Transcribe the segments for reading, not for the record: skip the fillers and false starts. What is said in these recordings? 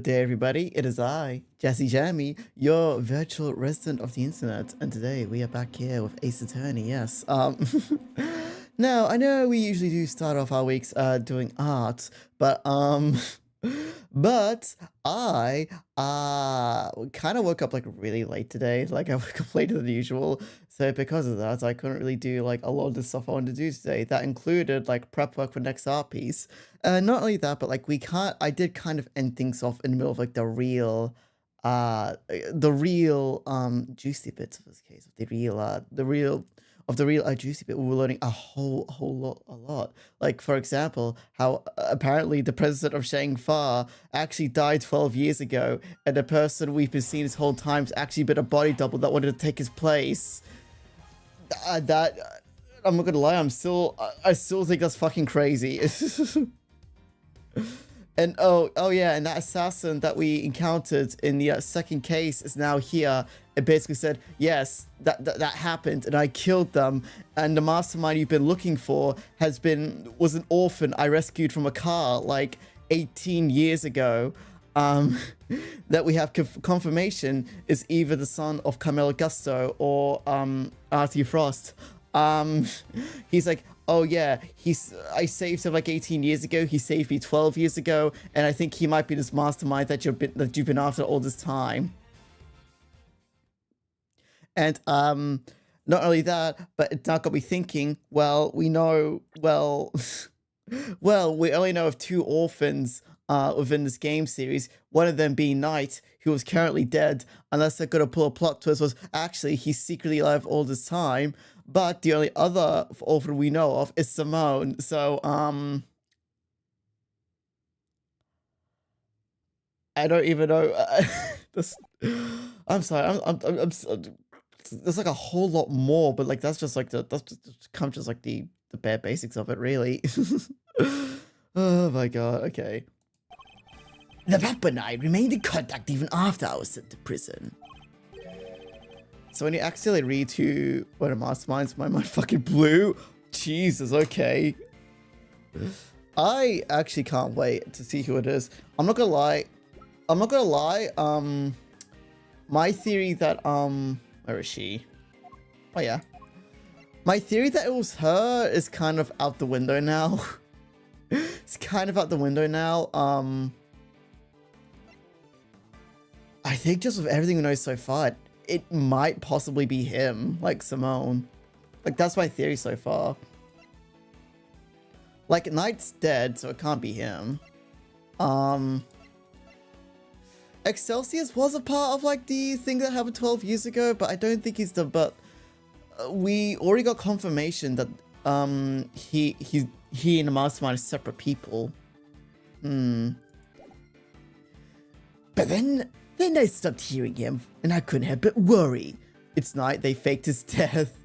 day, everybody. It is I, Jesse Jammy, your virtual resident of the internet, and today we are back here with Ace Attorney. Yes. Now I know we usually do start off our weeks doing art, but but I kind of woke up like really late today. Like I woke up later than usual, so because of that, I couldn't really do like a lot of the stuff I wanted to do today. That included like prep work for next art piece. Not only that, but like I did kind of end things off in the middle of like the real juicy bits of this case, the real juicy bit. We were learning a whole lot. Like for example, how apparently the president of Shangfa actually died 12 years ago, and the person we've been seeing this whole time's actually been a body double that wanted to take his place. That I'm not gonna lie, I still think that's fucking crazy. And oh yeah, and that assassin that we encountered in the second case is now here. It basically said, yes, that happened, and I killed them. And the mastermind you've been looking for was an orphan I rescued from a car like 18 years ago. That we have confirmation is either the son of Carmelo Gusto or Artie Frost. He's like, oh yeah, I saved him like 18 years ago. He saved me 12 years ago, and I think he might be this mastermind that you've been after all this time. And not only that, but it's now got me thinking. Well, we only know of two orphans within this game series. One of them being Knight, who was currently dead, unless they're gonna pull a plot twist was actually he's secretly alive all this time. But the only other orphan we know of is Simone. So I don't even know. I'm sorry. There's like a whole lot more, but like that's just like the bare basics of it, really. Oh my god. Okay. The Papa and I remained in contact even after I was sent to prison. So when you accidentally read to one of masterminds, my mind fucking blew. Jesus, okay. I actually can't wait to see who it is. I'm not gonna lie. My theory that where is she? Oh yeah. My theory that it was her is kind of out the window now. It's kind of out the window now. I think just with everything we know so far, it might possibly be him, like Simone. Like, that's my theory so far. Like, Knight's dead, so it can't be him. Excelsius was a part of, like, the thing that happened 12 years ago, but I don't think he's but we already got confirmation that, he and the mastermind are separate people. But then I stopped hearing him, and I couldn't help but worry. It's Knight, they faked his death.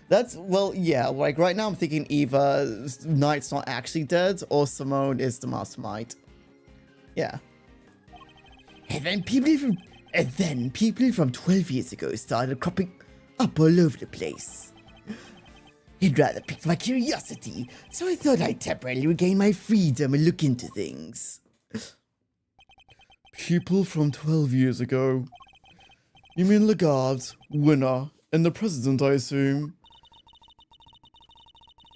That's, well, yeah, like right now I'm thinking either Knight's not actually dead, or Simone is the mastermind. Yeah. And then people from 12 years ago started cropping up all over the place. He'd rather pick my curiosity, so I thought I'd temporarily regain my freedom and look into things. People from 12 years ago. You mean Lagarde, Winner, and the president, I assume?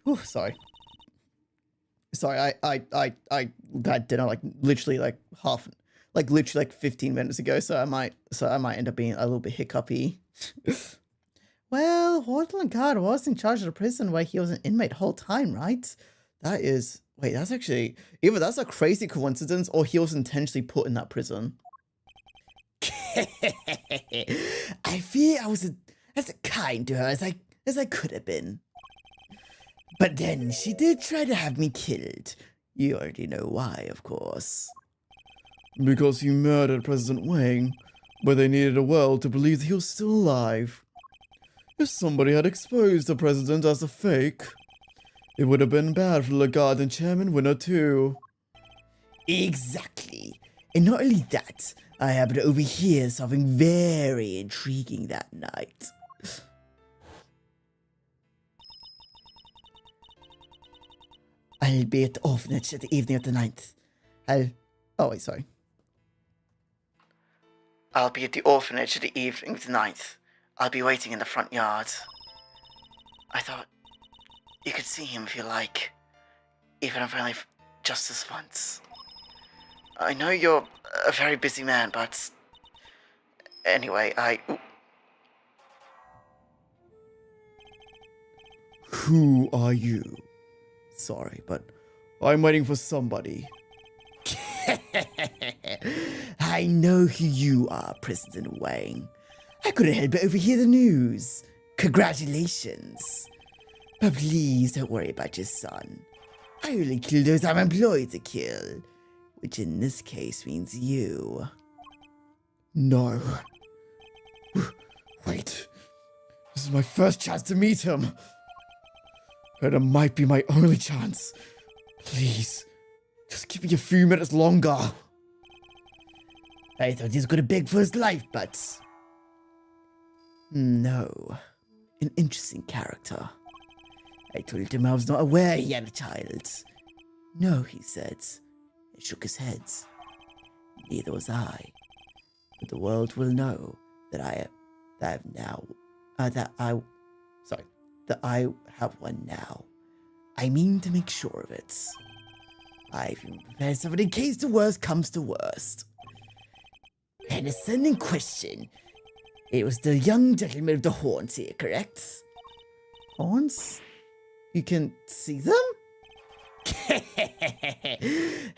Oh, sorry. Sorry, I had dinner like literally like literally 15 minutes ago, so I might end up being a little bit hiccupy. Well, Horton Lagarde was in charge of the prison where he was an inmate the whole time, right? That is... Wait, that's actually... Either that's a crazy coincidence, or he was intentionally put in that prison. I feel I was as kind to her as I could have been. But then she did try to have me killed. You already know why, of course. Because you murdered President Wang, but they needed a world to believe that he was still alive. If somebody had exposed the president as a fake, it would have been bad for Lagarde and Chairman Winner too. Exactly. And not only that, I happened to overhear something very intriguing that night. I'll be at the orphanage at the evening of the 9th. Oh wait, sorry. I'll be at the orphanage the evening of the 9th. I'll be waiting in the front yard. I thought you could see him if you like, even if only just this once. I know you're a very busy man, but anyway, Who are you? Sorry, but I'm waiting for somebody. I know who you are, President Wang. I couldn't help but overhear the news. Congratulations. But please don't worry about your son. I only kill those I'm employed to kill, which in this case means you. No. Wait. This is my first chance to meet him. And it might be my only chance. Please, just give me a few minutes longer. I thought he was going to beg for his life, but... No. An interesting character. I told him I was not aware he had a child. No, he said. He shook his head. Neither was I. But the world will know that I have one now. I mean to make sure of it. I've even prepared something in case the worst comes to worst. And the son in question, it was the young gentleman with the horns here, correct? Horns? You can see them?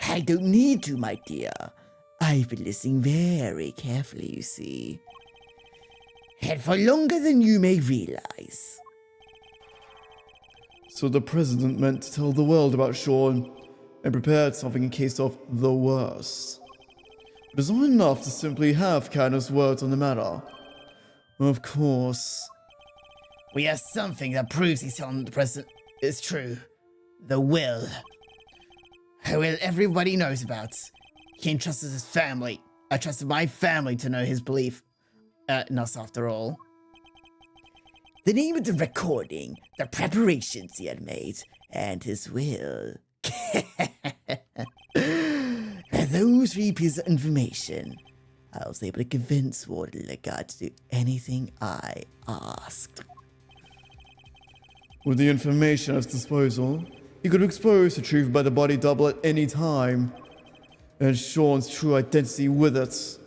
I don't need to, my dear. I've been listening very carefully, you see. And for longer than you may realize. So the president meant to tell the world about Sean and prepared something in case of the worst. But it's not enough to simply have Candace's words on the matter. Of course. We have something that proves he's telling the president is true. The will. A will everybody knows about. He entrusted his family. I trusted my family to know his belief in us after all. The name of the recording, the preparations he had made, and his will. Those 3 pieces of information, I was able to convince Warden Legard to do anything I asked. With the information at his disposal, he could expose the truth by the body double at any time, and Sean's true identity with it.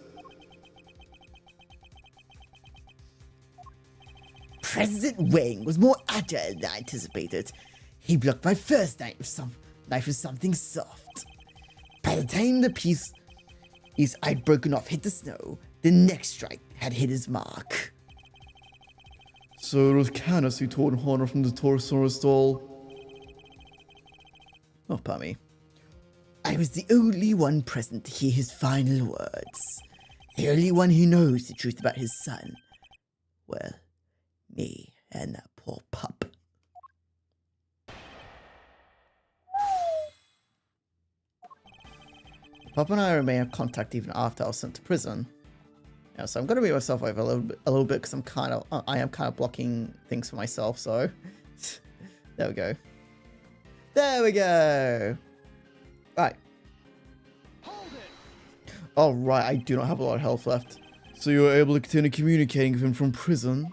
President Wang was more agile than I anticipated. He blocked my first knife with something soft. By the time the piece I'd broken off hit the snow, the next strike had hit his mark. So it was Candace who tore Honor from the Torosaurus doll. Oh, pardon me. I was the only one present to hear his final words. The only one who knows the truth about his son. Well, me and that poor pup. Pup and I remain in contact even after I was sent to prison. Yeah, so I'm gonna make myself over a little bit because I am kind of blocking things for myself. So there we go. There we go. Right. All right. I do not have a lot of health left. So you were able to continue communicating with him from prison?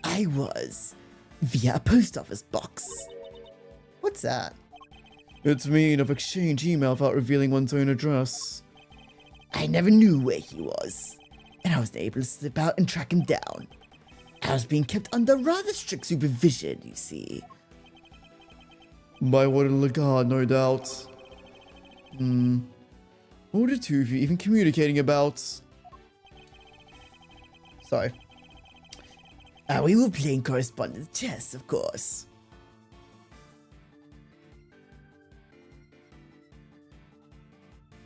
I was via a post office box. What's that? It's mean of exchange email without revealing one's own address. I never knew where he was, and I was able to slip out and track him down. I was being kept under rather strict supervision, you see. By Warden Legard, no doubt. What were the two of you even communicating about? Sorry. We were playing correspondence chess, of course.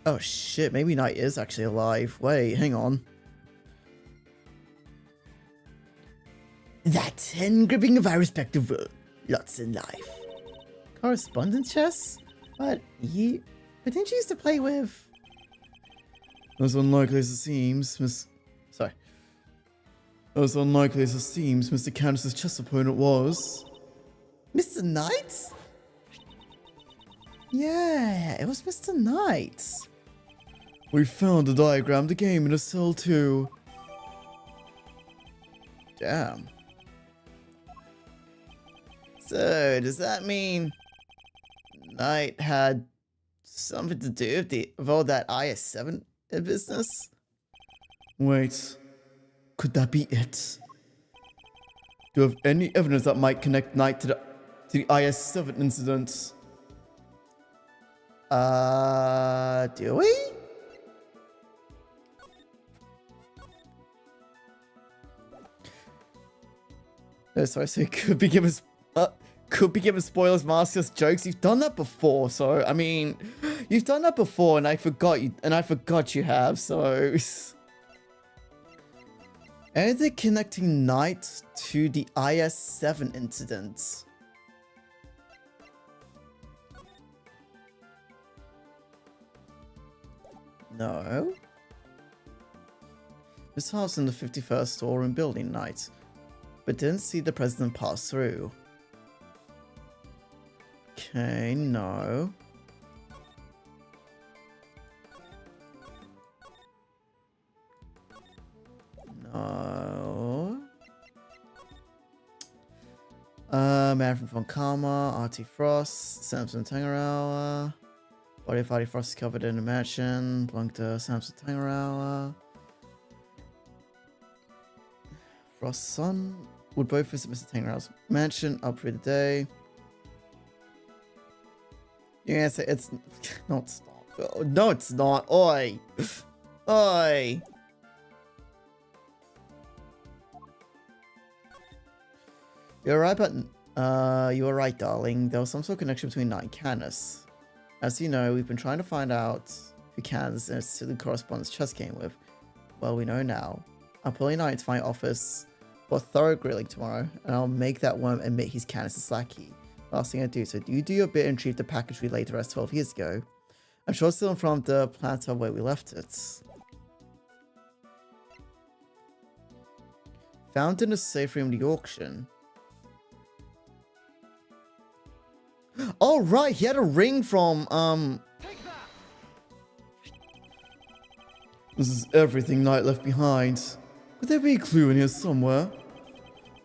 Oh shit, maybe Knight is actually alive. Wait, hang on. That and gripping of our respective lots in life. Correspondence chess? But didn't you used to play with? As unlikely as it seems, As unlikely as it seems, Mr. Candace's chess opponent was... Mr. Knight? Yeah, it was Mr. Knight. We found a diagram of the game in a cell too. Damn. So, does that mean Knight had something to do with all that IS-7 business? Wait, could that be it? Do you have any evidence that might connect Knight to the IS-7 incident? Do we? No, sorry, so could be given spoilers, masters, jokes. You've done that before, so I mean, you've done that before, and I forgot you have. So, anything connecting Knight to the IS-7 incident? No. This house in the 51st storeroom building, Knight, but didn't see the president pass through. Okay, no. No. Man from Karma, Artie Frost, Samson Tangarowa. Body of Artie Frost is covered in a mansion. Belonged to Samson Tangarowa. Frost's son would both visit Mr. Tangarowa's mansion up for the day. Yeah, it's no, it's not. No, it's not. Oi, oi. You're right, but you were right, darling. There was some sort of connection between Knight and Candace. As you know, we've been trying to find out who Candace necessarily corresponds chess game with. Well, we know now. I'm pulling Knight into my office for a thorough grilling tomorrow, and I'll make that worm admit he's Candace's lackey. Last thing I do, so do you do your bit and retrieve the package we laid to rest 12 years ago? I'm sure it's still in front of the plateau where we left it. Found in a safe room in the auction. Oh right, he had a ring from This is everything Knight left behind. Could there be a clue in here somewhere?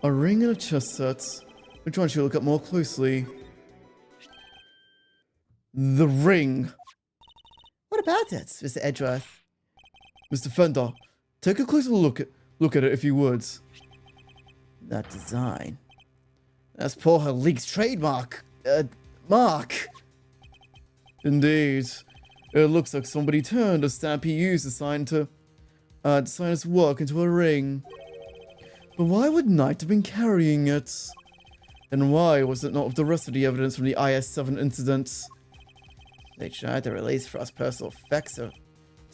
A ring and a chess set. Which one should we look at more closely? The ring. What about it, Mr. Edgeworth? Mr. Fender, take a closer look at it if you would. That design. That's poor League's trademark. Mark. Indeed. It looks like somebody turned a stamp he used to sign his work into a ring. But why would Knight have been carrying it? And why was it not with the rest of the evidence from the IS-7 incident? They tried to release Frost's personal effects to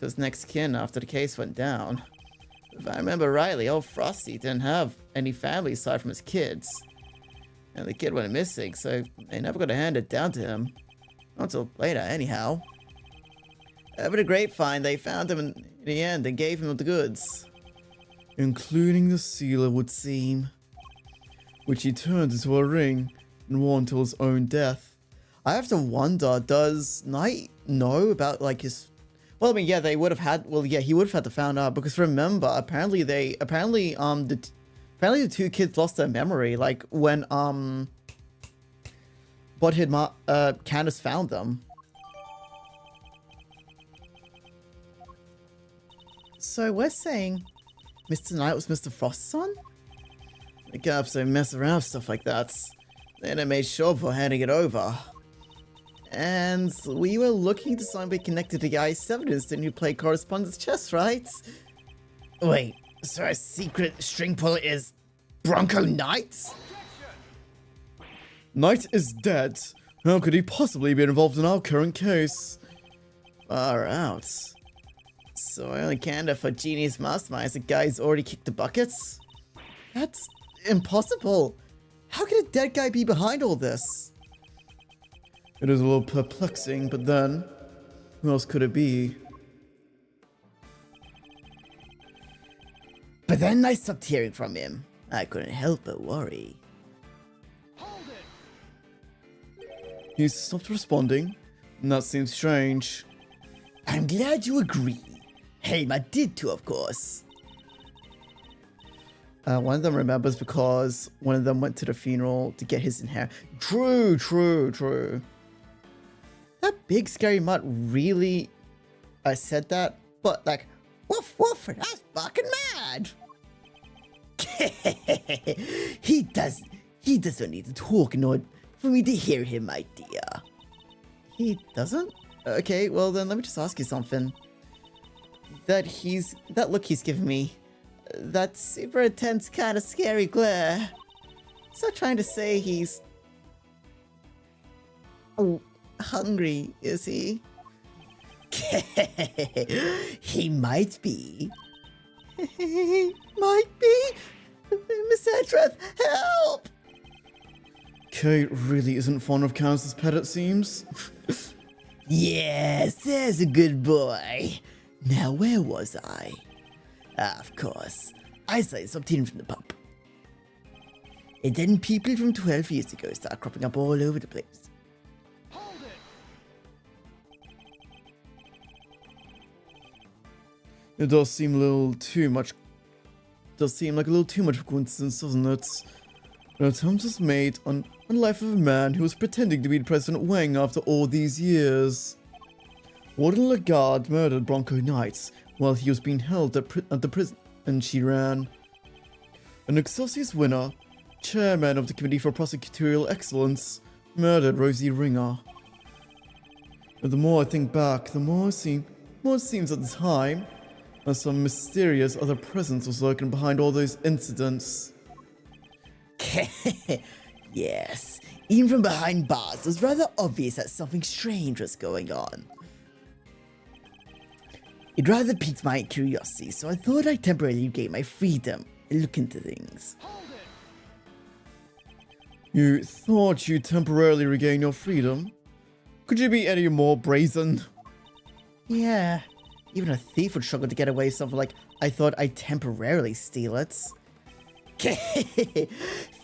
his next kin after the case went down. If I remember rightly, old Frosty didn't have any family aside from his kids. And the kid went missing, so they never got to hand it down to him. Not until later, anyhow. Over the grapevine, they found him in the end and gave him the goods. Including the seal, it would seem. Which he turned into a ring and wore until his own death. I have to wonder, does Knight know about, like, his... Well, I mean, yeah, they would have had... Well, yeah, he would have had to find out, because remember, apparently the two kids lost their memory, like, when, Candace found them. So we're saying Mr. Knight was Mr. Frost's son? The cops don't mess around with stuff like that. Then I made sure before handing it over. And we were looking to somebody connected to the IS-7 incident who played correspondence chess, right? Wait, so our secret string puller is Bronco Knight? Knight is dead. How could he possibly be involved in our current case? Far out. So I only candidate for Genius Mastermind is a guy who's already kicked the buckets? That's impossible. How could a dead guy be behind all this? It is a little perplexing, but then, who else could it be? But then I stopped hearing from him. I couldn't help but worry. Hold it. He stopped responding, and that seems strange. I'm glad you agree. Helma did too, of course. One of them remembers because one of them went to the funeral to get his inheritance. True. That big scary mutt really said that, but like, woof, that's fucking mad. He doesn't need to talk in order for me to hear him, my dear. He doesn't? Okay, well then let me just ask you something. That look he's giving me, that super intense kind of scary glare. He's not trying to say he's hungry, is he? He might be. Might be? Miss Edrith, help! Kate really isn't fond of Candace's pet, it seems. Yes, there's a good boy. Now, where was I? Of course, I stopped in from the pub. And then people from 12 years ago start cropping up all over the place. Hold it does seem a little too much. Does seem like a little too much of a coincidence, doesn't it? An attempt was made on the life of a man who was pretending to be the President Wang after all these years. Warden Lagarde murdered Bronco Knights while he was being held at the prison and she ran. An Excelsius winner, chairman of the Committee for Prosecutorial Excellence, murdered Rosie Ringer. But the more I think back, the more it seems at the time that some mysterious other presence was lurking behind all those incidents. Yes, even from behind bars, it was rather obvious that something strange was going on. It rather piqued my curiosity, so I thought I'd temporarily gain my freedom and look into things. You thought you'd temporarily regain your freedom? Could you be any more brazen? Yeah, even a thief would struggle to get away with something like, I thought I'd temporarily steal it.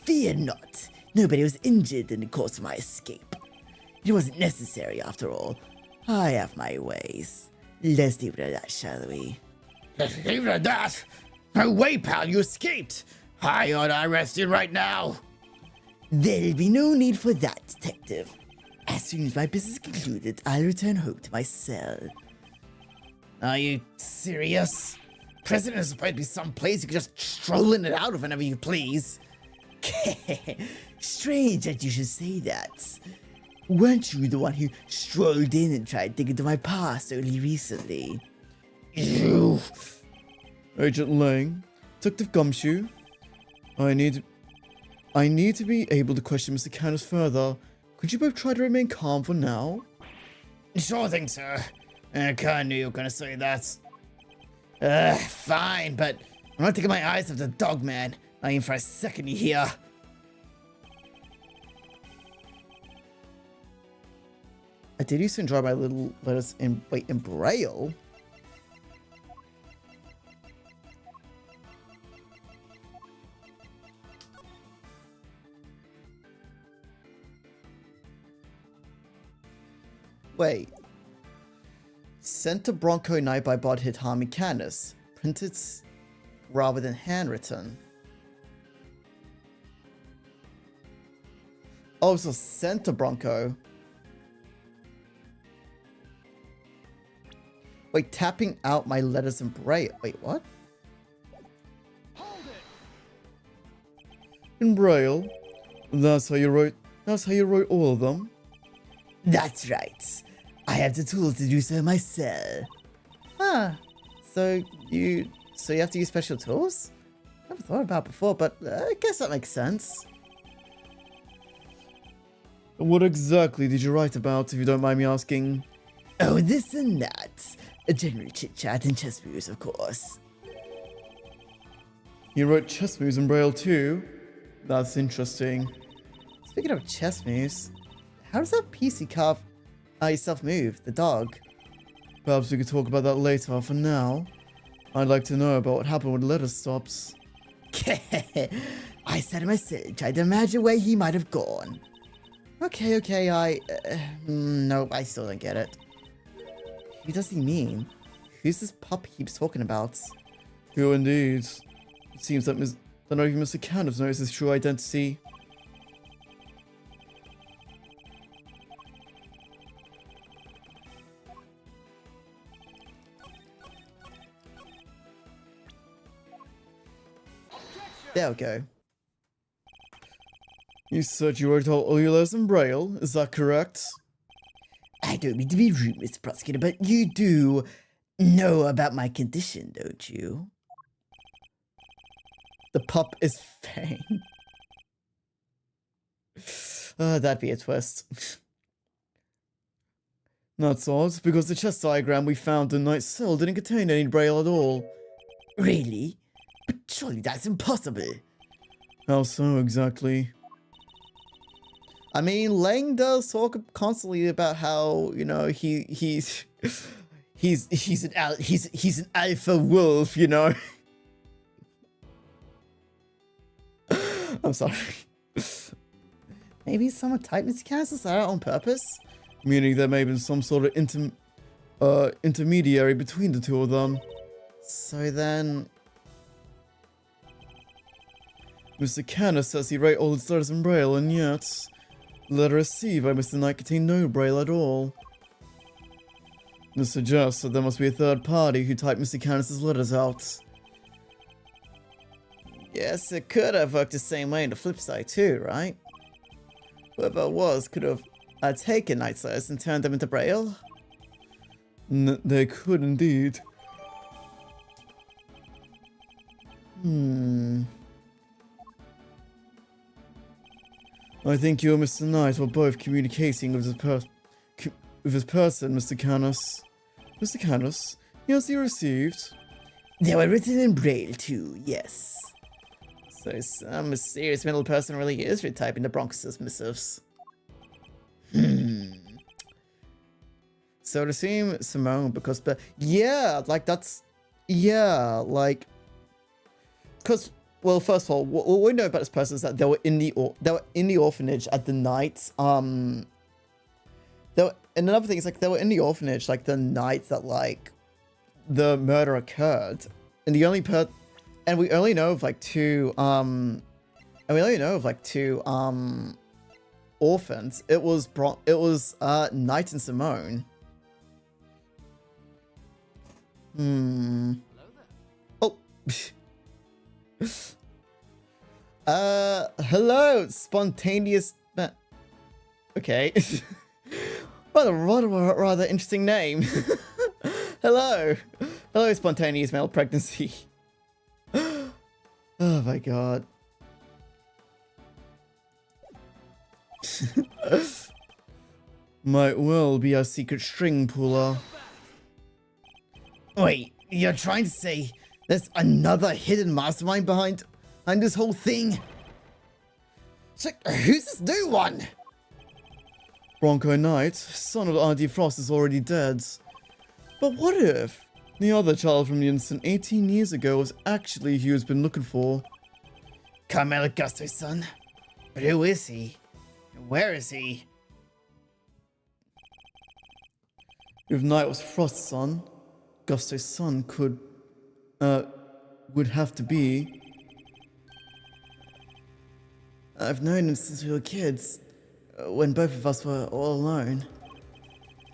Fear not. Nobody was injured in the course of my escape. It wasn't necessary after all. I have my ways. Let's leave it at that, shall we? Let's leave it at that? No way, pal, you escaped. I ought to arrest you right now. There'll be no need for that, detective. As soon as my business is concluded, I'll return home to my cell. Are you serious? Prison is supposed to be some place you can just stroll in and out of whenever you please. Strange that you should say that. Weren't you the one who strolled in and tried to dig into my past only recently? You... Agent Lang, Detective Gumshoe, I need to be able to question Mr. Candace further. Could you both try to remain calm for now? Sure thing, sir. I kinda knew you were gonna say that. Fine, but I'm not taking my eyes off the dog, man. Not even for a second, you hear? I did used to enjoy my little letters in Braille. Wait. Sent to Bronco Knight by Bod Hitami Candace. Printed rather than handwritten. Oh, so sent to Bronco. Wait, tapping out my letters in Braille. Wait, what? In Braille? That's how you wrote all of them? That's right. I have the tools to do so myself. Huh. So you have to use special tools? Never thought about it before, but I guess that makes sense. What exactly did you write about, if you don't mind me asking? Oh, this and that. A general chit-chat and chess moves, of course. You wrote chess moves in Braille too? That's interesting. Speaking of chess moves, how does that PC carve yourself move, the dog? Perhaps we could talk about that later. For now, I'd like to know about what happened when the letter stops. I sat in my cell, tried to imagine where he might have gone. Okay, no, I still don't get it. Who does he mean? Who's this pup he keeps talking about? Who indeed? It seems that not even Mr. Candace knows his true identity. There we go. You said you wrote all your letters in Braille, is that correct? I don't mean to be rude, Mr. Prosecutor, but you do know about my condition, don't you? The pup is Fang. That'd be a twist. That's odd, because the chest diagram we found in Knight's cell didn't contain any Braille at all. Really? But surely that's impossible. How so, exactly? I mean, Lang does talk constantly about how, you know, he's an alpha wolf, you know. I'm sorry. Maybe someone typed Mr. Candace's out on purpose? Meaning there may have been some sort of intermediary between the two of them. So then... Mr. Candace says he wrote all his letters in Braille, and yet... the letter received by Mr. Knight contained no Braille at all. This suggests that there must be a third party who typed Mr. Candace's letters out. Yes, it could have worked the same way on the flip side too, right? Whoever it was could have taken Knight's letters and turned them into Braille. They could indeed. I think you and Mr. Knight were both communicating with his person, Mr. Candace. Mr. Candace, yes, you received. They were written in Braille too, yes. So some mysterious middle person really is retyping the Bronx's missives. So to assume Simone because, but yeah, like that's, yeah, like, because. Well, first of all, what we know about this person is that they were in the orphanage at the night. And another thing is like they were in the orphanage like the night that like the murder occurred, and and we only know of like two orphans. It was Knight and Simone. Oh. Hello, spontaneous. Okay. What a rather interesting name. Hello, spontaneous male pregnancy. Oh my god. Might well be our secret string puller. Wait, you're trying to say there's another hidden mastermind behind this whole thing? So, who's this new one? Bronco Knight, son of R.D. Frost, is already dead. But what if the other child from the incident 18 years ago was actually who he's been looking for? Carmel Augusto's son? But who is he? Where is he? If Knight was Frost's son, Augusto's son would have to be. I've known him since we were kids, when both of us were all alone.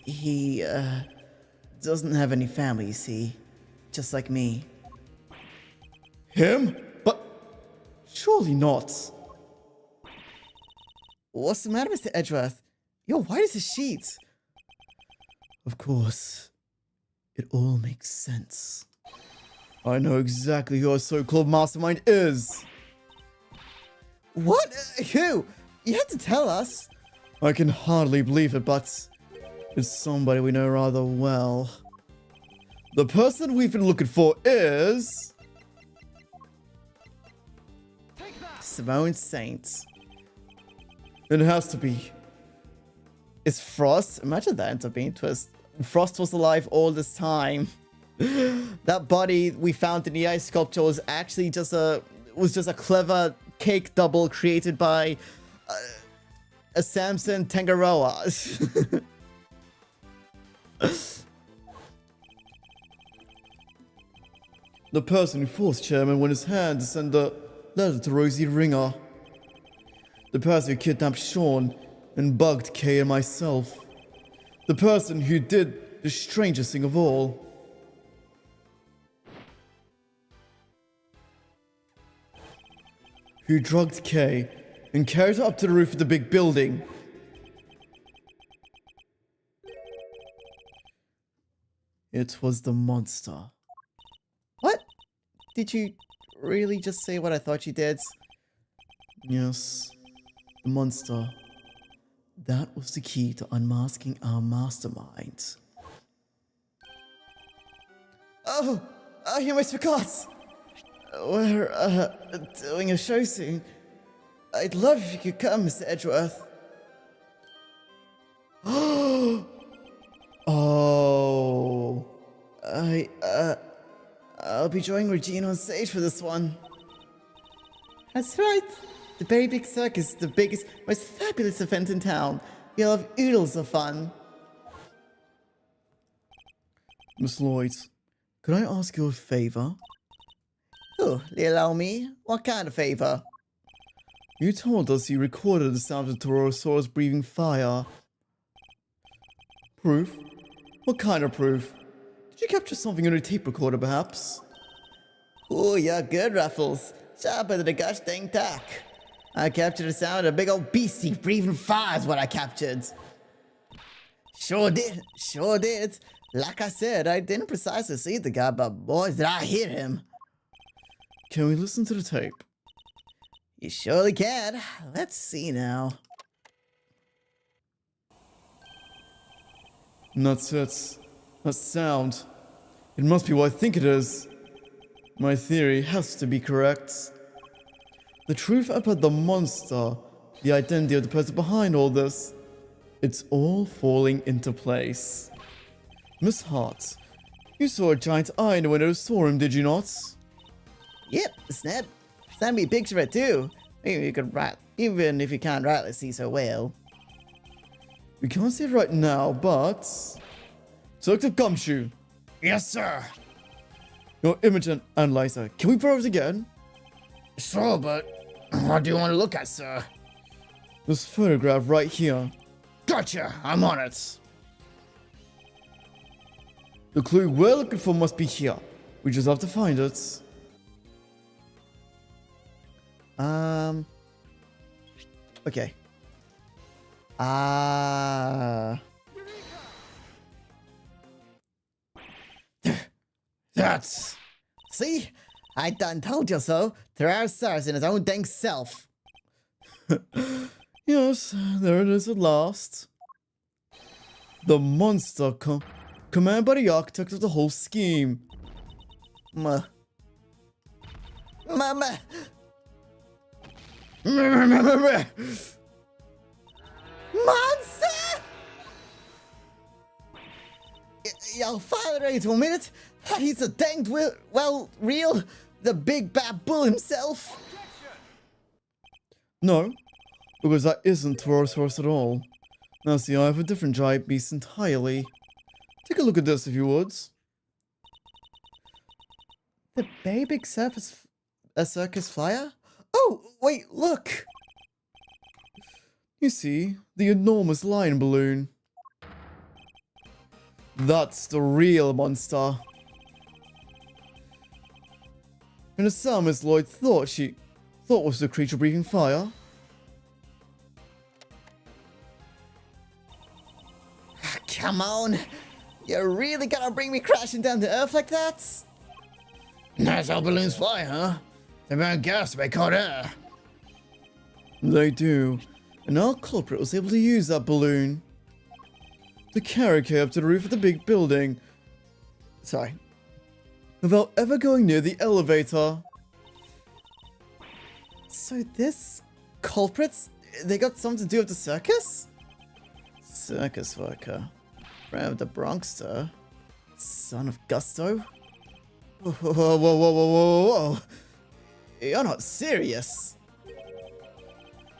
He, doesn't have any family, you see, just like me. Him? But surely not. What's the matter, Mr. Edgeworth? You're white as a sheet. Of course. It all makes sense. I know exactly who our so-called mastermind is. What? Who? You had to tell us. I can hardly believe it, but it's somebody we know rather well. The person we've been looking for is... Simone Saint. It has to be. It's Frost? Imagine that ends up being a twist. Frost was alive all this time. That body we found in the ice sculpture was actually just a clever cake double created by a Samson Tangaroa. The person who forced Chairman won his hand to send a letter to Rosie Ringer. The person who kidnapped Sean and bugged Kay and myself. The person who did the strangest thing of all. Who drugged Kay and carried her up to the roof of the big building. It was the monster. What? Did you really just say what I thought you did? Yes, the monster. That was the key to unmasking our mastermind. Oh, I almost forgot. We're, doing a show soon. I'd love if you could come, Mr. Edgeworth. Oh, I'll be joining Regina on stage for this one. That's right. The Very Big Circus is the biggest, most fabulous event in town. You'll have oodles of fun. Miss Lloyd, could I ask you a favor? Oh, little me? What kind of favor? You told us you recorded the sound of Taurosaurus breathing fire. Proof? What kind of proof? Did you capture something on a tape recorder, perhaps? Oh, you're good, Ruffles. Sharper than a gosh dang tack. I captured the sound of a big old beastie breathing fire is what I captured. Sure did. Like I said, I didn't precisely see the guy, but boy, did I hear him. Can we listen to the tape? You surely can. Let's see now. That's it. That sound. It must be what I think it is. My theory has to be correct. The truth about the monster, the identity of the person behind all this, it's all falling into place. Miss Hart, you saw a giant eye in the window, saw him, did you not? Yep, Snap. Send me a picture of it too. Maybe you could write, even if you can't rightly see so well. We can't see it right now, but... Detective Gumshoe. Yes, sir. Your image analyzer. Can we prove it again? Sure, but what do you want to look at, sir? This photograph right here. Gotcha. I'm on it. The clue we're looking for must be here. We just have to find it. Okay. That's... See? I done told you so. Tyrannosaurus in his own dang self. Yes, there it is at last. The monster commanded by the architect of the whole scheme. Mama. Monster! Your father ain't to admit it. He's a danged real, the big bad bull himself. No, because that isn't Taurosaurus at all. Now see, I have a different giant beast entirely. Take a look at this if you would. The Very Big Circus flyer? Oh, wait, look! You see, the enormous lion balloon. That's the real monster. And the sound Miss Lloyd thought was the creature breathing fire. Come on! You're really gonna bring me crashing down to earth like that? That's how balloons fly, huh? They burn gas to make hot air. They do. And our culprit was able to use that balloon to carry Kay up to the roof of the big building. Sorry. Without ever going near the elevator. So this culprits, they got something to do with the circus? Circus worker. From the Bronxster. Son of Gusto. Whoa. You're not serious.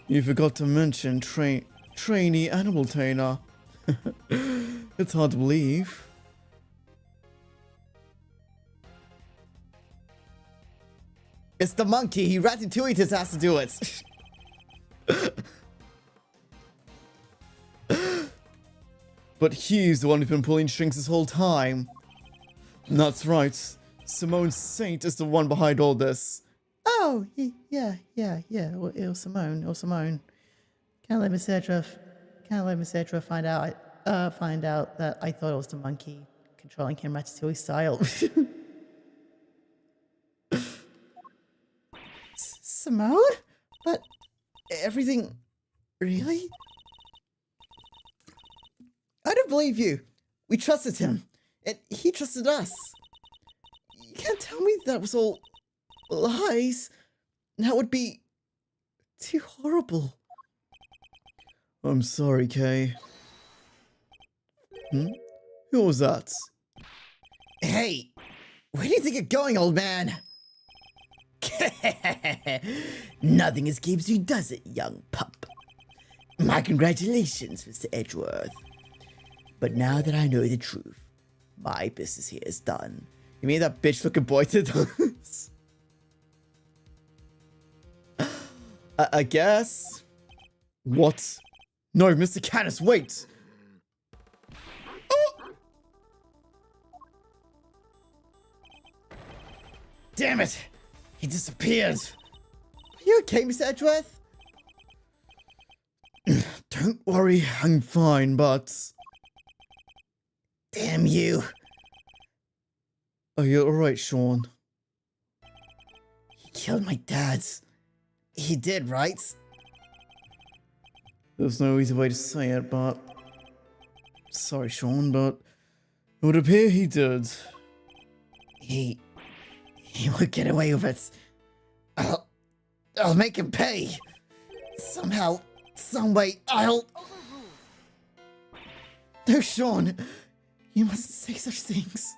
You forgot to mention trainee animal trainer. It's hard to believe. It's the monkey. He Ratatouille just has to do it. But he's the one who's been pulling strings this whole time. That's right. Simone Saint is the one behind all this. Oh, yeah. Well, it was Simone. Can't let Miss Edra find out that I thought it was the monkey controlling him Ratatouille style. Simone? But everything... Really? I don't believe you. We trusted him, and he trusted us. You can't tell me that was all lies. That would be too horrible. I'm sorry, Kay. Who was that? Hey, where do you think you're going, old man? Nothing escapes you, does it, young pup? My congratulations, Mr. Edgeworth. But now that I know the truth, my business here is done. You mean that bitch-looking boy did this? I guess. What? No, Mr. Canis, wait! Oh! Damn it! He disappeared! Are you okay, Mr. Edgeworth? Don't worry, I'm fine, but... Damn you! Are you alright, Sean? He killed my dad. He did, right? There's no easy way to say it, but... Sorry, Sean, but... It would appear he did. He would get away with it. I'll make him pay! Somehow, someway, I'll... No, Sean! You mustn't say such things.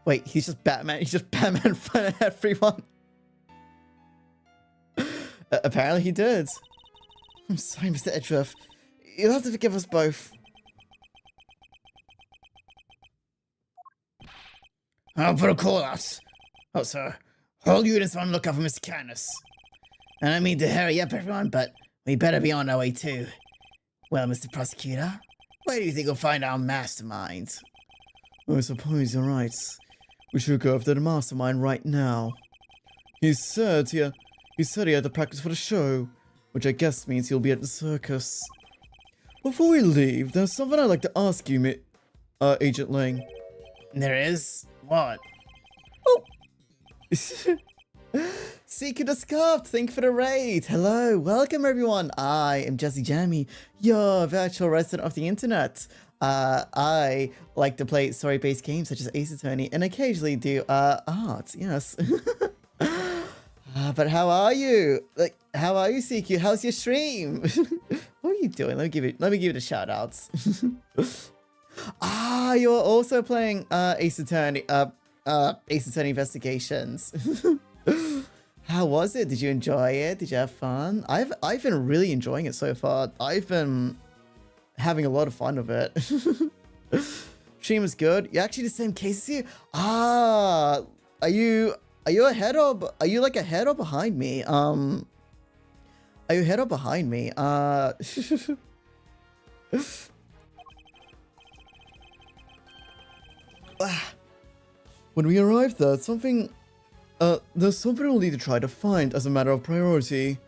Wait, he's just Batman. He's just Batman in front of everyone. Apparently he did. I'm sorry, Mr. Edgeworth. You'll have to forgive us both. I'll put a call out. Oh, sir. All units on lookout for Mr. Canis. I don't mean to hurry up, everyone, but we better be on our way, too. Well, Mr. Prosecutor, where do you think we'll find our mastermind? I suppose you're right. We should go after the mastermind right now. He said he had to practice for the show, which I guess means he'll be at the circus. Before we leave, there's something I'd like to ask you, Agent Lang. There is? What? Oh! Seeker the Scarf, thank you for the raid. Hello, welcome everyone. I am Jesse Jammy, your virtual resident of the internet. I like to play story-based games such as Ace Attorney and occasionally do art, yes. But how are you? Like, how are you, CQ? How's your stream? What are you doing? Let me give it a shout out. You're also playing Ace Attorney Investigations. How was it? Did you enjoy it? Did you have fun? I've been really enjoying it so far. I've been having a lot of fun with it. Stream is good. You're actually the same case as you. Are you ahead or are you like ahead or behind me? Are you ahead or behind me? When we arrived there, there's something we'll need to try to find as a matter of priority.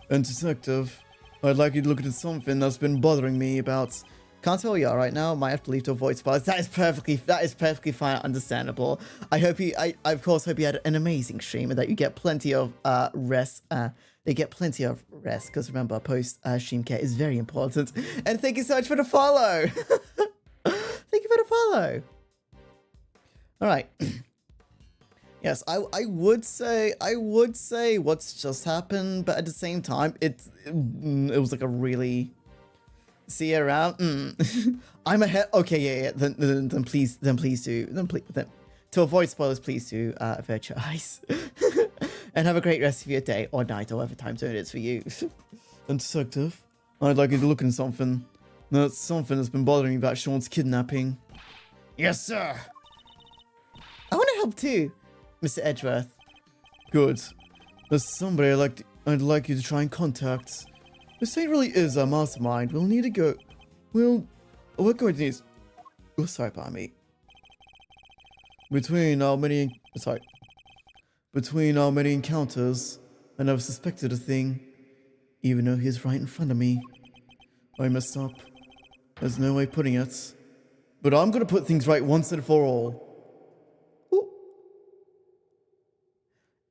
And Detective, I'd like you to look into something that's been bothering me about. Can't tell you right now. Might have to leave to avoid spoilers. That is perfectly fine, understandable. I of course hope you had an amazing stream and that you get plenty of rest. They get plenty of rest because remember, post stream care is very important. And thank you so much for the follow. Thank you for the follow. All right. Yes, I would say what's just happened, but at the same time, it was like a really see you around. I'm ahead. Okay, yeah. Then please do. To avoid spoilers, please do avert your eyes and have a great rest of your day or night or whatever time zone it is for you. And Detective, I'd like you to look into something. That's something that's been bothering me about Sean's kidnapping. Yes, sir. I want to help too, Mr. Edgeworth. Good. There's somebody I'd like you to try and contact. This ain't really is our mastermind. We'll need to go. We're going to need. Oh, sorry, pardon me. Between our many encounters, I never suspected a thing, even though he's right in front of me. I messed up. There's no way of putting it. But I'm gonna put things right once and for all. Ooh.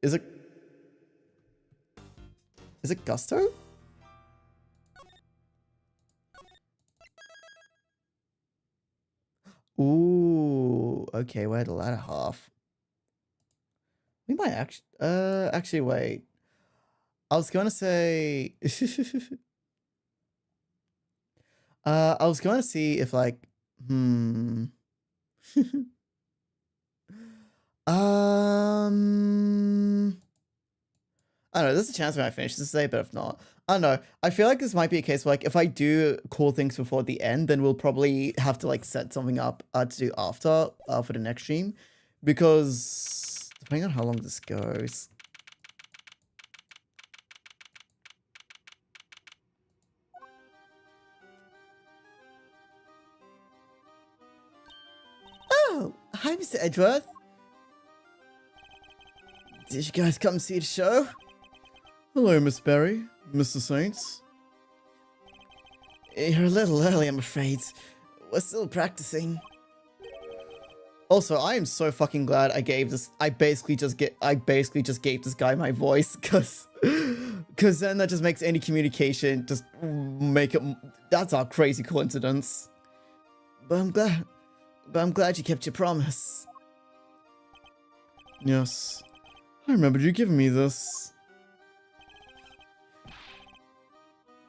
Is it Gusto? Ooh, okay, we're at the latter half. We might actually wait. I was gonna say, I was gonna see if like, I don't know, there's a chance we might finish this today, but if not, I don't know. I feel like this might be a case where, like, if I do cool things before the end, then we'll probably have to, like, set something up to do after, for the next stream. Because, depending on how long this goes. Oh, hi, Mr. Edgeworth. Did you guys come see the show? Hello, Miss Berry, Mr. Saints. You're a little early, I'm afraid. We're still practicing. Also, I am so fucking glad I gave this. I basically just gave this guy my voice, cause then that just makes any communication just make it. That's a crazy coincidence. But I'm glad you kept your promise. Yes, I remembered you giving me this.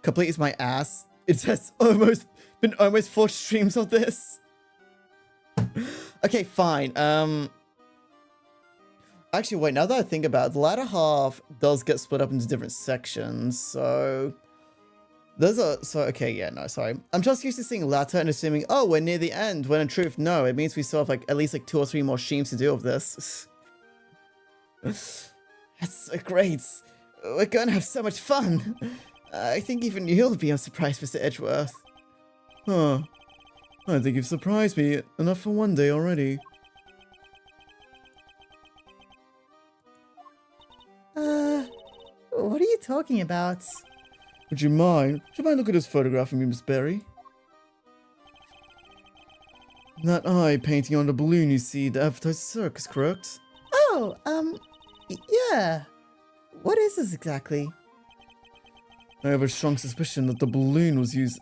Complete is my ass. It has been almost 4 streams of this. Okay, fine. Actually, wait. Now that I think about it, the latter half does get split up into different sections. So okay, yeah, no, sorry. I'm just used to seeing latter and assuming, oh, we're near the end. When in truth, no, it means we still have like at least like 2 or 3 more streams to do of this. That's so great. We're gonna have so much fun. I think even you'll be unsurprised, Mr. Edgeworth. Huh. I think you've surprised me enough for one day already. What are you talking about? Would you mind? Would you mind looking at this photograph of me, Miss Berry? That eye painting on the balloon you see, the advertised circus, correct? Oh, yeah. What is this exactly? I have a strong suspicion that the balloon was used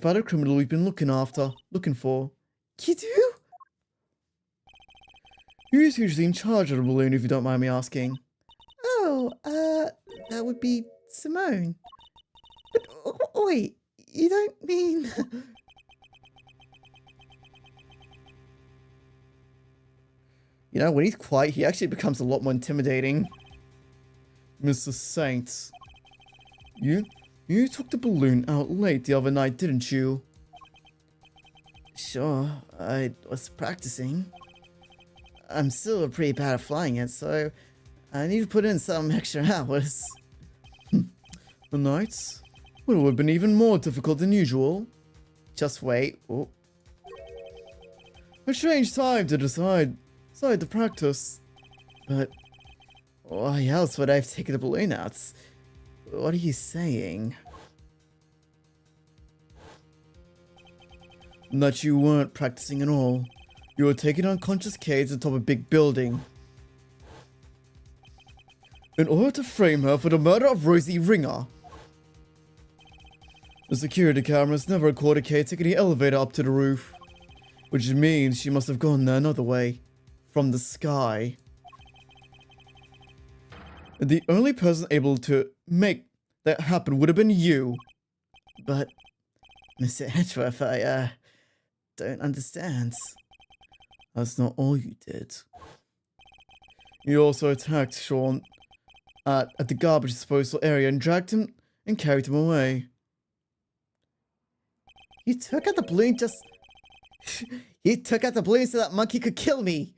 by the criminal we've been looking for. You do? Who's usually in charge of the balloon, if you don't mind me asking? Oh, that would be Simone. But wait, you don't mean... You know, when he's quiet, he actually becomes a lot more intimidating. Mr. Saints. You took the balloon out late the other night, didn't you? Sure, I was practicing. I'm still pretty bad at flying it, so I need to put in some extra hours. The nights? Well, it would have been even more difficult than usual. Just wait. Oh. A strange time to decide to practice. But why else would I have taken the balloon out? What are you saying? That you weren't practicing at all. You were taking unconscious Kate to the top of a big building. In order to frame her for the murder of Rosie Ringer. The security cameras never recorded Kate taking the elevator up to the roof. Which means she must have gone there another way. From the sky. The only person able to make that happen would have been you. But, Mr. Edgeworth, I, don't understand. That's not all you did. You also attacked Sean at the garbage disposal area and dragged him and carried him away. You took out the balloon You took out the balloon so that monkey could kill me.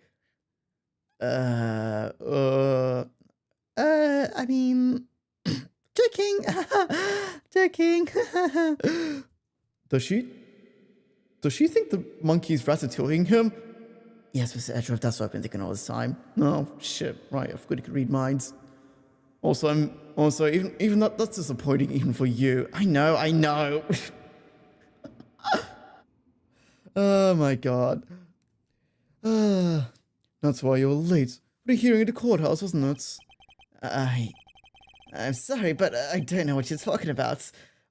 Joking. Does she think the monkey's ratatouilleing him? Yes, Mr. Edgeworth, that's what I've been thinking all this time. Oh, shit. Right, I forgot he could read minds. Also, even that's disappointing even for you. I know. Oh my god. That's why you were late. What a hearing at the courthouse, wasn't it? I'm sorry, but I don't know what you're talking about.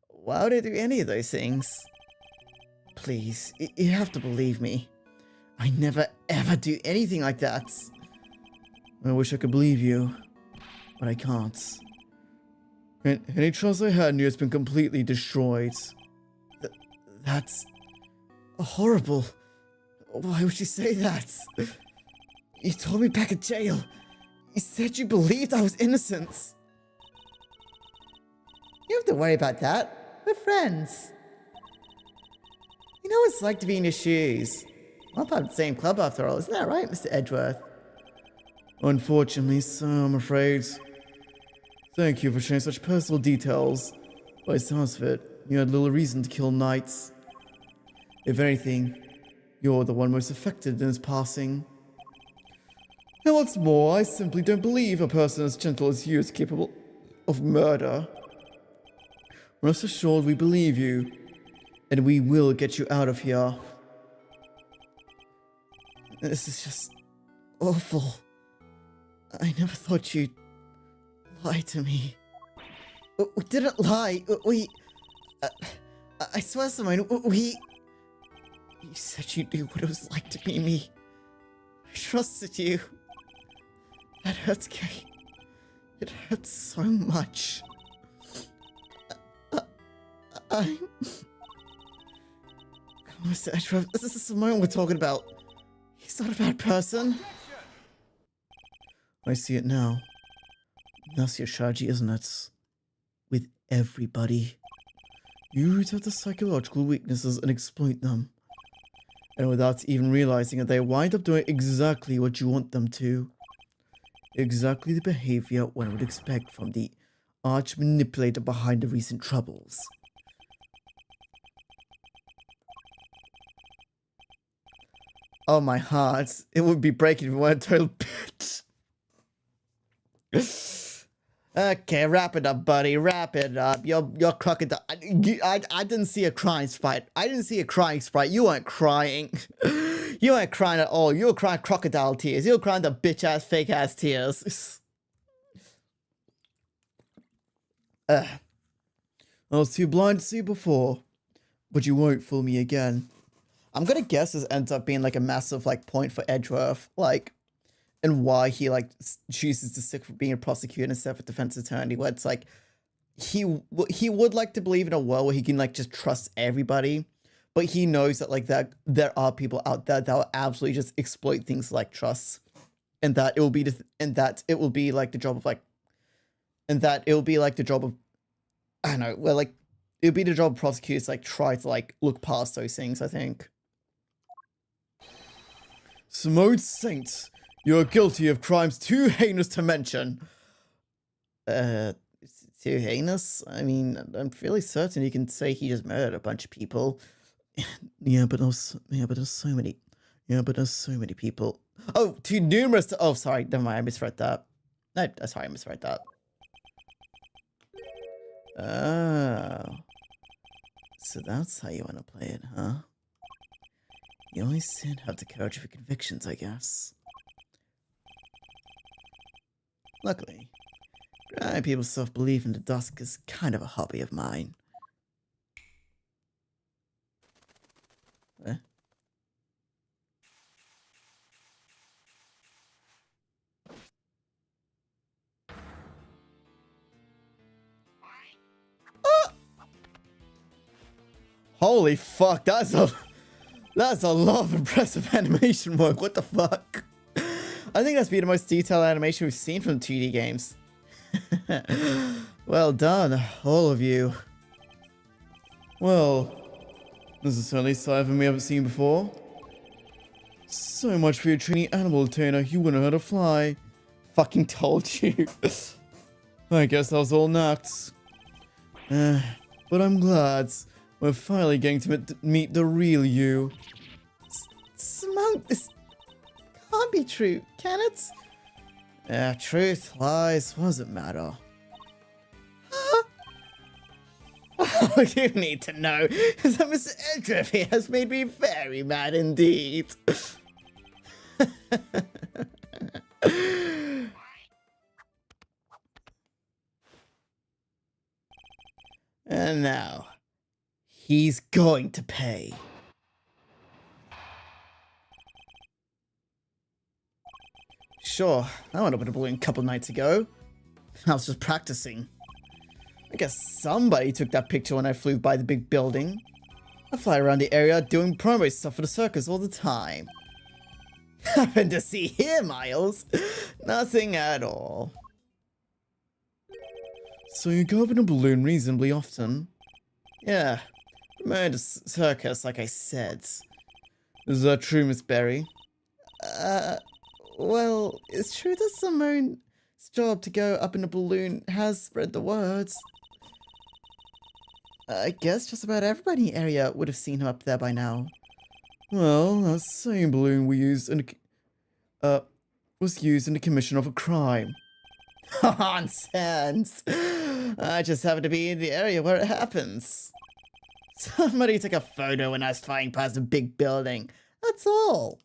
Why would I do any of those things? Please, you have to believe me. I never ever do anything like that. I wish I could believe you, but I can't. Any trust I had in you has been completely destroyed. That's horrible. Why would you say that? You told me back at jail. You said you believed I was innocent. You don't have to worry about that. We're friends. You know what it's like to be in your shoes. We're part of the same club after all, isn't that right, Mr. Edgeworth? Unfortunately, so I'm afraid. Thank you for sharing such personal details. By the sounds of it, you had little reason to kill knights. If anything, you're the one most affected in his passing. And what's more, I simply don't believe a person as gentle as you is capable of murder. Rest assured we believe you, and we will get you out of here. This is just awful. I never thought you'd lie to me. We didn't lie. I swear, Simone, you said you knew what it was like to be me. I trusted you. That hurts, Kate. It hurts so much. Mr. Edgeworth, this is Simone we're talking about. He's not a bad person. I see it now. That's your strategy, isn't it? With everybody. You root out the psychological weaknesses and exploit them. And without even realizing it, they wind up doing exactly what you want them to. Exactly the behavior one would expect from the arch manipulator behind the recent troubles. Oh my heart, it would be breaking if we weren't a total bitch. Okay, wrap it up, buddy. Wrap it up. You're crocodile. I didn't see a crying sprite. You weren't crying. You weren't crying at all. You were crying crocodile tears. You were crying the bitch ass, fake ass tears. I was too blind to see before, but you won't fool me again. I'm gonna guess this ends up being like a massive like point for Edgeworth, like, and why he like chooses to stick for being a prosecutor instead of a defense attorney. Where it's like he would like to believe in a world where he can like just trust everybody, but he knows that like that there are people out there that will absolutely just exploit things like trust, and that it will be like the job of like, and that it will be like the job of, I don't know, well like it would be the job of prosecutors to, like try to like look past those things. I think. Simone Saint, you're guilty of crimes too heinous to mention. Too heinous? I mean, I'm fairly certain you can say he just murdered a bunch of people. There's so many people. Oh, too numerous to, oh, sorry, never mind, I misread that. No, sorry, I misread that. Oh. So that's how you want to play it, huh? You only sin have the courage of your convictions, I guess. Luckily, grinding people's self-belief into dusk is kind of a hobby of mine. Eh? Ah! Holy fuck, that's a lot of impressive animation work. What the fuck? I think that's been the most detailed animation we've seen from 2D games. Well done, all of you. Well, this is certainly something we haven't seen before. So much for your training animal trainer, you wouldn't know how to fly. Fucking told you. I guess that was all nuts. But I'm glad we're finally getting to meet the real you. Simone, this can't be true, can it? Truth, lies, what does it matter? Oh, you need to know that Mr. Edriff here has made me very mad indeed. And now, he's going to pay. Sure, I went up with a balloon a couple nights ago. I was just practicing. I guess somebody took that picture when I flew by the big building. I fly around the area doing promo stuff for the circus all the time. Happened to see here, Miles? Nothing at all. So you go up in a balloon reasonably often? Yeah, promoting the circus like I said. Is that true, Miss Berry? Well, it's true that Simone's job to go up in a balloon has spread the words. I guess just about everybody in the area would have seen him up there by now. Well, that same balloon we used in was used in the commission of a crime. Nonsense! I just happened to be in the area where it happens. Somebody took a photo when I was flying past a big building. That's all.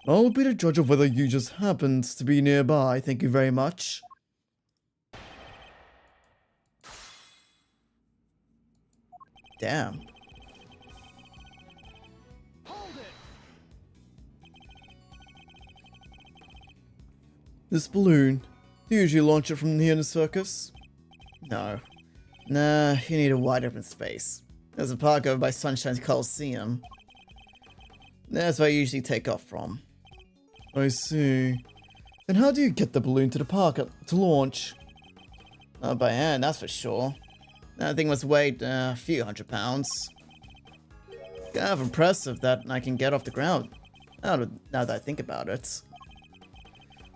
I'll be the judge of whether you just happened to be nearby, thank you very much. Damn. This balloon, do you usually launch it from here in the circus? No. Nah, you need a wide open space. There's a park over by Sunshine's Coliseum. That's where I usually take off from. I see. Then how do you get the balloon to the park to launch? Not by hand, that's for sure. That thing must weigh a few £100. Kind of impressive that I can get off the ground. Now that I think about it.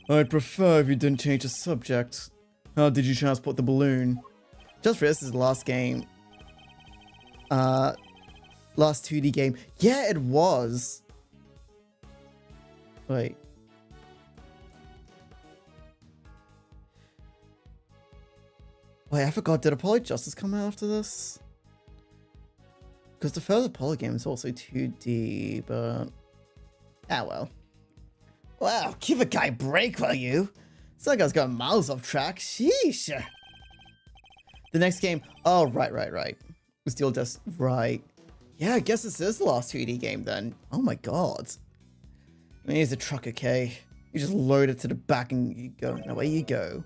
I'd prefer if you didn't change the subject. How did you transport the balloon? Just for this is the last game. Last 2D game. Yeah, it was. Wait. Wait, I forgot. Did Apollo Justice come out after this? Because the first Apollo game is also 2D, but... Ah, well. Wow, give a guy a break, will you? It's like I was going miles off track. Sheesh. The next game... Oh, right. We still just... Right. Yeah, I guess this is the last 2D game then. Oh my god. I mean, here's a truck, okay? You just load it to the back and you go. And away you go.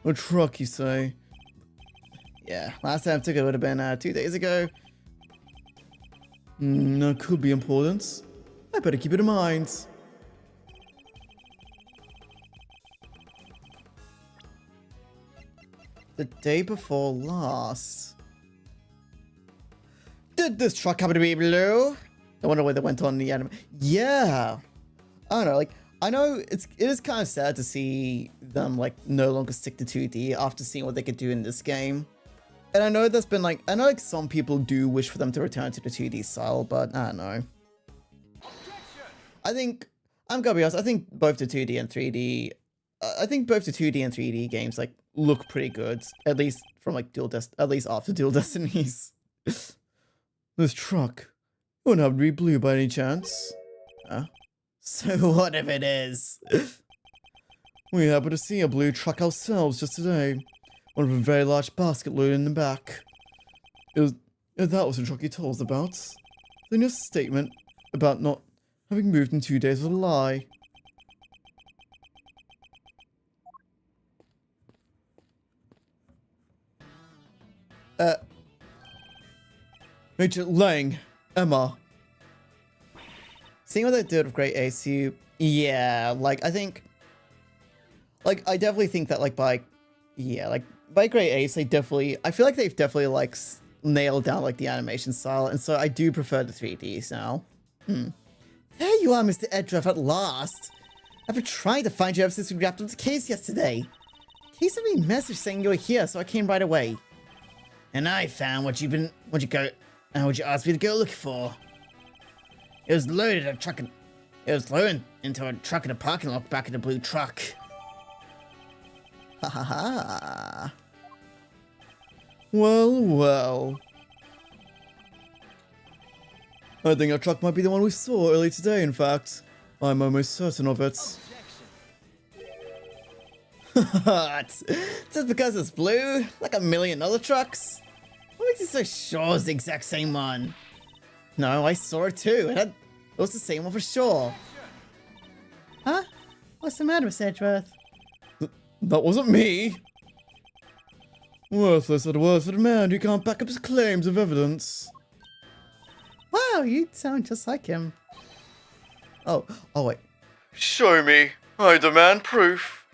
A truck, you say? Yeah, last time I took it would have been 2 days ago. That could be important. I better keep it in mind. The day before last. Did this truck happen to be blue? I wonder where they went on the anime. Yeah. I don't know, like, I know it is kind of sad to see them, like, no longer stick to 2D after seeing what they could do in this game. And I know there's been, like, I know, like, some people do wish for them to return to the 2D style, but I don't know. I think, I'm gonna be honest, I think both the 2D and 3D, I think both the 2D and 3D games, like, look pretty good. At least from, like, at least after Dual Destinies. This truck, it wouldn't have to be blue by any chance. Huh? So what if it is? We happened to see a blue truck ourselves just today. One with a very large basket loaded in the back. If that was the truck you told us about, then your statement about not having moved in 2 days was a lie. Agent Lang, Emma. Seeing what they did with Great Ace, yeah, like, I think, like, I definitely think that, like, by Great Ace, I feel like they've definitely, like, nailed down, like, the animation style, and so I do prefer the 3Ds now. There you are, Mr. Edruff, at last. I've been trying to find you ever since we wrapped up the case yesterday. Case sent me a message saying you were here, so I came right away. And I found what you asked me to go look for. It was loaded into a truck in a parking lot back in the blue truck. Ha ha ha. Well, well. I think our truck might be the one we saw earlier today, in fact. I'm almost certain of it. Just because it's blue? Like a million other trucks? What makes you so sure it's the exact same one? No, I saw it too. It was the same one for sure. Huh? What's the matter, Miss Edgeworth? That wasn't me. Worthless at worst, a man who can't back up his claims of evidence. Wow, you sound just like him. Oh wait. Show me. I demand proof.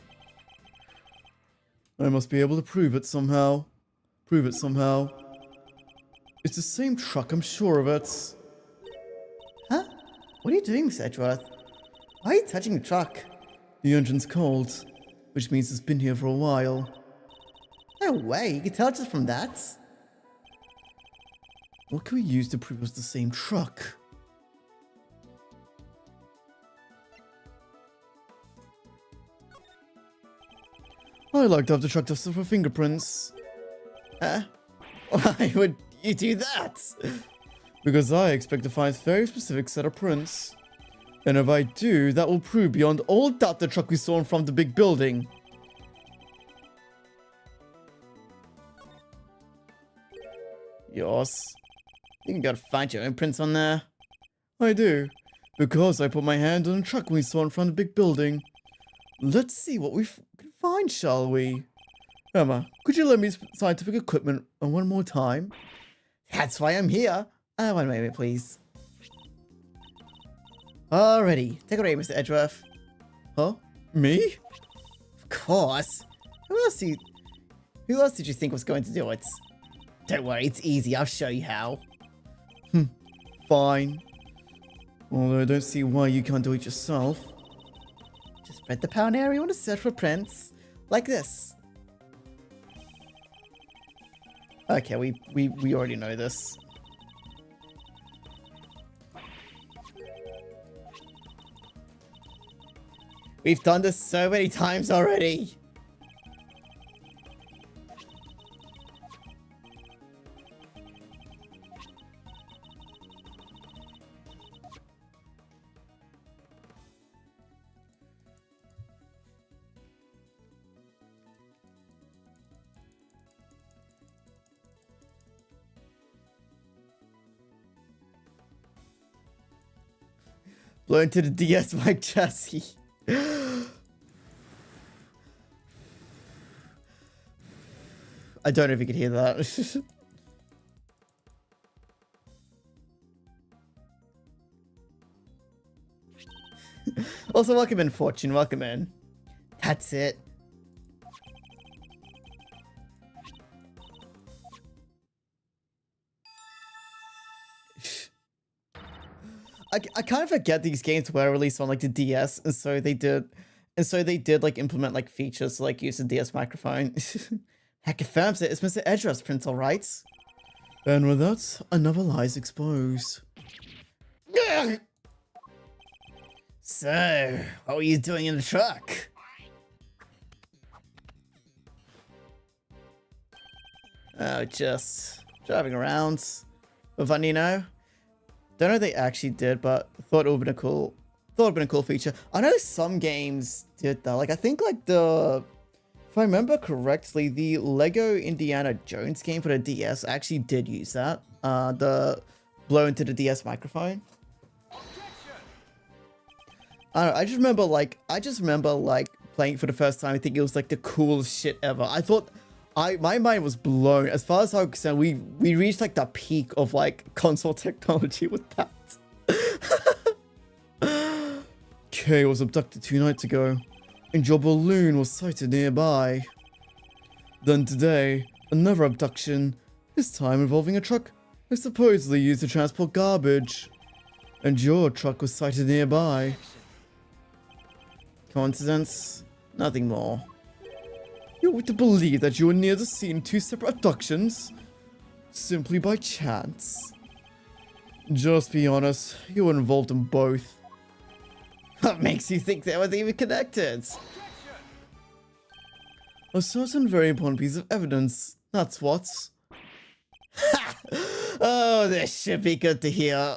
I must be able to prove it somehow. It's the same truck, I'm sure of it. Huh? What are you doing, Miss Edgeworth? Why are you touching the truck? The engine's cold, which means it's been here for a while. No way, you can tell just from that. What can we use to prove it's the same truck? I like to have the truck tested for fingerprints. Huh? Why would you do that? Because I expect to find a very specific set of prints. And if I do, that will prove beyond all doubt the truck we saw in front of the big building. Yours. You can go find your own prints on there. I do. Because I put my hand on a truck we saw in front of the big building. Let's see what we can find, shall we? Emma, could you lend me scientific equipment one more time? That's why I'm here. One moment, please. Alrighty, take it away, Mr. Edgeworth. Huh? Me? Of course. Who else did you think was going to do it? Don't worry, it's easy. I'll show you how. Fine. Although I don't see why you can't do it yourself. Just spread the pound area on a search for prints. Like this. Okay, we already know this. We've done this so many times already. Blow into the DS mic chassis. I don't know if you could hear that. Also, welcome in, Fortune. Welcome in. That's it. I kind of forget these games were released on like the DS, and so they did like implement like features to like use the DS microphone. That confirms it. It's Mr. Edgeworth's print, all right. And with that, another lie's exposed. So, what were you doing in the truck? Oh, just driving around with fun, you know. Don't know if they actually did, but thought it would have been a cool feature. I know some games did that. Like I think like if I remember correctly, the Lego Indiana Jones game for the DS actually did use that. The blow into the DS microphone. I don't know, I just remember like playing it for the first time. I think it was like the coolest shit ever. I thought my mind was blown. As far as I'm concerned, we reached like the peak of like console technology with that. Kay was abducted 2 nights ago, and your balloon was sighted nearby. Then today, another abduction, this time involving a truck they supposedly used to transport garbage. And your truck was sighted nearby. Coincidence? Nothing more. You were to believe that you were near the scene 2 separate abductions? simply by chance? Just be honest, you were involved in both. What makes you think they were even connected? A certain very important piece of evidence, that's what. Ha! Oh, this should be good to hear.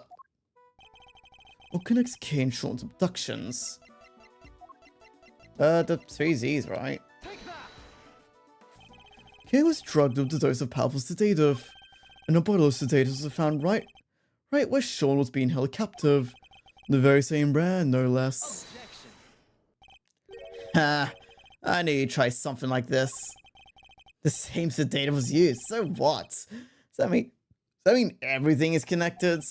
What connects Kay and Sean's abductions? The 3Zs, right? Kay was drugged with a dose of powerful sedative, and a bottle of sedatives was found right where Sean was being held captive. The very same brand, no less. Ha! I knew you'd try something like this. The same sedative was used, so what? Does that mean everything is connected?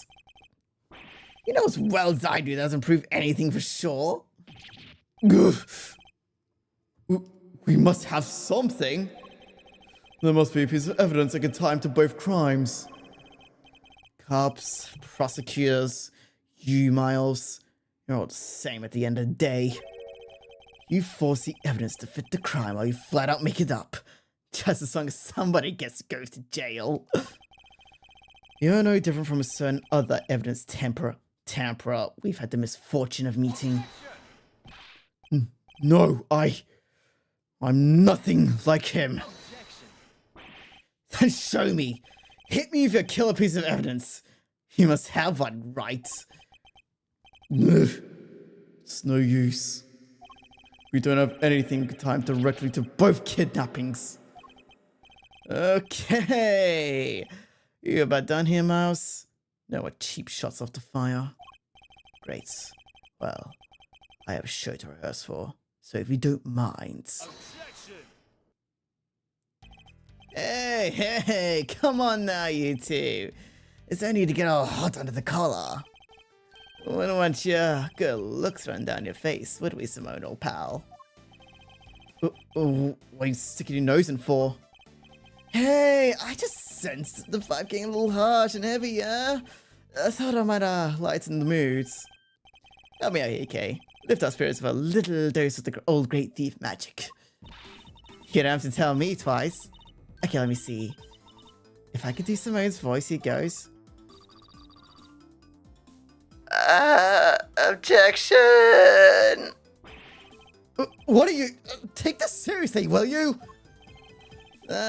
You know as well as I do that doesn't prove anything for sure. We must have something. There must be a piece of evidence that can tie him to both crimes. Cops, prosecutors, you, Miles, you're all the same at the end of the day. You force the evidence to fit the crime while you flat out make it up. Just as long as somebody goes to jail. You're no different from a certain other evidence tamperer we've had the misfortune of meeting. No, I'm nothing like him. Then show me. Hit me with your killer piece of evidence. You must have one, right? It's no use. We don't have anything timed directly to both kidnappings. Okay. You about done here, Mouse? No more cheap shots off the fire. Great. Well, I have a show to rehearse for, so if you don't mind. Hey, come on now, you two. It's no need to get all hot under the collar. We don't want your good looks run down your face, would we, Simone, old pal? What are you sticking your nose in for? Hey, I just sensed the vibe getting a little harsh and heavy, yeah? I thought I might lighten the mood. Help me out here, Kay. Lift our spirits with a little dose of the old great thief magic. You don't have to tell me twice. Okay, let me see. If I could do Simone's voice, here goes. Objection! What are you? Take this seriously, will you?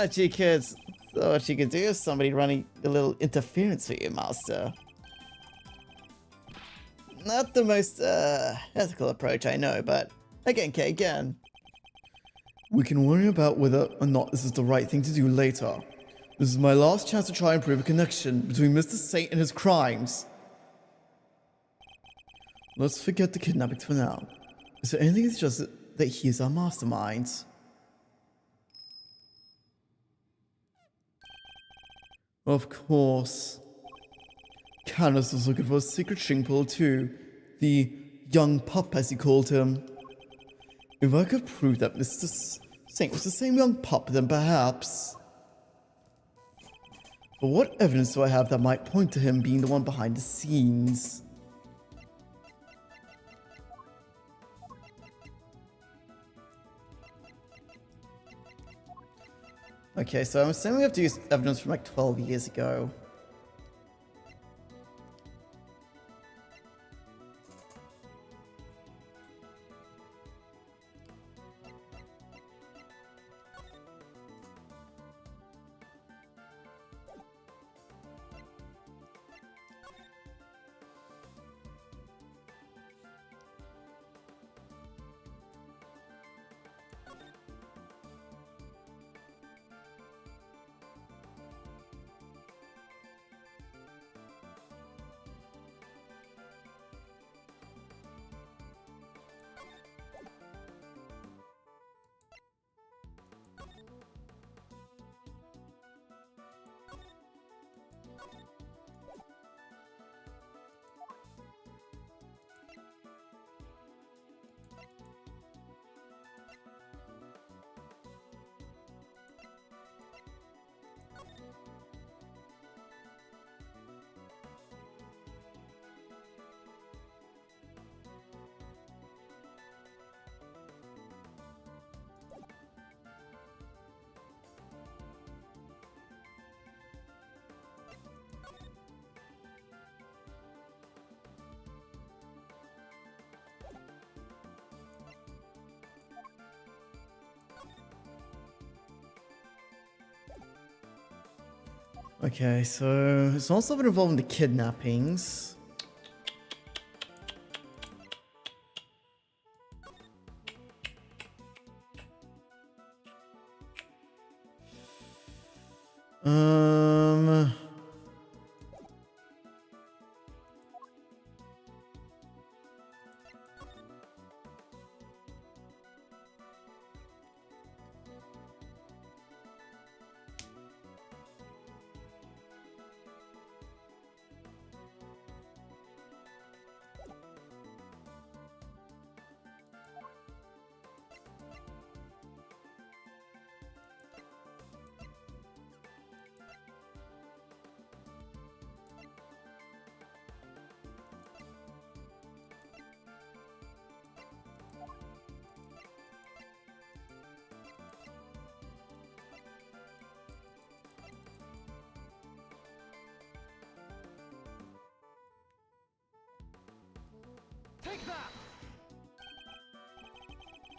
Gee, kids. So what you could do is somebody running a little interference for you, master. Not the most, ethical approach, I know, but again, Kay, again. We can worry about whether or not this is the right thing to do later. This is my last chance to try and prove a connection between Mr. Saint and his crimes. Let's forget the kidnappings for now. Is there anything that suggests that he is our mastermind? Of course. Candace was looking for a secret string puller too. The young pup, as he called him. If I could prove that Mr. Saint was the same young pup, then perhaps. But what evidence do I have that might point to him being the one behind the scenes? Okay, so I'm assuming we have to use evidence from like 12 years ago. Okay, so it's also been involved in the kidnappings. Um.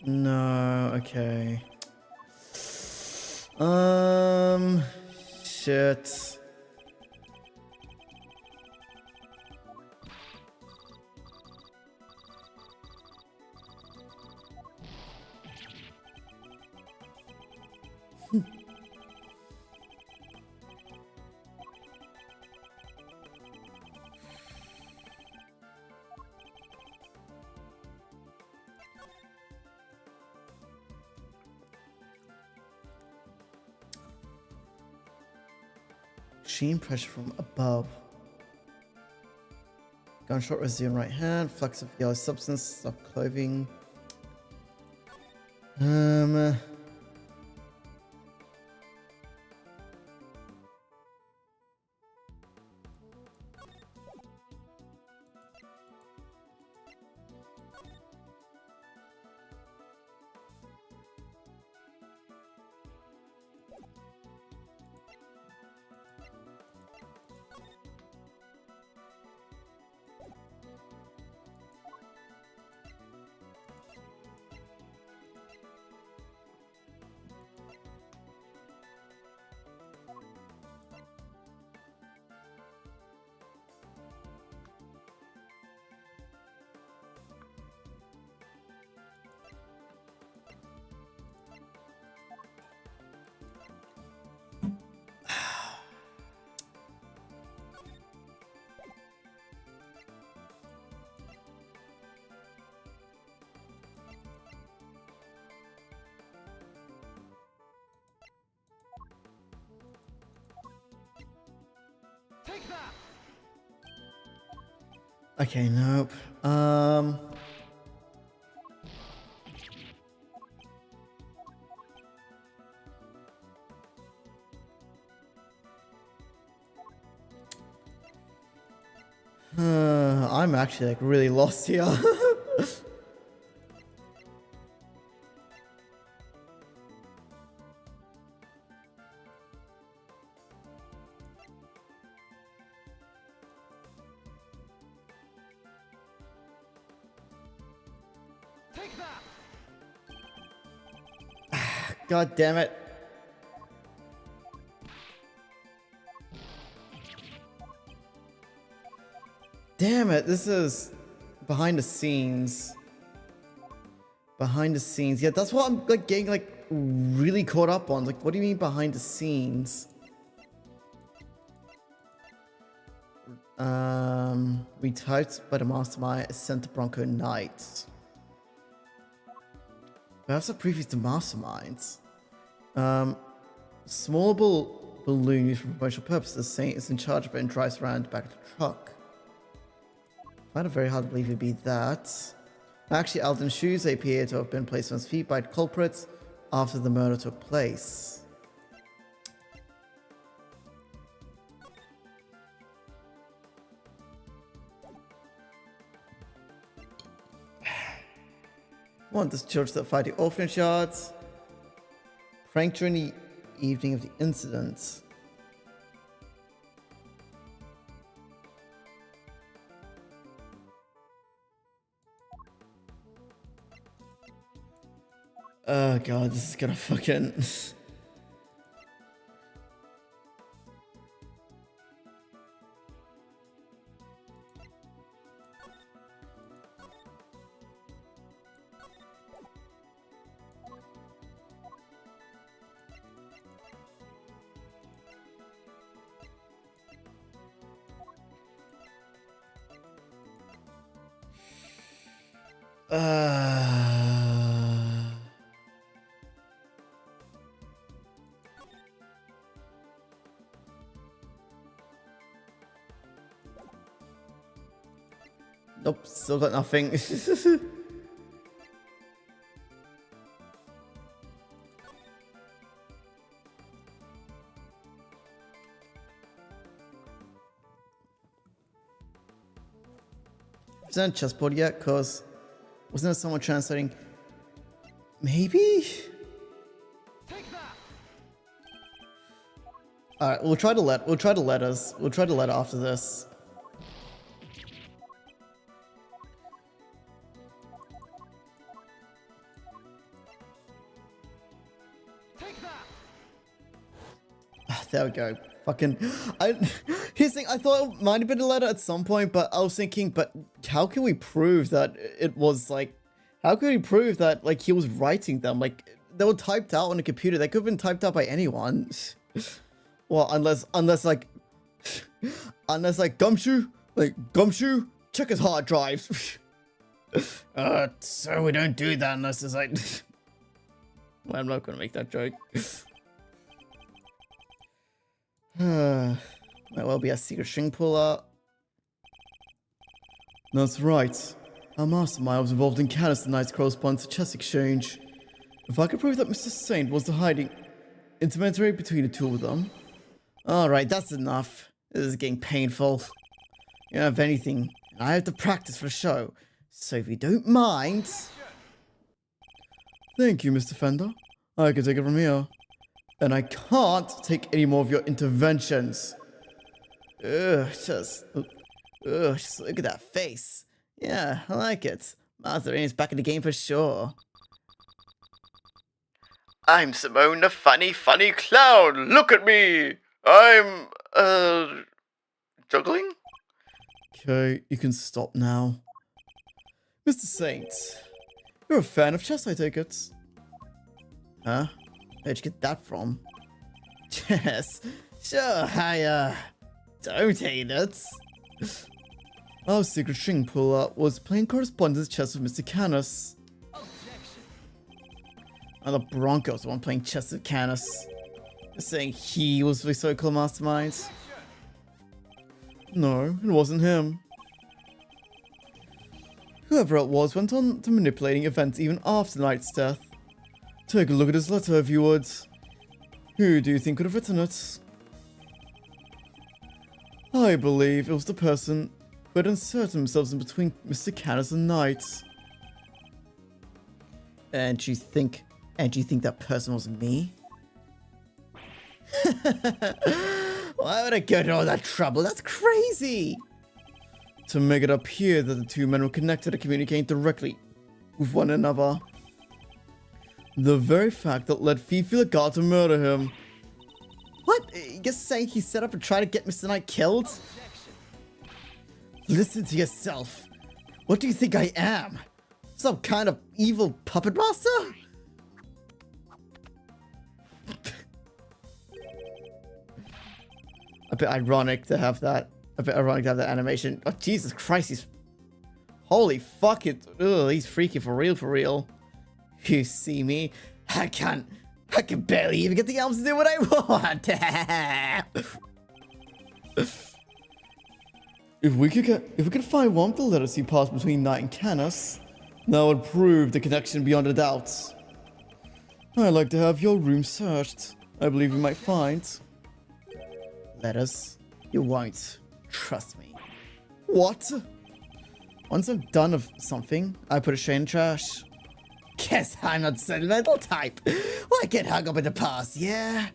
No, okay. Shit. Machine pressure from above. Gunshot residue in right hand. Flux of yellow substance. Soft clothing. Okay, nope. I'm actually like really lost here. God damn it. Damn it, this is behind the scenes. Behind the scenes. Yeah, that's what I'm like getting like really caught up on. Like, what do you mean behind the scenes? Retyped by the mastermind sent to Bronco Knights. Perhaps a previous to masterminds. Small balloon used for promotional purposes. Saint is in charge of it and drives around the back of the truck. I find it very hard to believe it'd be that. Actually, Alden's shoes appear to have been placed on his feet by culprits after the murder took place. One, this church that fight the orphanage yards. Prank during the evening of the incident. Oh god, this is gonna fucking... Nope, still got nothing. Isn't it chessboard yet? Cause wasn't there someone translating? Maybe. All right, we'll try the letters. We'll try the letter after this. There we go. Fucking, here's the thing, I thought it might have been a letter at some point, but I was thinking, but how can we prove that it was like, how can we prove that like he was writing them? Like they were typed out on a computer. They could have been typed out by anyone. Well, unless like Gumshoe, check his hard drives. So we don't do that unless it's like, well, I'm not gonna make that joke. Might well be a secret string puller. That's right. Our mastermind was involved in countless tonight's correspondence to chess exchange. If I could prove that Mr. Saint was the hiding intermediary between the two of them. Alright, that's enough. This is getting painful. You don't have anything, and I have to practice for the show. So if you don't mind... Thank you, Mr. Fender. I can take it from here. And I can't take any more of your interventions. Just look at that face. Yeah, I like it. Master is back in the game for sure. I'm Simone the funny clown. Look at me. I'm, juggling? Okay, you can stop now. Mr. Saint, you're a fan of chess, I take it. Huh? Where'd you get that from? Yes, sure, I, don't hate it. Our secret string puller was playing correspondence chess with Mr. Canis. And the Broncos the one playing chess with Canis. Saying he was the so-called mastermind. No, it wasn't him. Whoever it was went on to manipulating events even after Knight's death. Take a look at his letter if you would. Who do you think could have written it? I believe it was the person who had inserted themselves in between Mr. Canis and Knight. And you think that person was me? Why would I go to all that trouble? That's crazy! To make it appear that the two men were connected and communicating directly with one another. The very fact that led Fifi Lagarde to murder him. What? You're saying he set up and tried to get Mr. Knight killed? Listen to yourself. What do you think I am? Some kind of evil puppet master? A bit ironic to have that. A bit ironic to have that animation. Oh, Jesus Christ, he's... Holy fuck it. Ugh, he's freaky for real, for real. You see me? I can barely even get the elves to do what I want. If we could find one of the letters he passed between Knight and Canis, that would prove the connection beyond a doubt. I'd like to have your room searched. I believe we might find letters. You won't. Trust me. What? Once I'm done of something, I put it straight in the trash. Guess I'm not sentimental type. Well, I get hung up in the past, yeah?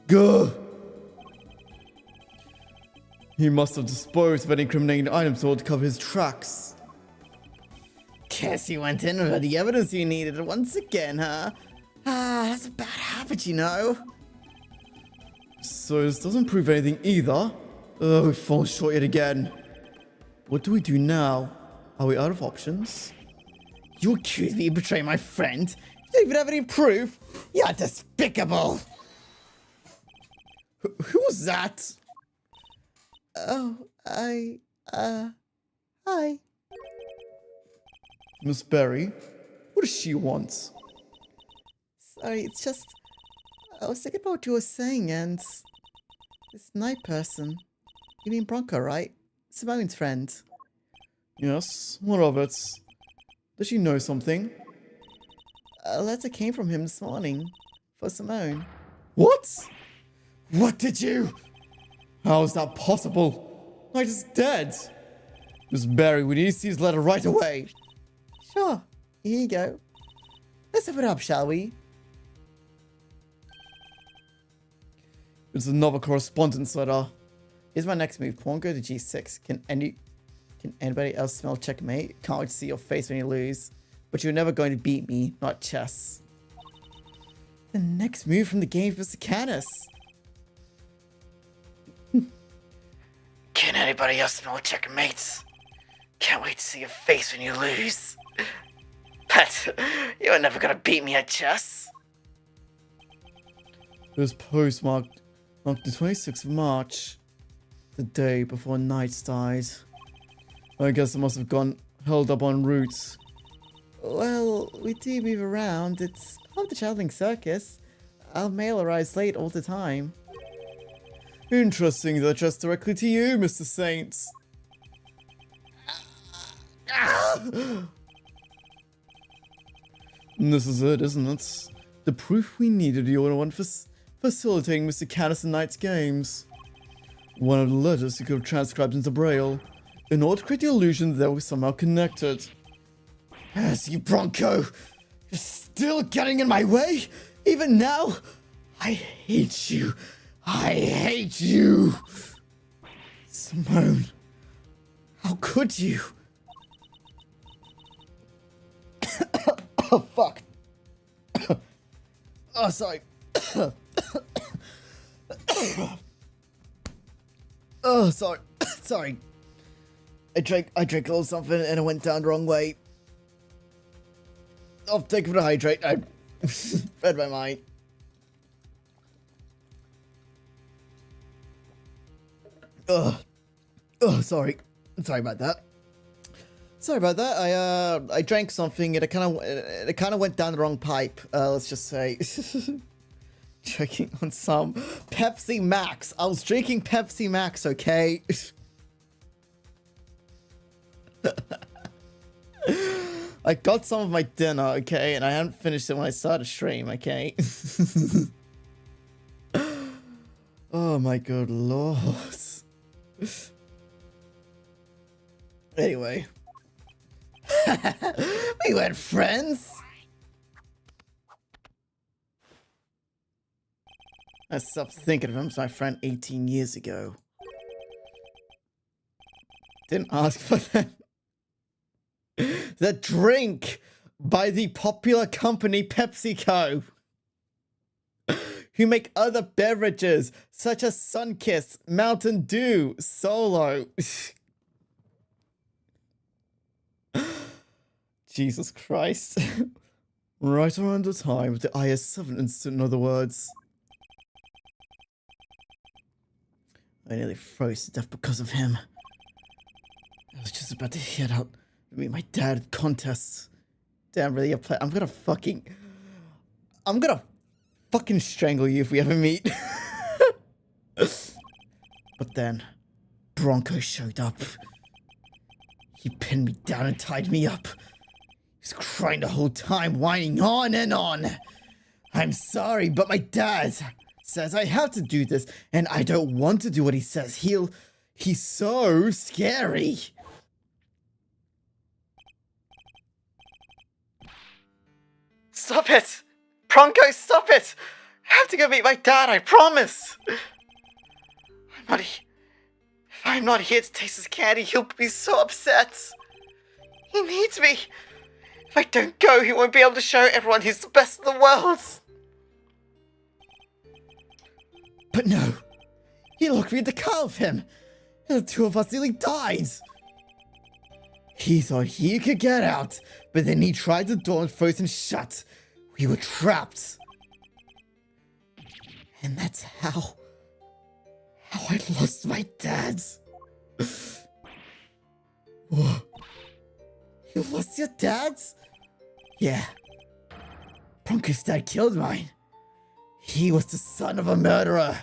Go. He must have disposed of any incriminating items to cover his tracks. Guess he went in with the evidence you needed once again, huh? Ah, that's a bad habit, you know. So this doesn't prove anything either. Oh, we've fallen short yet again. What do we do now? Are we out of options? You accuse me of betraying my friend? You don't even have any proof? You're despicable! Who was that? Oh, hi. Miss Berry, what does she want? Sorry, it's just... I was thinking about what you were saying, and... This night person. You mean Bronco, right? Simone's friend. Yes, what of it? Does she know something? A letter came from him this morning. For Simone. What? What did you? How is that possible? Knight is dead. Miss Berry, we need to see his letter right away. Sure. Here you go. Let's open it up, shall we? It's another correspondence letter. Here's my next move. Pawn go to G6. Can anybody else smell checkmate? Can't wait to see your face when you lose. But you're never going to beat me, not chess. The next move from the game is Mr. Canis. Can anybody else smell checkmates? Can't wait to see your face when you lose. But you're never gonna beat me at chess. This postmarked the 26th of March, the day before Knight died. I guess it must have gone held up en route. Well, we do move around. It's part of the traveling circus. Our mail arrives late all the time. Interesting that addressed directly to you, Mr. Saints. This is it, isn't it? The proof we needed, you're the one facilitating Mr. Canis and Knight's games. One of the letters you could have transcribed into Braille, in order to create the illusion that they were somehow connected. Yes, you Bronco! You're still getting in my way? Even now? I hate you. I hate you! Simone, how could you? Oh, fuck. Oh, sorry. Oh, sorry. Sorry. I drank a little something and it went down the wrong way. I'll take it to hydrate. I read my mind. Oh, sorry. Sorry about that. Sorry about that. I drank something and it kind of went down the wrong pipe. Let's just say. Drinking on some Pepsi Max. I was drinking Pepsi Max, okay? I got some of my dinner, okay? And I hadn't finished it when I started stream, okay? Oh my good lord. Anyway. We were friends. I stopped thinking of him as my friend 18 years ago. Didn't ask for that. The drink by the popular company PepsiCo, who make other beverages such as Sunkist, Mountain Dew, Solo. Jesus Christ. Right around the time of the IS-7 incident, in other words. I nearly froze to death because of him. I was just about to head out to meet my dad at contests. Damn, really, I'm gonna fucking strangle you if we ever meet. But then, Bronco showed up. He pinned me down and tied me up. He was crying the whole time, whining on and on. I'm sorry, but my dad says I have to do this, and I don't want to do what he says. He's so scary. Stop it! Bronco, stop it! I have to go meet my dad, I promise! If I'm not here to taste his candy, he'll be so upset. He needs me. If I don't go, he won't be able to show everyone he's the best in the world. But no, he locked me in the car with him, and the two of us nearly died. He thought he could get out, but then he tried the door and frozen shut. We were trapped. And that's how I lost my dad. You lost your dad's? Yeah. Bronco's dad killed mine. He was the son of a murderer.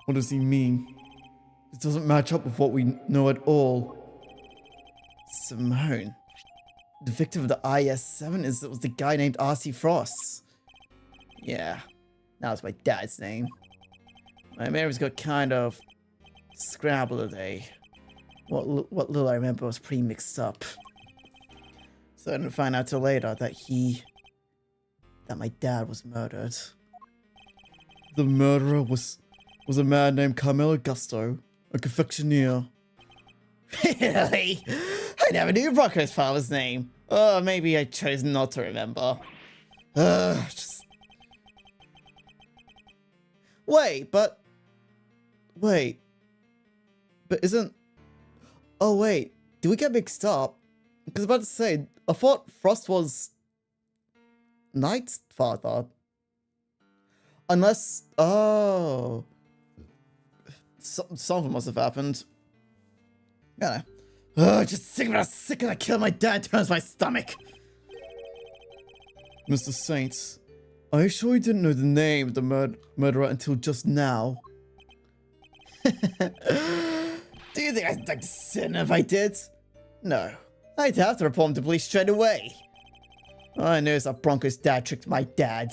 What does he mean? This doesn't match up with what we know at all. Simone. The victim of the IS-7 was the guy named R.C. Frost. Yeah, that was my dad's name. My memories got kind of scrambled today. What little I remember was pretty mixed up. So I didn't find out till later that my dad was murdered. The murderer was a man named Carmelo Augusto, a confectioner. Really? I never knew Bronco's father's name. Oh, maybe I chose not to remember. Wait, but isn't... Oh, wait. Did we get mixed up? Because I was about to say, I thought Frost was Knight's father. Unless... Oh. Something must have happened. I don't know. Just sick of I killed my dad turns my stomach. Mr. Saints, are you sure you didn't know the name of the murderer until just now? Do you think I'd like to sin if I did? No. I'd have to report him to police straight away. All I know is that Bronco's dad tricked my dad.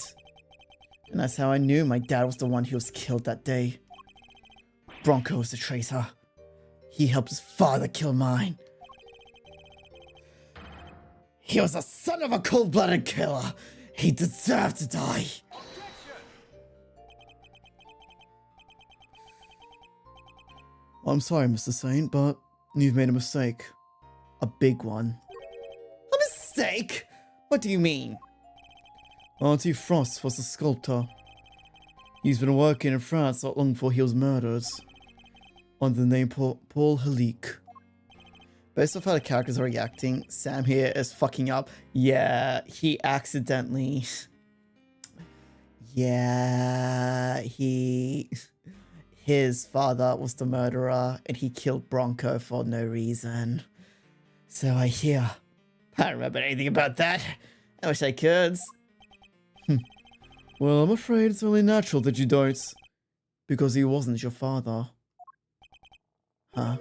And that's how I knew my dad was the one who was killed that day. Bronco was the traitor. He helped his father kill mine. He was the son of a cold-blooded killer. He deserved to die. I'm sorry, Mr. Saint, but you've made a mistake. A big one. A mistake? What do you mean? Auntie Frost was a sculptor. He's been working in France not long before he was murdered. Under the name Paul Halique. Based off how the characters are reacting, Sam here is fucking up. Yeah, he accidentally... Yeah, his father was the murderer and he killed Bronco for no reason. So I hear. I don't remember anything about that. I wish I could. Well, I'm afraid it's only natural that you don't. Because he wasn't your father. Huh?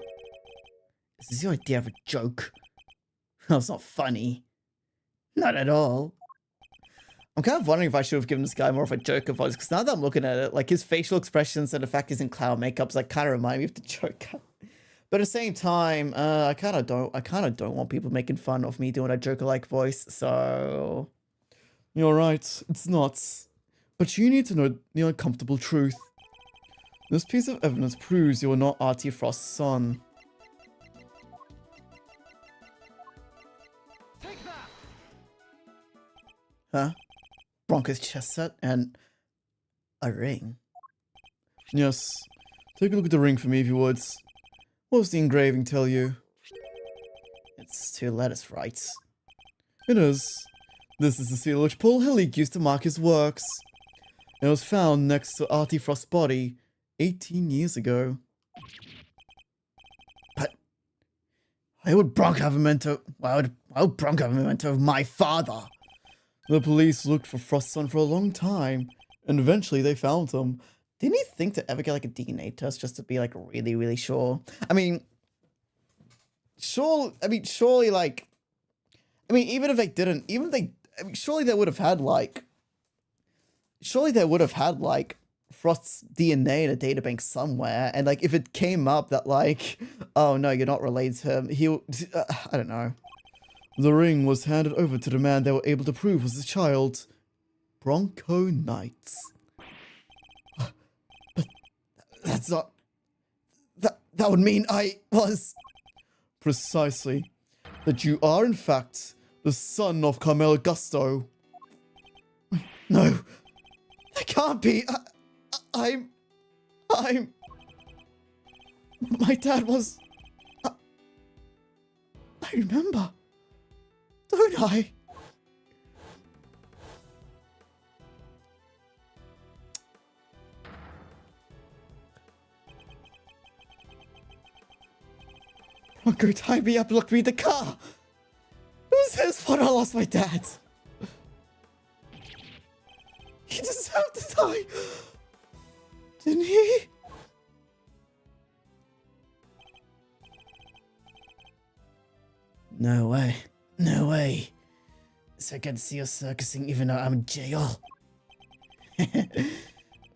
Is this your idea of a joke? That's not funny. Not at all. I'm kind of wondering if I should have given this guy more of a Joker voice, because now that I'm looking at it, like his facial expressions and the fact he's in clown makeups, like kind of remind me of the Joker. But at the same time, I kind of don't want people making fun of me doing a Joker-like voice. So you're right, it's not. But you need to know the uncomfortable truth. This piece of evidence proves you are not Artie Frost's son. Take that. Huh? Bronco's chest set and a ring. Yes. Take a look at the ring for me if you would. What does the engraving tell you? It's 2 letters, right? It is. This is the seal which Paul Halique used to mark his works. It was found next to Artie Frost's body 18 years ago. But why would Bronco have a memento? Why would Bronco have a memento of my father? The police looked for Frost's son for a long time, and eventually they found him. Didn't he think to ever get like a DNA test just to be like really, really sure? I mean, surely like, even if they didn't, surely they would have had like, Frost's DNA in a databank somewhere, and like if it came up that like, oh no, you're not related to him, I don't know. The ring was handed over to the man they were able to prove was the child, Bronco Knight. But that's not... That would mean I was... Precisely. That you are in fact the son of Carmelo Augusto. No. That can't be. I'm... My dad was... I remember. Don't I? Bronco tied me up, locked me in the car. It was his fault I lost my dad. He deserved to die. Didn't he? No way. No way. So I get to see you circusing even though I'm in jail.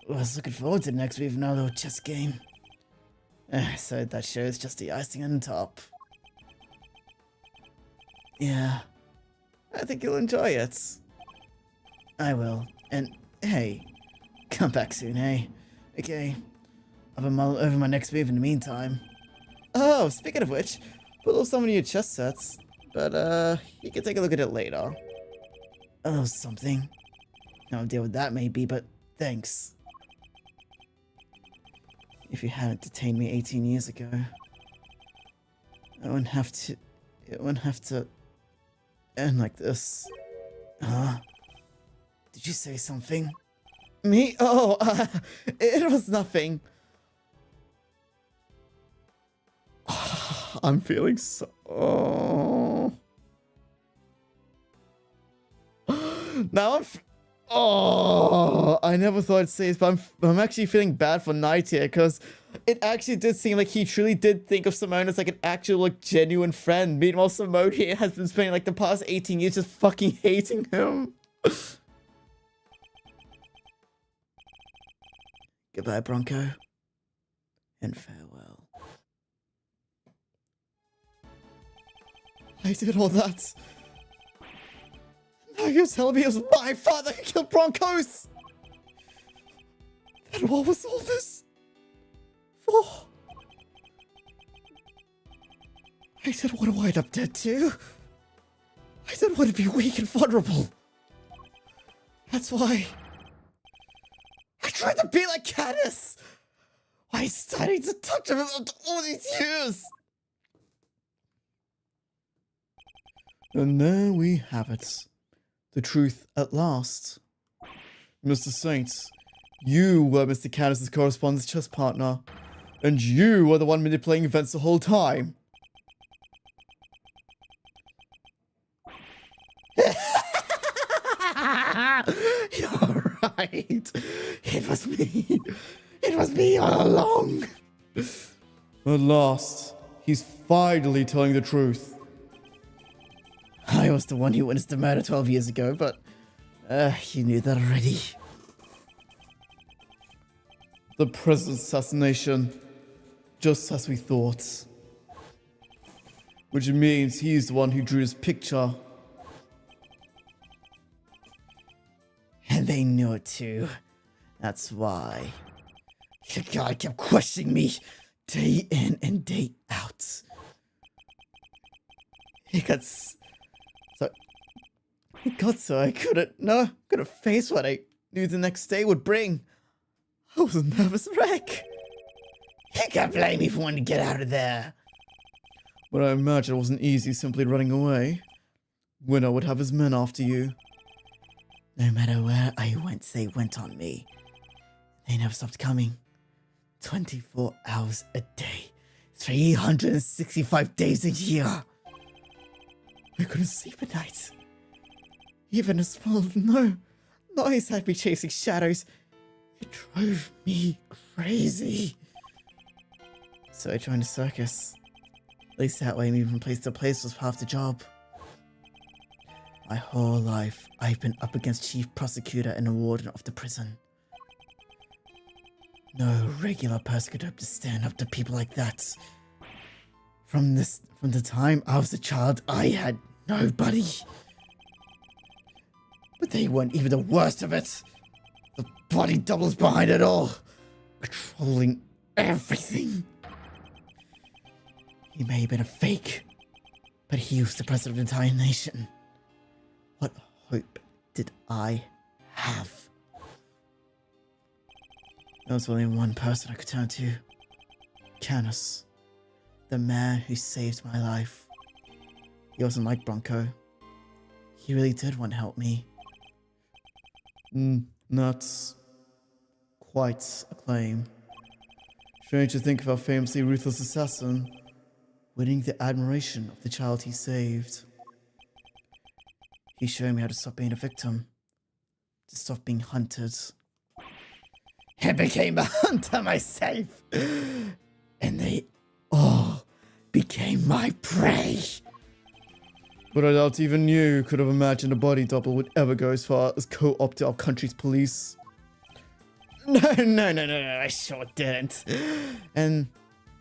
Well, I was looking forward to next week for another little chess game. So that show's just the icing on top. Yeah. I think you'll enjoy it. I will. And, hey, come back soon, hey? Okay. I'll mull over my next move in the meantime. Oh, speaking of which, put a little some of your chess sets. But, you can take a look at it later. Oh, something. No idea what that may be, but thanks. If you hadn't detained me 18 years ago, I wouldn't have to... It wouldn't have to end like this. Huh? Did you say something? Me? Oh, it was nothing. I'm feeling so... Oh. Now oh, I never thought I'd say this, but I'm actually feeling bad for Knight here, because it actually did seem like he truly did think of Simone as like an actual, like, genuine friend. Meanwhile, Simone here has been spending like the past 18 years just fucking hating him. Goodbye, Bronco. And farewell. I did all that. Now you're telling me it was my father who killed Broncos? Then what was all this for? I didn't want to wind up dead too. I didn't want to be weak and vulnerable. That's why I tried to be like Canis. I studied to touch him after all these years. And there we have it. The truth at last. Mr. Saints, you were Mr. Canis' correspondence chess partner. And you were the one manipulating events the whole time. You're right. It was me. It was me all along. At last, he's finally telling the truth. I was the one who witnessed the murder 12 years ago, but you knew that already. The president's assassination, just as we thought. Which means he's the one who drew this picture. And they knew it too. That's why. The guy kept questioning me day in and day out. He got so I couldn't face what I knew the next day would bring. I was a nervous wreck. You can't blame me for wanting to get out of there. But I imagine it wasn't easy simply running away. Winner would have his men after you. No matter where I went, they went on me. They never stopped coming. 24 hours a day. 365 days a year. I couldn't sleep at night. Even a small noise had me chasing shadows. It drove me crazy. So I joined a circus. At least that way moving from place to place was half the job. My whole life, I've been up against chief prosecutor and a warden of the prison. No regular person could hope to stand up to people like that. From the time I was a child, I had nobody. But they weren't even the worst of it. The body doubles behind it all, controlling everything. He may have been a fake, but he was the president of the entire nation. What hope did I have? There was only one person I could turn to. Canis. The man who saved my life. He wasn't like Bronco. He really did want to help me. That's quite a claim. Strange to think of our famously ruthless assassin winning the admiration of the child he saved. He showed me how to stop being a victim, to stop being hunted. I became a hunter myself, and they all became my prey. But I doubt even you could have imagined a body double would ever go as far as co-opt our country's police. No, I sure didn't. And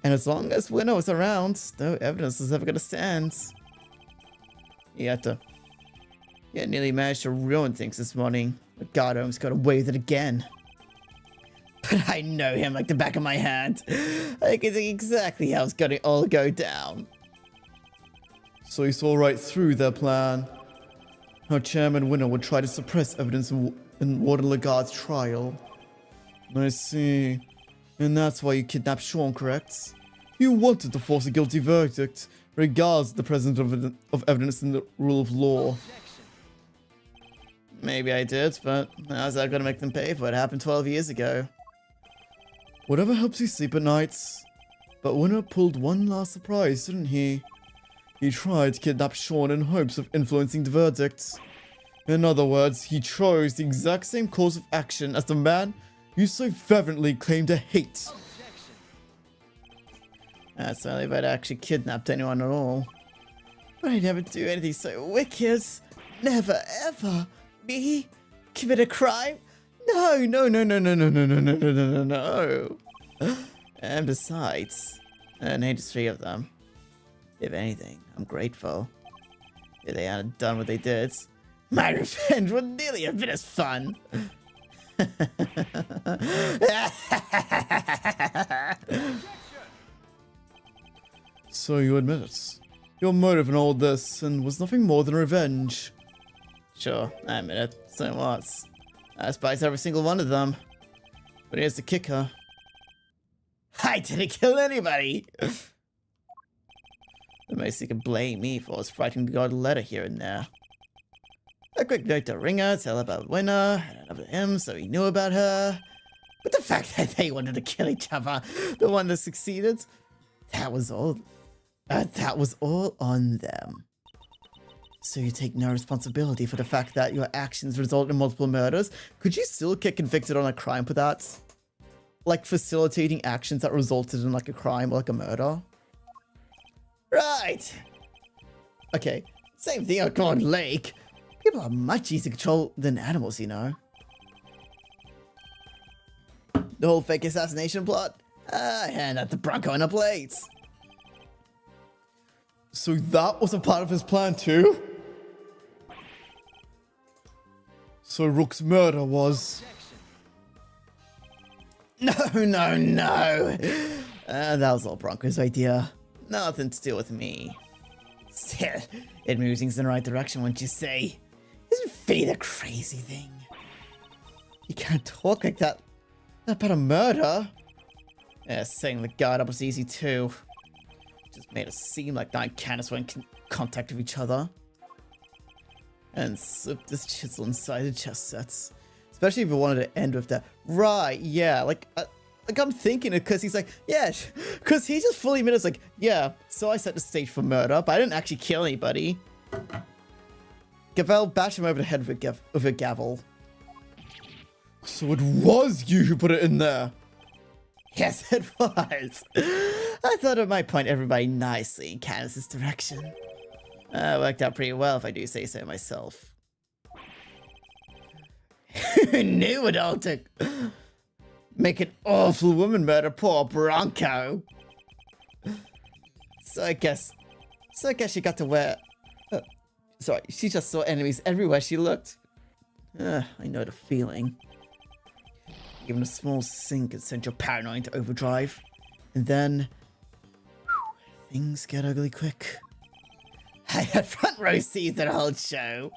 as long as Winner was around, no evidence is ever gonna stand. You nearly managed to ruin things this morning, but God almost got away with it again. But I know him like the back of my hand. I can see exactly how it's gonna all go down. So you saw right through their plan. How Chairman Winner would try to suppress evidence in Warden Lagarde's trial. I see. And that's why you kidnapped Sean, correct? You wanted to force a guilty verdict, regardless of the presence of evidence in the rule of law. Maybe I did, but how's that gonna make them pay for it? It happened 12 years ago. Whatever helps you sleep at nights. But Winner pulled one last surprise, didn't he? He tried to kidnap Sean in hopes of influencing the verdict. In other words, he chose the exact same course of action as the man you so fervently claim to hate. That's only if I'd actually kidnapped anyone at all. But I'd never do anything so wicked. Never ever. Me? Commit a crime? No. And besides, I need three of them. If anything, I'm grateful. If they hadn't done what they did, my revenge would nearly have been as fun. So you admit it. Your motive in all this was nothing more than revenge. Sure, I admit it. So what? I spice every single one of them. But here's the kicker. I didn't kill anybody! The most you can blame me for is writing the God letter here and there. A quick note to Ringer, tell about Winner, and another him so he knew about her. But the fact that they wanted to kill each other, the one that succeeded, that was all on them. So you take no responsibility for the fact that your actions result in multiple murders? Could you still get convicted on a crime for that? Like facilitating actions that resulted in like a crime or like a murder? Right! Okay, same thing on God Lake. People are much easier to control than animals, you know. The whole fake assassination plot? I hand out the Bronco on a plate. So that was a part of his plan too? So Rook's murder was... No. That was all Bronco's idea. Nothing to do with me. Still, it moves things in the right direction, wouldn't you say? Isn't fate a crazy thing? You can't talk like that about a murder. Yeah, saying the guard up was easy too. Just made it seem like Knight and Candace were in contact with each other. And slip this chisel inside the chest sets. Especially if you wanted to end with that. Right, yeah, like I'm thinking it because he's like, yeah, because he just fully admits like, yeah, so I set the stage for murder, but I didn't actually kill anybody. Gavel bashed him over the head with a gavel. So it was you who put it in there? Yes, it was. I thought it might point everybody nicely in Candace's direction. Worked out pretty well, if I do say so myself. Who knew it all took? Make an awful woman murder poor Bronco. So I guess she got to wear... sorry, she just saw enemies everywhere she looked. I know the feeling. Even a small sin can send your paranoia into overdrive. And then... things get ugly quick. I had front row seats at the whole show.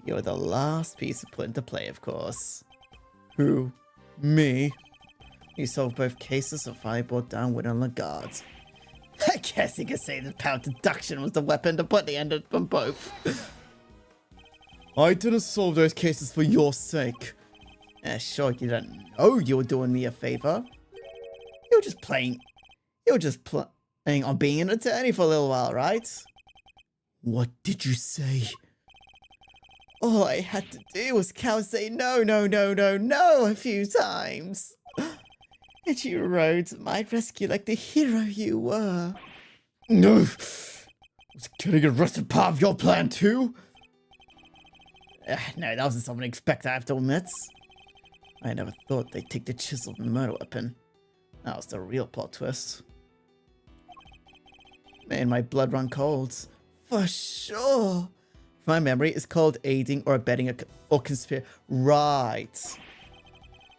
You're the last piece put into play, of course. Who? Me? You solved both cases and finally brought down Winner and Lagarde. I guess you could say that power deduction was the weapon to put the end of them both. I didn't solve those cases for your sake. Sure, you didn't know you were doing me a favor. You were just playing Hang on being an attorney for a little while, right? What did you say? All I had to do was say no, no, no, no, no a few times. And you rode to my rescue like the hero you were. No! Was getting arrested part of your plan too? No, that wasn't something expected, I have to admit. I never thought they'd take the chisel and the murder weapon. That was the real plot twist. Made my blood run cold. For sure. My memory is called aiding or abetting or conspire. Right.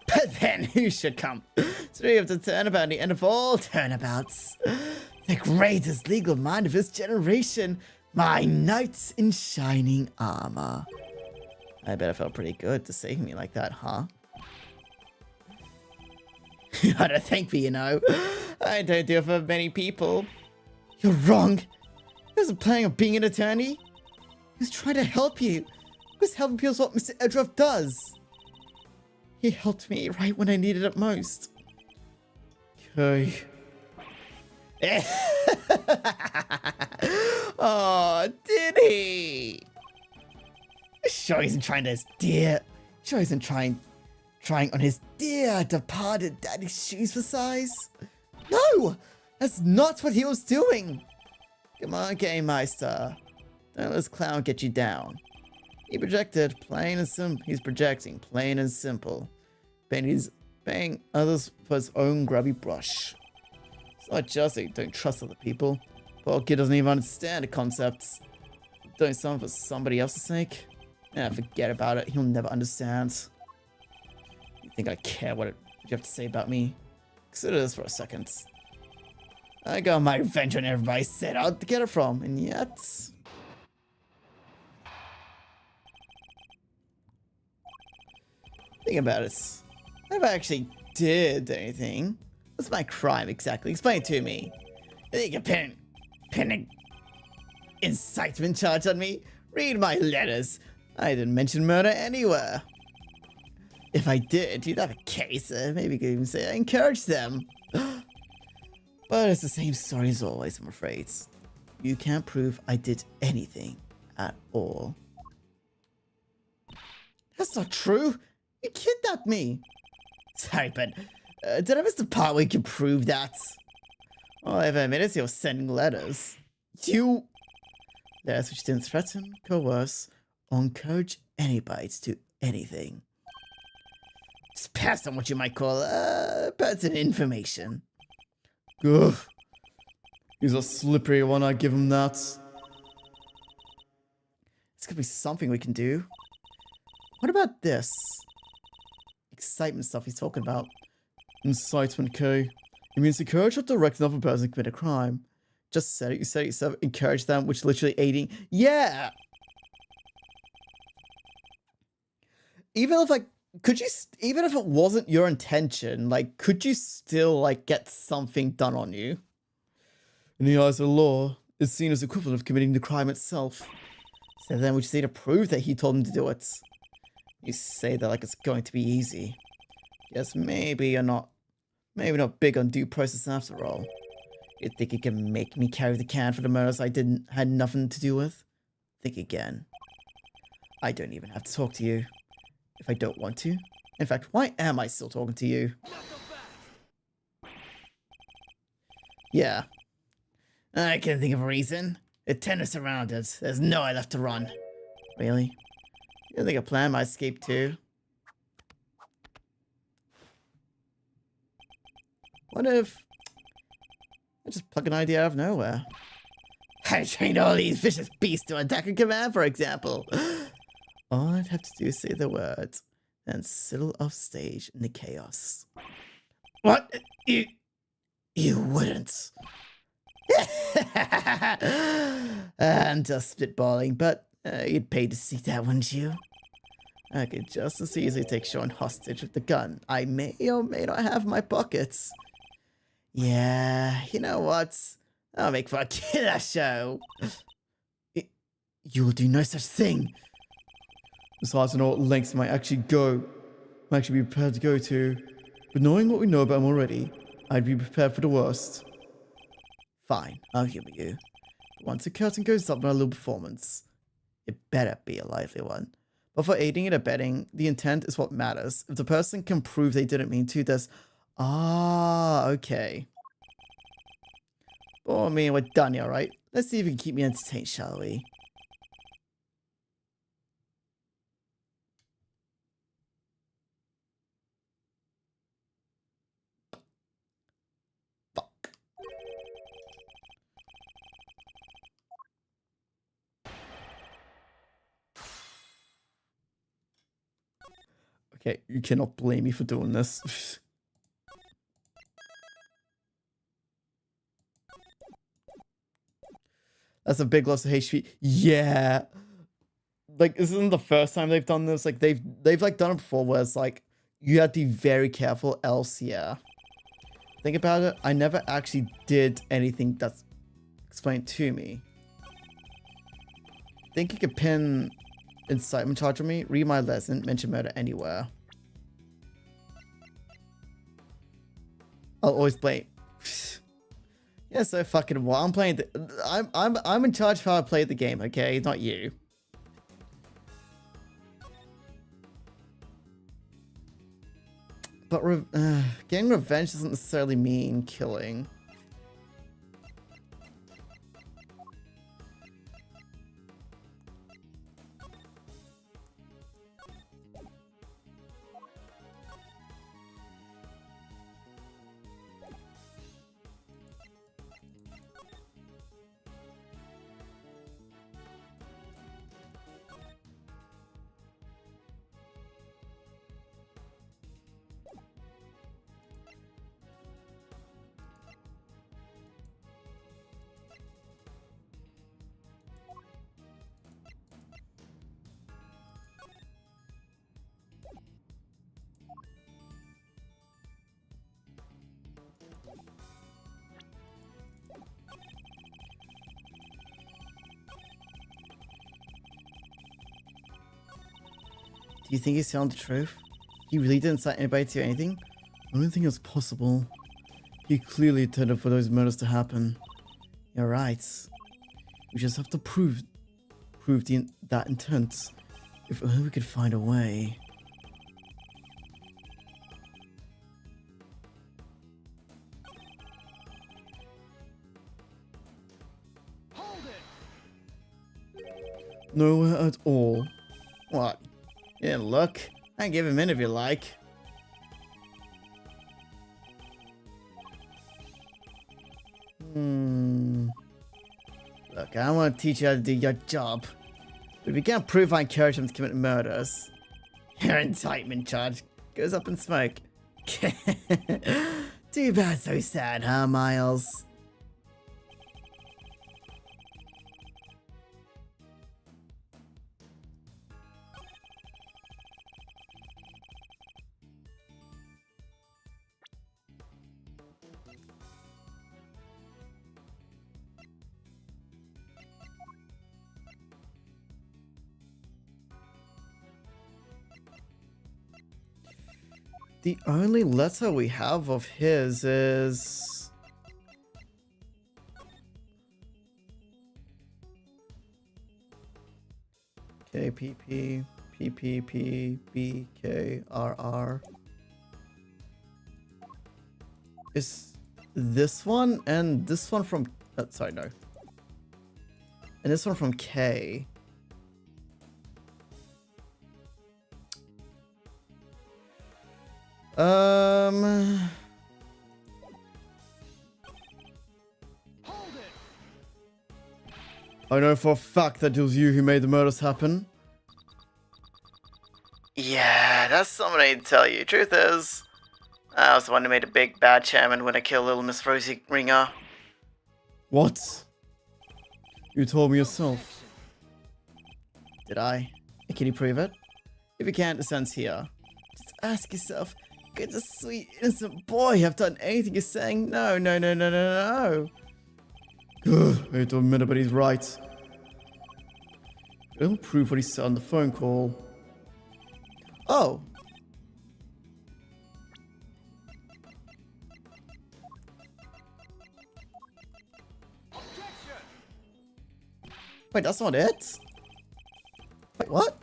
But then who should come? So we have to turn about the end of all turnabouts. The greatest legal mind of his generation. My knight in shining armor. I bet it felt pretty good to save me like that, huh? You ought to thank me, you know. I don't do it for many people. You're wrong. He wasn't planning on being an attorney. He was trying to help you. Because helping people is what Mr. Edruff does. He helped me right when I needed it most. Okay. Oh, did he? Sure isn't trying to his dear. Sure isn't trying on his dear departed daddy's shoes for size. No, that's not what he was doing. Come on, Game Meister. Don't let this clown get you down. He projected, plain and simple. He's projecting, plain and simple. But he's paying others for his own grubby brush. It's not just that you don't trust other people. Poor kid doesn't even understand the concepts. Doing something for somebody else's sake? Yeah, forget about it. He'll never understand. You think I care what you have to say about me? Consider this for a second. I got my revenge on everybody I set out to get it from, and yet... Think about it. What if I actually did anything? What's my crime exactly? Explain it to me. You think you can pin an incitement charge on me? Read my letters. I didn't mention murder anywhere. If I did, you'd have a case. Maybe you could even say I encouraged them. But it's the same story as always, I'm afraid. You can't prove I did anything at all. That's not true. You kidnapped me. Sorry, but did I miss the part where you can prove that? All I ever admitted is you're sending letters. You... Letters which didn't threaten, coerce, or encourage anybody to do anything. Just passed on what you might call pertinent information. Ugh. He's a slippery one, I give him that. There's gotta be something we can do. What about this? Excitement stuff he's talking about. Incitement, K. It means encourage or direct another person to commit a crime. Just said it, you said it yourself, encourage them, which is literally aiding. Yeah! Even if, like, could you, even if it wasn't your intention, like, could you still, like, get something done on you? In the eyes of the law, it's seen as equivalent of committing the crime itself. So then we just need to prove that he told him to do it. You say that like it's going to be easy. Yes, maybe you're not, maybe not big on due process after all. You think you can make me carry the can for the murders I had nothing to do with? Think again. I don't even have to talk to you if I don't want to. In fact, why am I still talking to you? Yeah. I can't think of a reason. The tent is surrounded. There's nowhere left to run. Really? You think I planned my escape too? What if I just pluck an idea out of nowhere? I trained all these vicious beasts to attack a command, for example. All I'd have to do is say the words, then settle off stage in the chaos. What? You wouldn't. I'm just spitballing, but you'd pay to see that, wouldn't you? I could just as easily take Sean hostage with the gun I may or may not have in my pockets. Yeah, you know what? I'll make for a killer show. You'll do no such thing. Besides, I know what lengths I might actually be prepared to go to. But knowing what we know about him already, I'd be prepared for the worst. Fine, I'll humor you. But once the curtain goes up on a little performance, it better be a lively one. But for aiding and abetting, the intent is what matters. If the person can prove they didn't mean to, there's... Ah, okay. Oh, I mean, we're done here, right? Let's see if you can keep me entertained, shall we? Fuck. Okay, you cannot blame me for doing this. That's a big loss of HP. Yeah. Like, this isn't the first time they've done this. Like, they've like done it before where it's like, you have to be very careful, else yeah. Think about it, I never actually did anything that's explained to me. Think you could pin incitement charge on me? Read my lesson, mention murder anywhere. I'll always blame. Yeah, so fucking what? I'm playing I'm in charge of how I play the game, okay? Not you. But getting revenge doesn't necessarily mean killing. Do you think he's telling the truth? He really didn't incite anybody to do anything? I don't think it's possible. He clearly intended for those murders to happen. You're right. We just have to prove that intent. If only we could find a way. Hold it! Nowhere at all. What? You didn't look? I can give him in if you like. Look, I don't want to teach you how to do your job. But if you can't prove I encouraged him to commit murders, your incitement charge goes up in smoke. Too bad, so sad, huh, Miles? The only letter we have of his is... KPP, PPP, BKRR. Is this one and this one from... sorry, no. And this one from K. Hold it! I know for a fact that it was you who made the murders happen. Yeah, that's something I need to tell you. Truth is, I was the one who made a big bad chairman when I killed little Miss Rosie Ringer. What? You told me yourself. Did I? Can you prove it? If you can't, the sense here. Just ask yourself, could the sweet innocent boy have done anything you're saying? No, no, no, no, no, no. Ugh, I hate to admit it, but he's right. It'll prove what he said on the phone call. Oh. Wait, that's not it? Wait, what?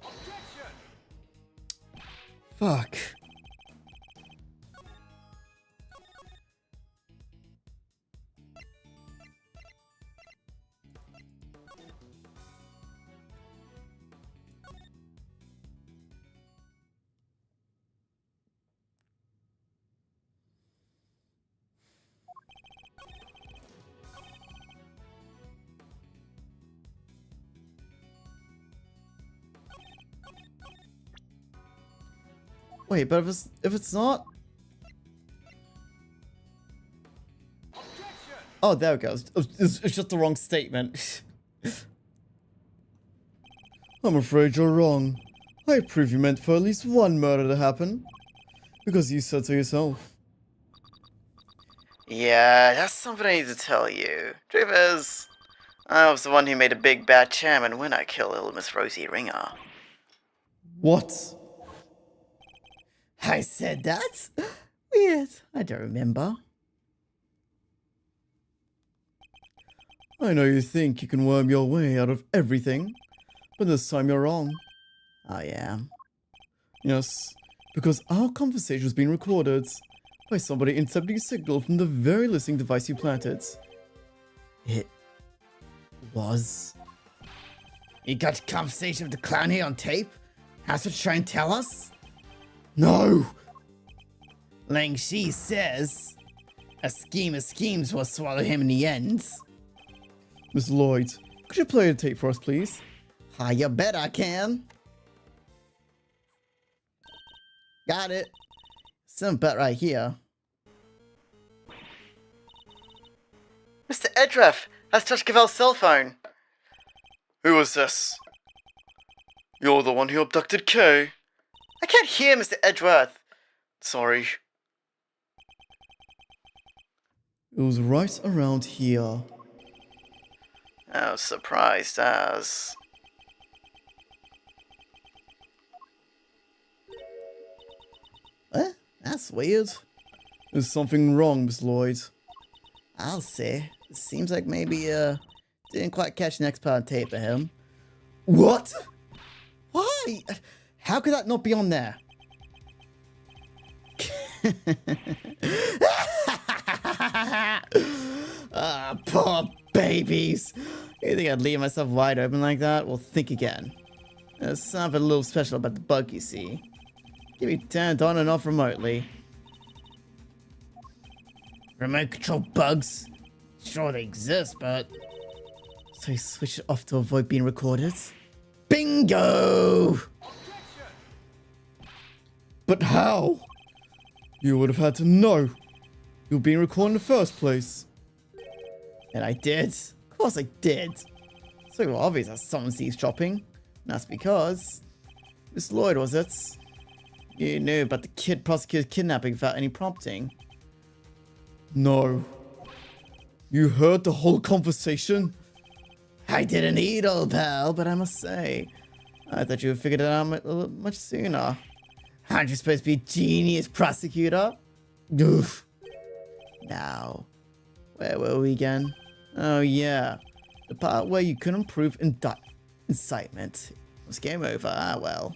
Objection! Fuck. Wait, but if it's not. Objection! Oh, there it goes. It's just the wrong statement. I'm afraid you're wrong. I approve you meant for at least one murder to happen. Because you said so yourself. Yeah, that's something I need to tell you. Truth is, I was the one who made a big bad chairman when I killed little Miss Rosie Ringer. What? I said that? Weird. I don't remember. I know you think you can worm your way out of everything, but this time you're wrong. I am. Yes, because our conversation was being recorded by somebody intercepting a signal from the very listening device you planted. It was. You got a conversation with the clown here on tape? That's what you're trying to tell us? No! Lang Shi says a scheme of schemes will swallow him in the end. Miss Lloyd, could you play the tape for us, please? You bet I can. Got it. Some bet right here. Mr. Edreff, that's Josh Cavell's cell phone. Who was this? You're the one who abducted Kay. I can't hear Mr. Edgeworth. Sorry. It was right around here. I was surprised as. That's weird. There's something wrong, Miss Lloyd. I'll say. It seems like maybe, didn't quite catch the next part of tape of him. What? Why? How could that not be on there? Poor babies. You think I'd leave myself wide open like that? Well, think again. There's something a little special about the bug, you see. Can be turned on and off remotely. Remote control bugs? Sure they exist, but... So you switch it off to avoid being recorded? Bingo! But how? You would have had to know. You were being recorded in the first place. And I did. Of course I did. So obvious that someone's eavesdropping. And that's because... Miss Lloyd, was it? You knew about the kid prosecuted kidnapping without any prompting. No. You heard the whole conversation? I didn't eat, old pal, but I must say, I thought you would figured it out much sooner. Aren't you supposed to be a genius prosecutor? Oof. Now, where were we again? Oh yeah, the part where you couldn't prove incitement. It was game over. Ah well.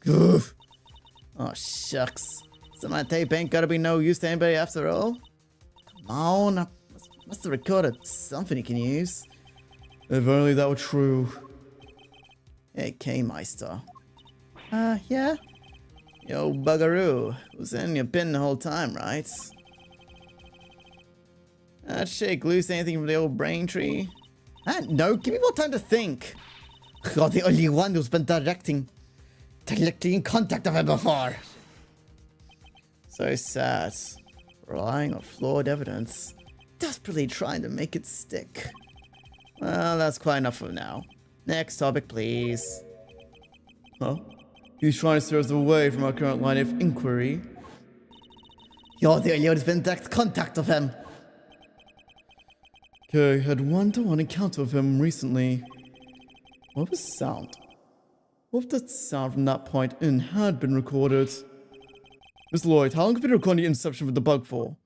Oof. Oh shucks. So my tape ain't gotta be no use to anybody after all. Come on, I must have recorded something you can use. If only that were true. Hey, K-Meister. Yeah? Yo, buggeroo. Was in your bin the whole time, right? Shake loose anything from the old brain tree? No, give me more time to think. God, the only one who's been directing. directly in contact with him before. So sad. Relying on flawed evidence. Desperately trying to make it stick. Well, that's quite enough for now. Next topic, please. Huh? He's trying to steer us away from our current line of inquiry. You're the only one who's been in direct contact with him. Okay, had one-to-one encounter with him recently. What was the sound? What if that sound from that point in had been recorded? Miss Lloyd, how long have you been recording the interception with the bug for?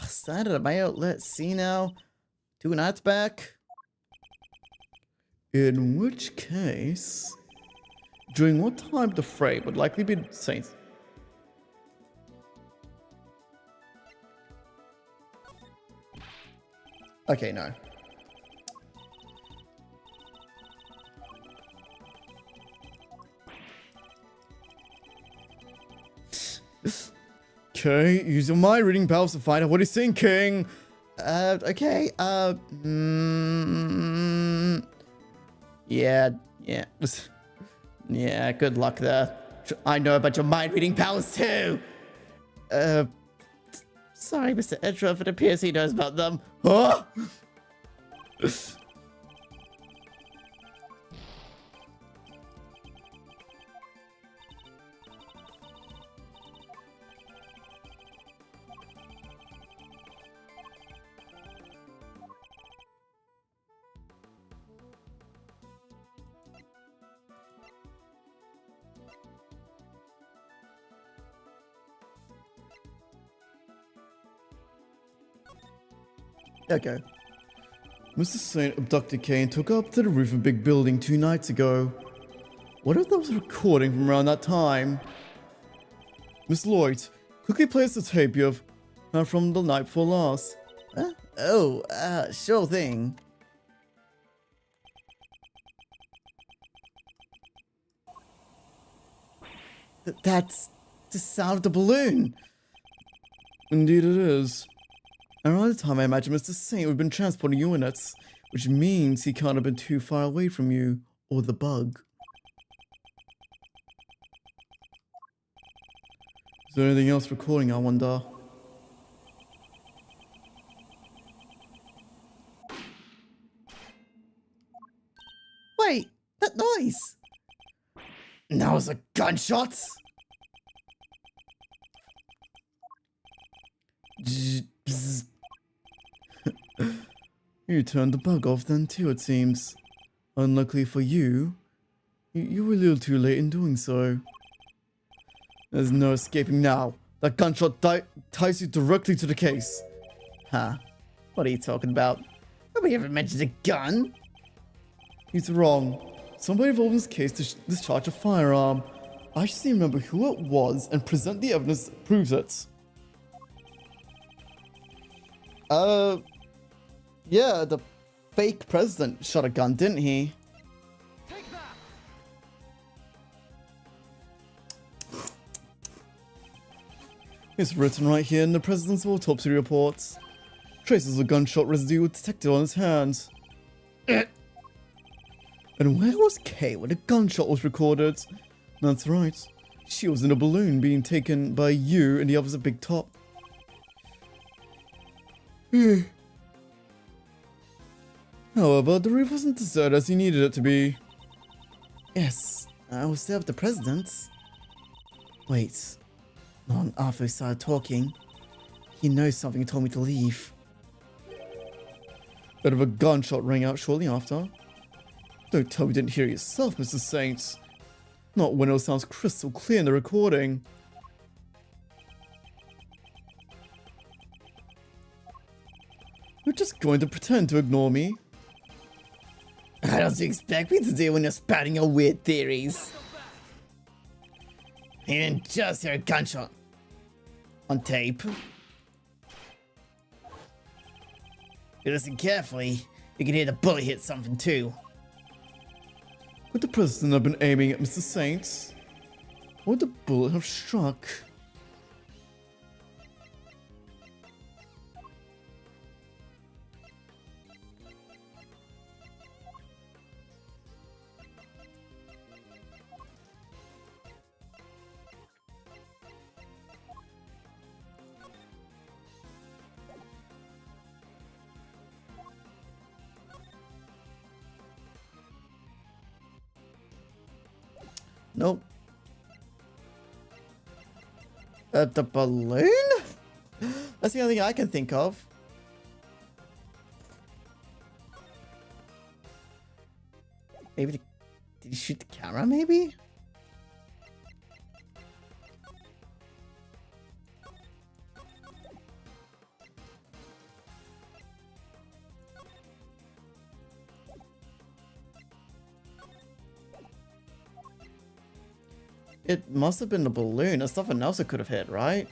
Started about, let's see now, 2 nights back. In which case, during what time the fray would likely be saints? Okay, no. Okay, use your mind reading powers to find out what he's thinking. Okay, yeah. Yeah, good luck there. I know about your mind reading powers too. Sorry, Mr. Edgeworth, it appears he knows about them. Huh? Okay. Mr. Saint abducted Kay and took her up to the roof of a big building 2 nights ago. What if that was a recording from around that time? Miss Lloyd, quickly play us the tape you have from the night before last. Sure thing. That's the sound of the balloon. Indeed it is. Around the time I imagine Mr. Saint would have been transporting units, which means he can't have been too far away from you, or the bug. Is there anything else recording, I wonder? Wait, that noise! That was a gunshot? Bzz. You turned the bug off then too, it seems. Unluckily for you, you were a little too late in doing so. There's no escaping now. That gunshot ties you directly to the case. Huh? What are you talking about? Nobody ever mentioned a gun. He's wrong. Somebody involved in this case discharged a firearm. I just need to remember who it was and present the evidence that proves it. Yeah, the fake president shot a gun, didn't he? Take that. It's written right here in the president's autopsy reports. Traces of gunshot residue were detected on his hands. And where was Kay when the gunshot was recorded? That's right. She was in a balloon being taken by you and the others at Big Top. However, the roof wasn't deserted as he needed it to be. Yes, I was there with the president. Wait, long after we started talking, he knows something and told me to leave. Bit of a gunshot rang out shortly after. Don't tell me you didn't hear it yourself, Mr. Saint. Not when it sounds crystal clear in the recording. You're just going to pretend to ignore me? I don't expect me to do when you're spouting your weird theories. You didn't just hear a gunshot on tape. If you listen carefully, you can hear the bullet hit something too. Would the president have been aiming at Mr. Saint? Or would the bullet have struck? Nope. The balloon? That's the only thing I can think of. Maybe did he shoot the camera, maybe? It must have been the balloon. There's nothing else it could have hit, right?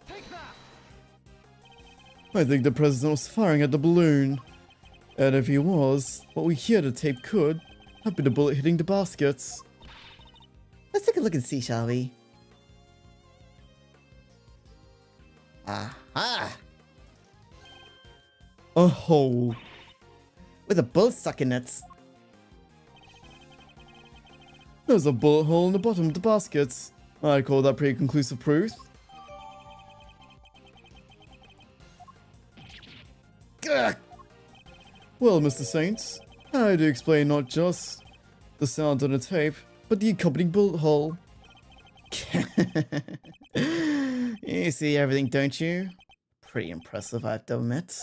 Take that. I think the president was firing at the balloon. And if he was, what we hear the tape could have been the bullet hitting the baskets. Let's take a look and see, shall we? Aha! A hole. With a bullet stuck in it. There's a bullet hole in the bottom of the baskets. I call that pretty conclusive proof. Ugh. Well, Mr. Saints, how do you explain not just the sound on the tape, but the accompanying bullet hole? You see everything, don't you? Pretty impressive, I have to admit.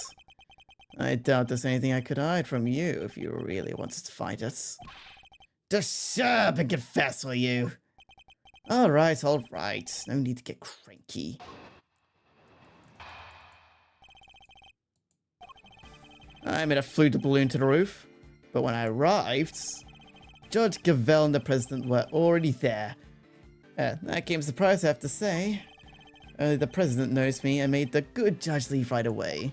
I doubt there's anything I could hide from you if you really wanted to find it. Just shut up and confess, will you? Alright. No need to get cranky. I made a flew the balloon to the roof, but when I arrived, Judge Gavel and the president were already there. That came as a surprise, I have to say. The president noticed me and made the good judge leave right away.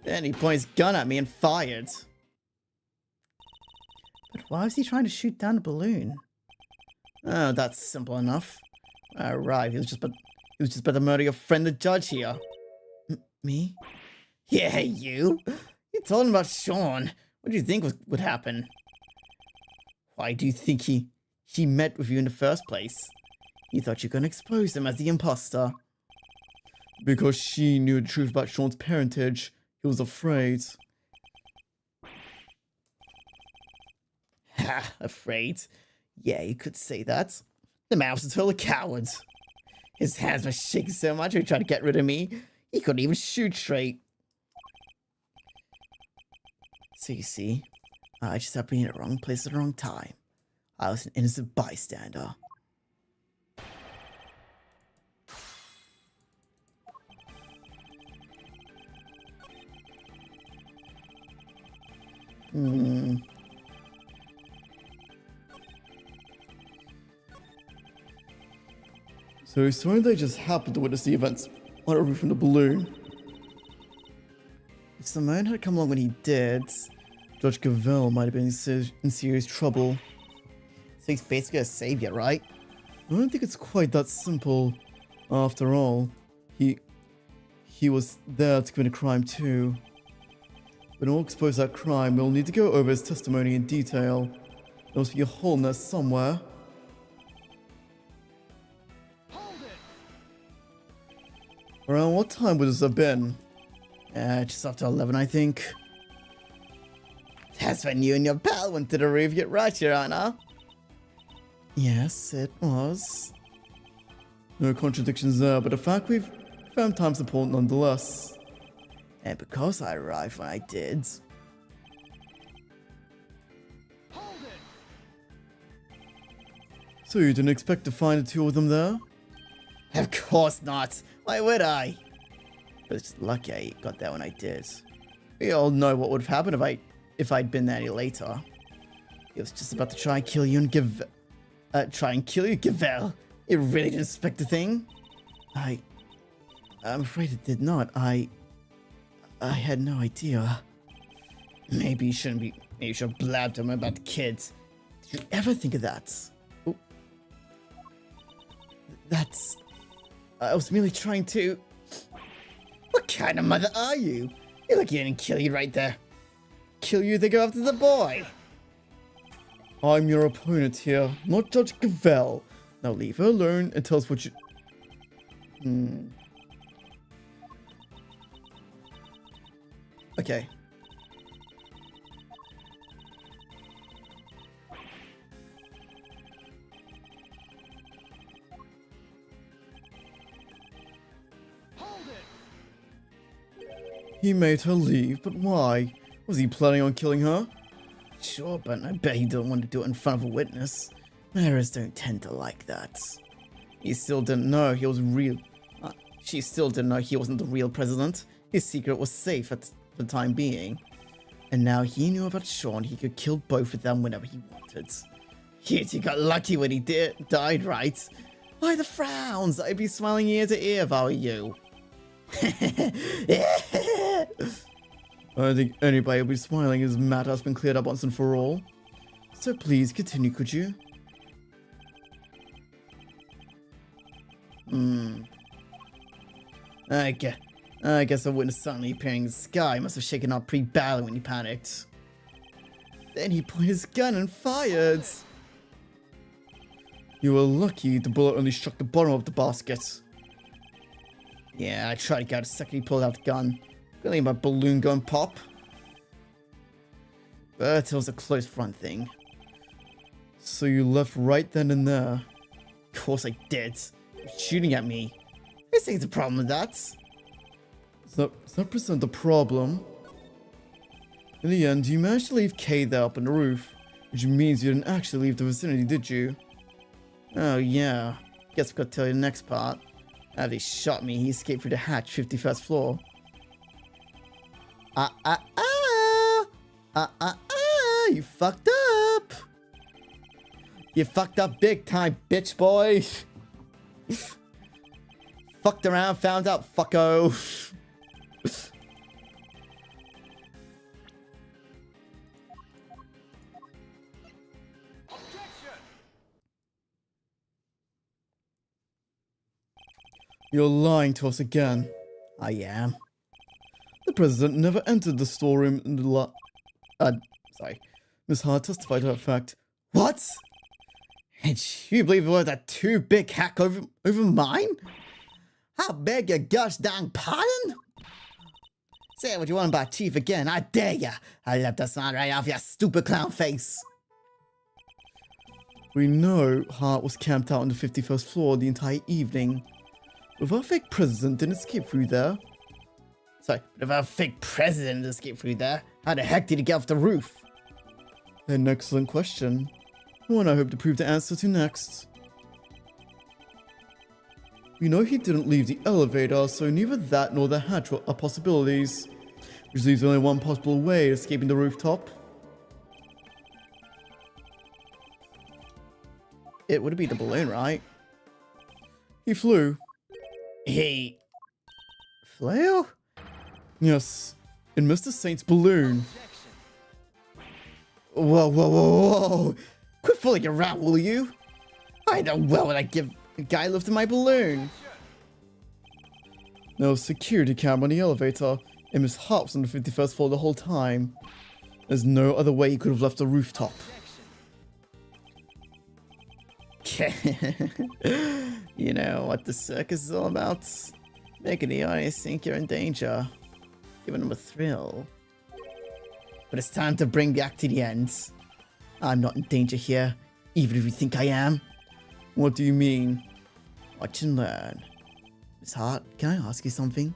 Then he pointed his gun at me and fired. But why was he trying to shoot down the balloon? Oh, that's simple enough. When I arrived, he was just about to murder your friend the judge here. Me? Yeah, you. You told him about Sean. What do you think would happen? Why do you think he met with you in the first place? He thought you were going to expose him as the imposter. Because she knew the truth about Sean's parentage. He was afraid. Ha, afraid? Yeah, you could say that. The man was a total coward. His hands were shaking so much when he tried to get rid of me, he couldn't even shoot straight. So you see, I just happened to be in the wrong place at the wrong time. I was an innocent bystander. So it's when they just happened to witness the events on the roof from the balloon. If Simone had come along when he did, Judge Gavel might have been in serious trouble. so he's basically a savior, right? I don't think it's quite that simple. After all, he was there to commit a crime too. When we'll expose that crime, we'll need to go over his testimony in detail. There must be a hole in there somewhere. Hold it. Around what time would this have been? Just after 11, I think. That's when you and your pal went to the roof, get right, Your Honor. Yes, it was. No contradictions there, but the fact we've found time's important nonetheless. And because I arrived when I did, Hold it. So you didn't expect to find the two of them there? of course not. Why would I? But it's lucky I got there when I did. We all know what would have happened if I'd been there any later. He was just about to try and kill you and Gavel. It really didn't expect the thing. I'm afraid it did not. I had no idea. Maybe you shouldn't be. Maybe you should have blabbed him about the kids. Did you ever think of that? Ooh. That's. I was merely trying to. What kind of mother are you? You're lucky I didn't kill you right there. Kill you, they go after the boy. I'm your opponent here, not Judge Gavel. Now leave her alone and tell us what you... Okay. Hold it. He made her leave, but why? Was he planning on killing her? Sure, but I bet he didn't want to do it in front of a witness. Mayoress don't tend to like that. He still didn't know he was real. She still didn't know he wasn't the real president. His secret was safe for the time being. And now he knew about Sean, he could kill both of them whenever he wanted. He got lucky when he died, right? Why the frowns? I'd be smiling ear to ear if I were you. I don't think anybody will be smiling as matter has been cleared up once and for all. So please continue, could you? I guess a witness suddenly appearing in the sky must have shaken up pretty badly when he panicked. Then he pointed his gun and fired. You were lucky the bullet only struck the bottom of the basket. Yeah, I tried to get out a second he pulled out the gun. Feeling my balloon going pop. But it was a close front thing. So you left right then and there? Of course I did. You're shooting at me. This ain't a problem with that. Does that present a problem? In the end, you managed to leave Kay there up on the roof. Which means you didn't actually leave the vicinity, did you? Oh yeah. Guess I gotta tell you the next part. After he shot me, he escaped through the hatch, 51st floor. You fucked up. You fucked up big time, bitch boy. Fucked around, found out, fucko. Objection. You're lying to us again. I am. The president never entered the storeroom in the sorry. Miss Hart testified to that fact. What? And you believe it was a too big hack over mine? I beg your gosh dang pardon? Say what you want about Chief again, I dare ya. I left the smile right off your stupid clown face. We know Hart was camped out on the 51st floor the entire evening. If our fake president didn't escape through there. Sorry, but if our fake president didn't escape through there, how the heck did he get off the roof? An excellent question. One I hope to prove the answer to next. We know he didn't leave the elevator, so neither that nor the hatch are possibilities. Which leaves only one possible way of escaping the rooftop. It would be the balloon, right? He flew. He flew? Yes, in Mr. Saint's balloon. Whoa, whoa, whoa, whoa. Quit fooling around, will you? I know well what I give a guy lifting my balloon. No security camera on the elevator, and Miss Hart was on the 51st floor the whole time. There's no other way you could have left the rooftop. You know what the circus is all about? Making the audience think you're in danger. Giving them a thrill. But it's time to bring the act to the end. I'm not in danger here, even if you think I am. What do you mean? Watch and learn. Miss Hart, can I ask you something?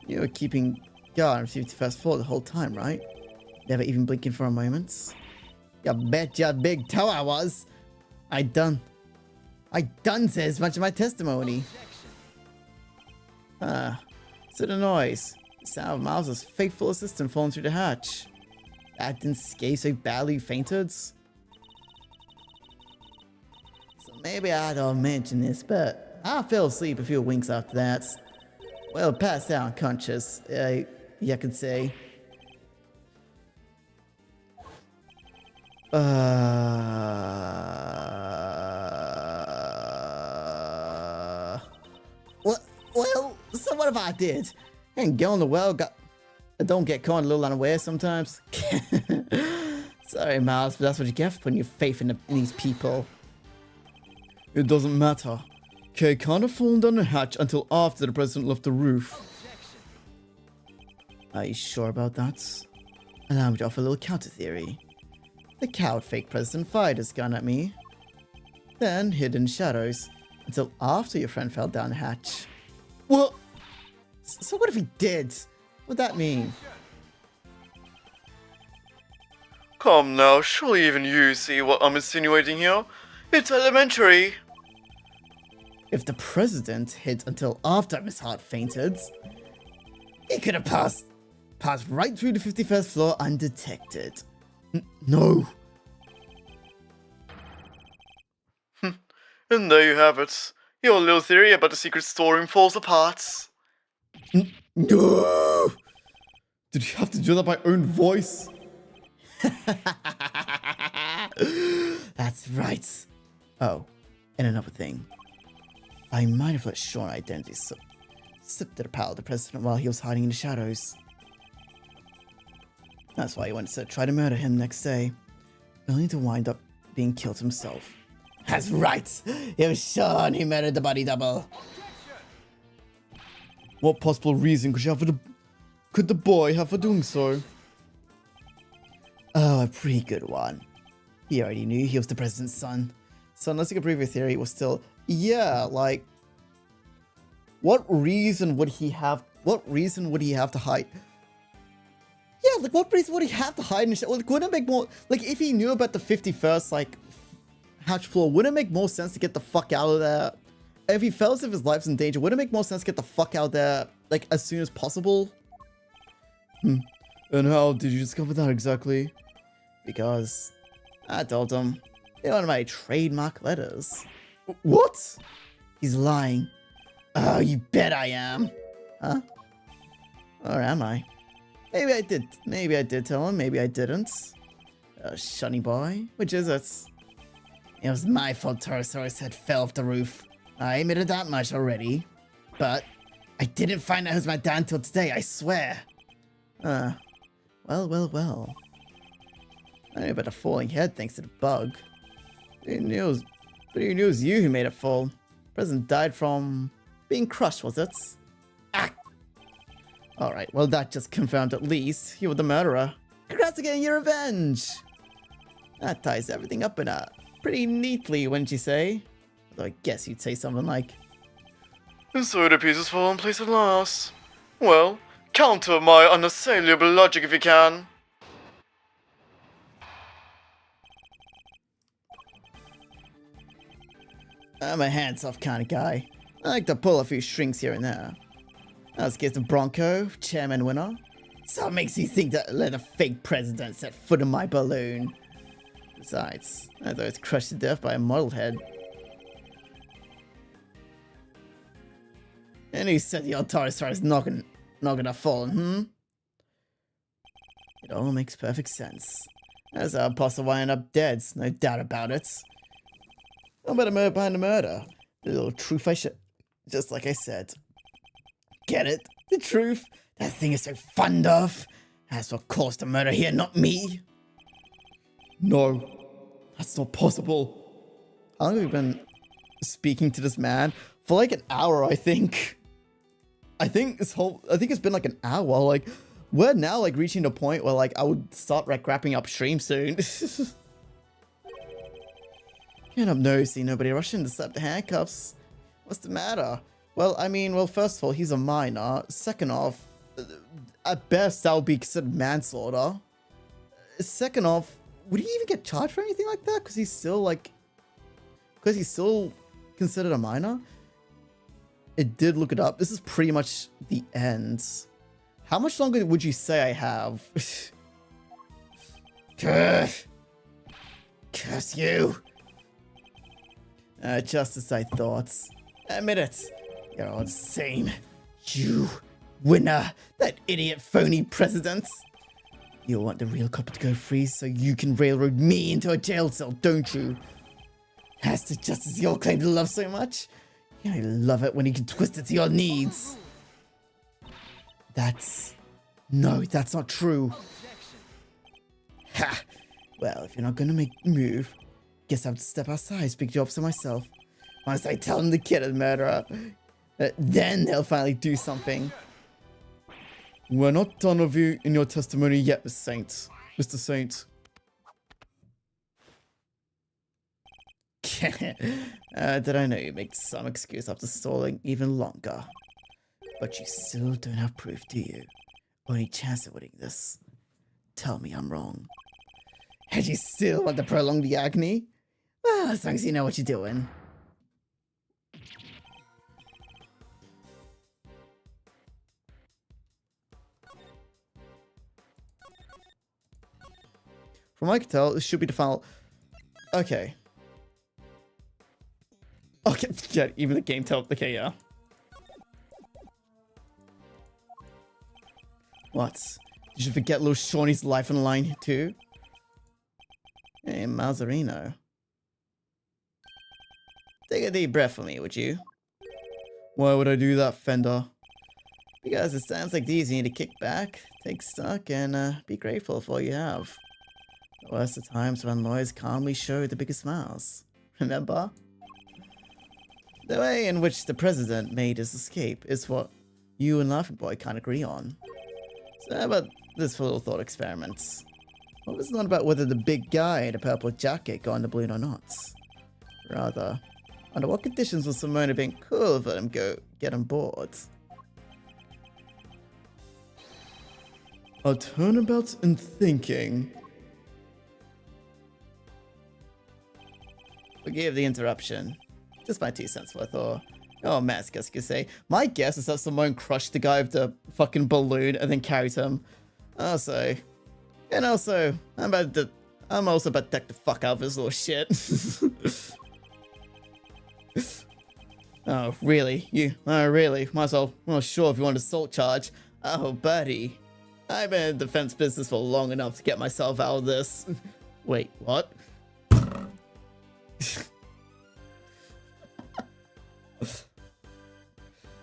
You were keeping guard on 51st floor the whole time, right? Never even blinking for a moment? You bet your big toe I was. I done say as much of my testimony. So the noise. The sound of Miles' faithful assistant falling through the hatch. That didn't scare so badly you fainted? So maybe I don't mention this, but I fell asleep a few winks after that. Well, passed out unconscious, you could say. Well, so what if I did? And going the well, don't get caught a little unaware sometimes. Sorry, Miles, but that's what you get for putting your faith in these people. It doesn't matter. Kay can't have fallen down the hatch until after the president left the roof. Are you sure about that? Allow me to offer a little counter theory. The coward fake president fired his gun at me, then hid in shadows until after your friend fell down the hatch. What? So what if he did? What'd that mean? Come now, surely even you see what I'm insinuating here? It's elementary. If the president hid until after Miss Hart fainted, he could have passed right through the 51st floor undetected. No. And there you have it. Your little theory about the secret storeroom falls apart. No! Did you have to do that by own voice? That's right. Oh, and another thing. I might have let Sean identity slip to the pal of the president while he was hiding in the shadows. That's why he went to try to murder him next day, only to wind up being killed himself. That's right! It was Sean who murdered the body double. What possible reason could the boy have for doing so? Oh, a pretty good one. He already knew he was the president's son. So unless you could prove your theory, it was still, yeah, like, what reason would he have to hide? Yeah, like, what reason would he have to hide in the Like, wouldn't it make more, like, if he knew about the 51st, like, hatch floor, wouldn't it make more sense to get the fuck out of there? If he felt as if his life's in danger, wouldn't it make more sense to get the fuck out there, like, as soon as possible? And how did you discover that exactly? Because I told him they wanted my trademark letters. What? He's lying. Oh, you bet I am. Huh? Or am I? Maybe I did. Maybe I did tell him. Maybe I didn't. Shunny boy. Which is it? It was my fault Torosaurus head fell off the roof. I admitted that much already. But I didn't find out who's my dad until today, I swear. Well. I knew about the falling head thanks to the bug. But who knew it was you who made it fall? The president died from being crushed, was it? Ah! Alright, well that just confirmed at least you were the murderer. Congrats on getting your revenge! That ties everything up in a pretty neatly, wouldn't you say? Although I guess you'd say something like, And so the pieces fall in place at last. Well, counter my unassailable logic if you can. I'm a hands-off kind of guy. I like to pull a few strings here and there. Let's get the Bronco, chairman winner. So what makes you think that let a fake president set foot in my balloon? Besides, I thought it's crushed to death by a model head. And who said the old Torosaurus is not gonna fall, It all makes perfect sense. That's how Apostle wind up dead, no doubt about it. How about a murder behind the murder? The little truth I should... Just like I said. Get it? The truth? That thing is so fond of. That's what caused the murder here, not me. No. That's not possible. How long have we been speaking to this man? For like an hour, I think. I think it's been like an hour. Like, we're now like reaching the point where like I would start like wrapping up stream soon. Can't help noticing nobody rushing to slap the handcuffs. What's the matter? Well, I mean, first of all, he's a minor. Second off, at best, that would be considered manslaughter. Second off, would he even get charged for anything like that? Because he's still considered a minor? It did look it up. This is pretty much the end. How much longer would you say I have? Curse you. Just as I thought. Admit it. You're all the same. You, winner. That idiot phony president. You want the real copper to go free so you can railroad me into a jail cell, don't you? That's the justice you all claim to love so much. I love it when you can twist it to your needs. No, that's not true. Ha! Well, if you're not gonna make a move, guess I have to step outside, speak to officer myself. Once I tell them the kid is a murderer, then they'll finally do something. We're not done with you in your testimony yet, Miss Saint. Mr. Saint. Did I know you make some excuse after stalling even longer? But you still don't have proof, do you? Or any chance of winning this? Tell me I'm wrong. And you still want to prolong the agony? Well, as long as you know what you're doing. From what I can tell, this should be the final. Okay. Okay, yeah, even the game tells. Okay, yeah. What? Did you forget little Shawnee's life on the line too? Hey, Mazarino. Take a deep breath for me, would you? Why would I do that, Fender? Because it sounds like these you need to kick back, take stock, and be grateful for what you have. The worst of times when lawyers calmly show the biggest smiles. Remember? The way in which the president made his escape is what you and Laughing Boy can't agree on. So how about this for little thought experiments? What was not about whether the big guy in a purple jacket got on the balloon or not? Rather, under what conditions was Simone being cool for him get on board? A turnabout in thinking. Forgive the interruption. Just my 2 cents worth, or mask, guess you could say. My guess is that Simone crushed the guy with the fucking balloon and then carried him. Also, I'm also about to deck the fuck out of this little shit. Oh, really? Really? Might as well, well, sure, if you want an assault charge. Oh, buddy. I've been in the defense business for long enough to get myself out of this. Wait, what?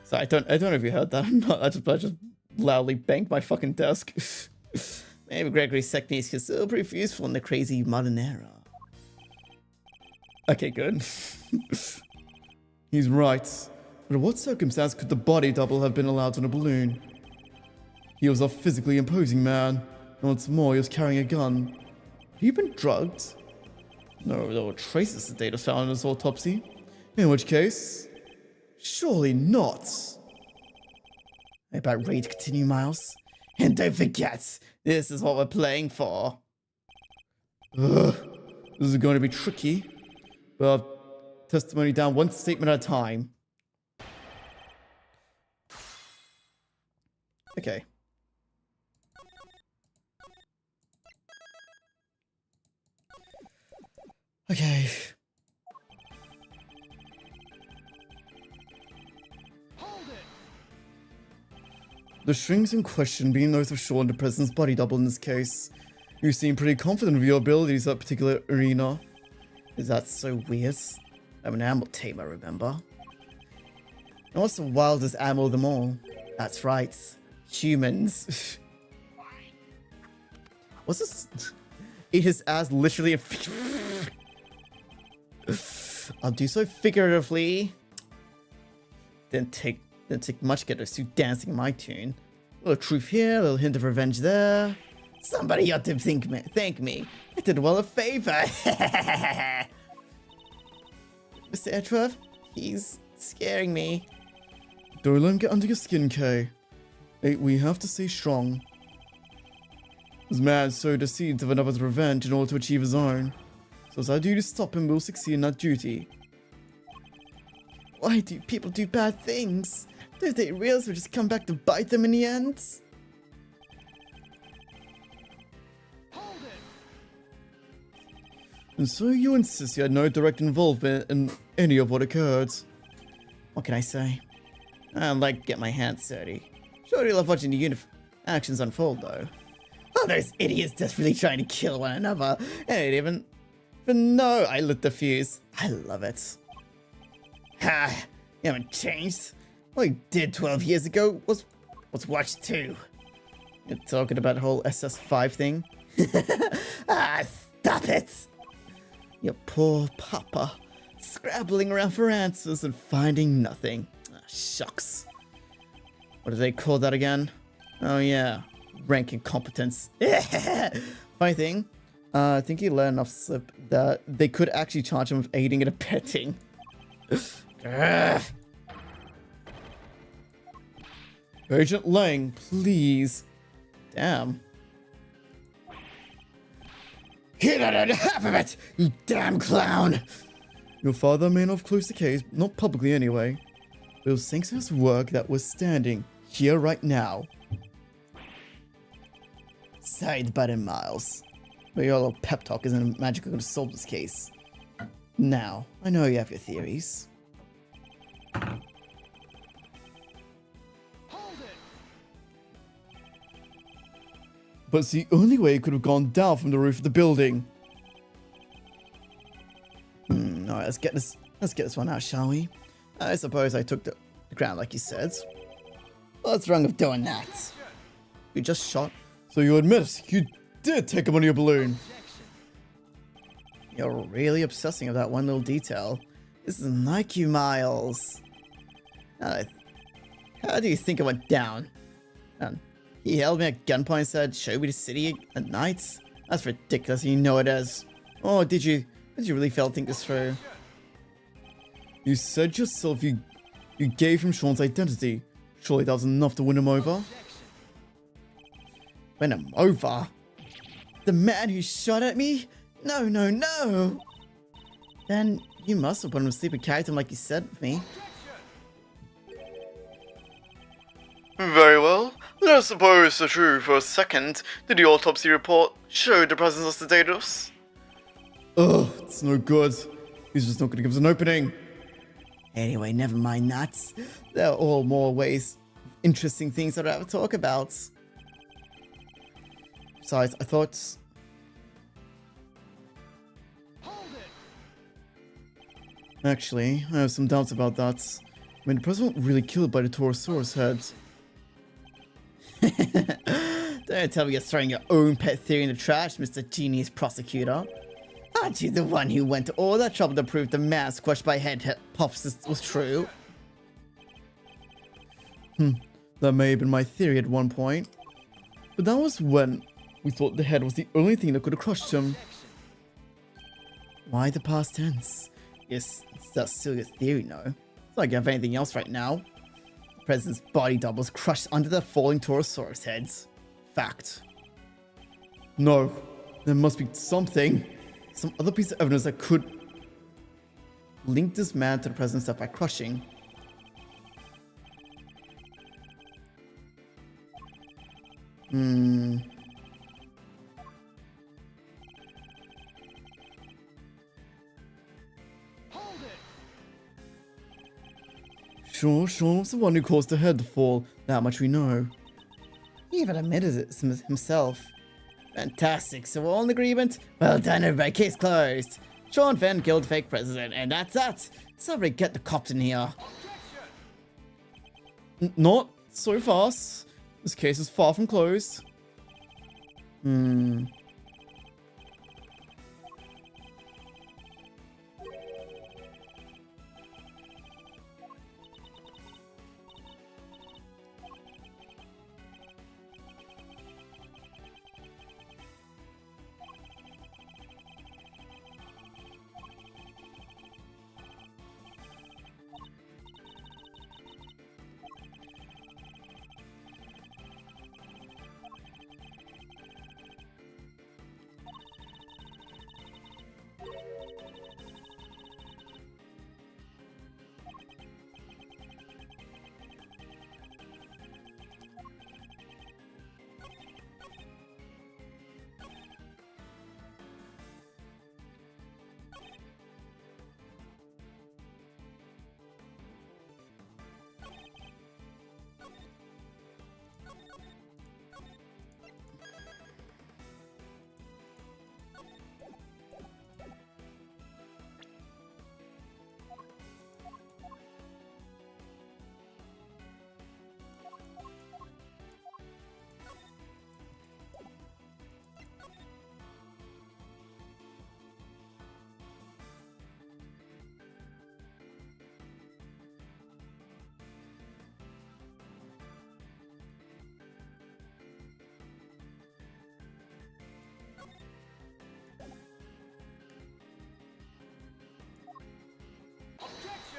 So I don't know if you heard that or not. I just loudly banged my fucking desk. Maybe Gregory's techniques are still pretty useful in the crazy modern era. Okay, good. He's right. Under what circumstance could the body double have been allowed on a balloon? He was a physically imposing man, and what's more, he was carrying a gun. Had he been drugged? No, there were traces of data found in his autopsy. In which case, surely not. Are you about ready to continue, Miles? And don't forget, this is what we're playing for. Ugh, this is going to be tricky, but I'll testimony down one statement at a time. Okay. Okay. Hold it! The strings in question being those of Sean, the president's body double in this case. You seem pretty confident of your abilities in that particular arena. Is that so weird? I'm an animal tamer, remember? And what's the wildest animal of them all? That's right. Humans. What's this? Eat his ass literally. I'll do so figuratively. Didn't take much to get us to dancing in my tune. A little truth here, a little hint of revenge there. Somebody ought to thank me. I did well a favor. Mr. Edgeworth, he's scaring me. Don't let him get under your skin, Kay. Hey, we have to stay strong. This man sowed the seeds of another's revenge in order to achieve his own. So as I do to stop him, we'll succeed in that duty. Why do people do bad things? Don't they realize will just come back to bite them in the end? Hold it! And so you insist you had no direct involvement in any of what occurred. What can I say? I don't like to get my hands dirty. Sure do love watching the actions unfold, though. Oh, those idiots desperately trying to kill one another. And even know I lit the fuse. I love it. Ha! You haven't changed. What you did 12 years ago was watch 2. You're talking about the whole SS5 thing? Stop it! Your poor papa, scrabbling around for answers and finding nothing. Shucks. What do they call that again? Oh yeah, rank incompetence. Funny thing, I think he let enough slip that they could actually charge him with aiding and abetting. Ugh. Agent Lang, please. Damn. He not had half of it, you damn clown! Your father may not have closed the case, not publicly anyway. But it was thanks to his work that we're standing here right now. Sorry to butt in, Miles, but your little pep talk isn't magically going to solve this case. Now, I know you have your theories. Hold it. But it's the only way it could have gone down from the roof of the building. Alright, let's get this one out, shall we? I suppose I took the ground like you said. What's wrong with doing that? You just shot. So you admit you did take him on your balloon. You're really obsessing over that one little detail. This isn't like you, Miles. How do you think it went down? He held me at gunpoint and said, show me the city at night? That's ridiculous, you know it is. Oh, did you really fail to think this through? You said yourself you gave him Sean's identity. Surely that was enough to win him over? Win him over? The man who shot at me? No, no, no! Then you must have put him to sleep and carried him like you said with me. Very well. Let us suppose the truth for a second. Did the autopsy report show the presence of sedatus? Ugh, it's no good. He's just not going to give us an opening. Anyway, never mind that. There are all more interesting things that I have to talk about. Besides, I thought... Hold it. Actually, I have some doubts about that. I mean, the president wasn't really killed by the Torosaurus head. Don't tell me you're throwing your own pet theory in the trash, Mr. Genius Prosecutor. Aren't you the one who went to all that trouble to prove the man squashed by head pops was true? That may have been my theory at one point. But that was when we thought the head was the only thing that could have crushed him. Why the past tense? Yes, that's still your theory, no? It's not like you have anything else right now. The president's body double was crushed under the falling Torosaurus heads. Fact. No, there must be something. Some other piece of evidence that could link this man to the president's death by crushing. Hold it. Sure, Sean was the one who caused the head to fall. That much we know. He even admitted it himself. Fantastic, so we're all in agreement? Well done, everybody, case closed. Sean Fenn killed the fake president, and that's that. Somebody get the cops in here. Not so fast. This case is far from closed.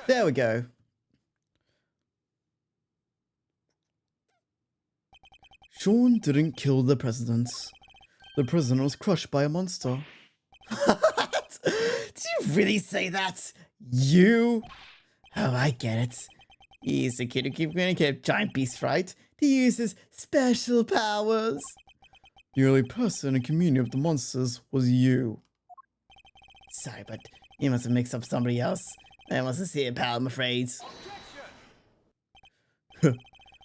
There we go. Sean didn't kill the president. The president was crushed by a monster. What? Did you really say that? You? Oh, I get it. He's the kid who keeps going to get giant beast right to use his special powers. The only person in communion with the monsters was you. Sorry, but you must have mixed up somebody else. I mustn't see it, pal, I'm afraid.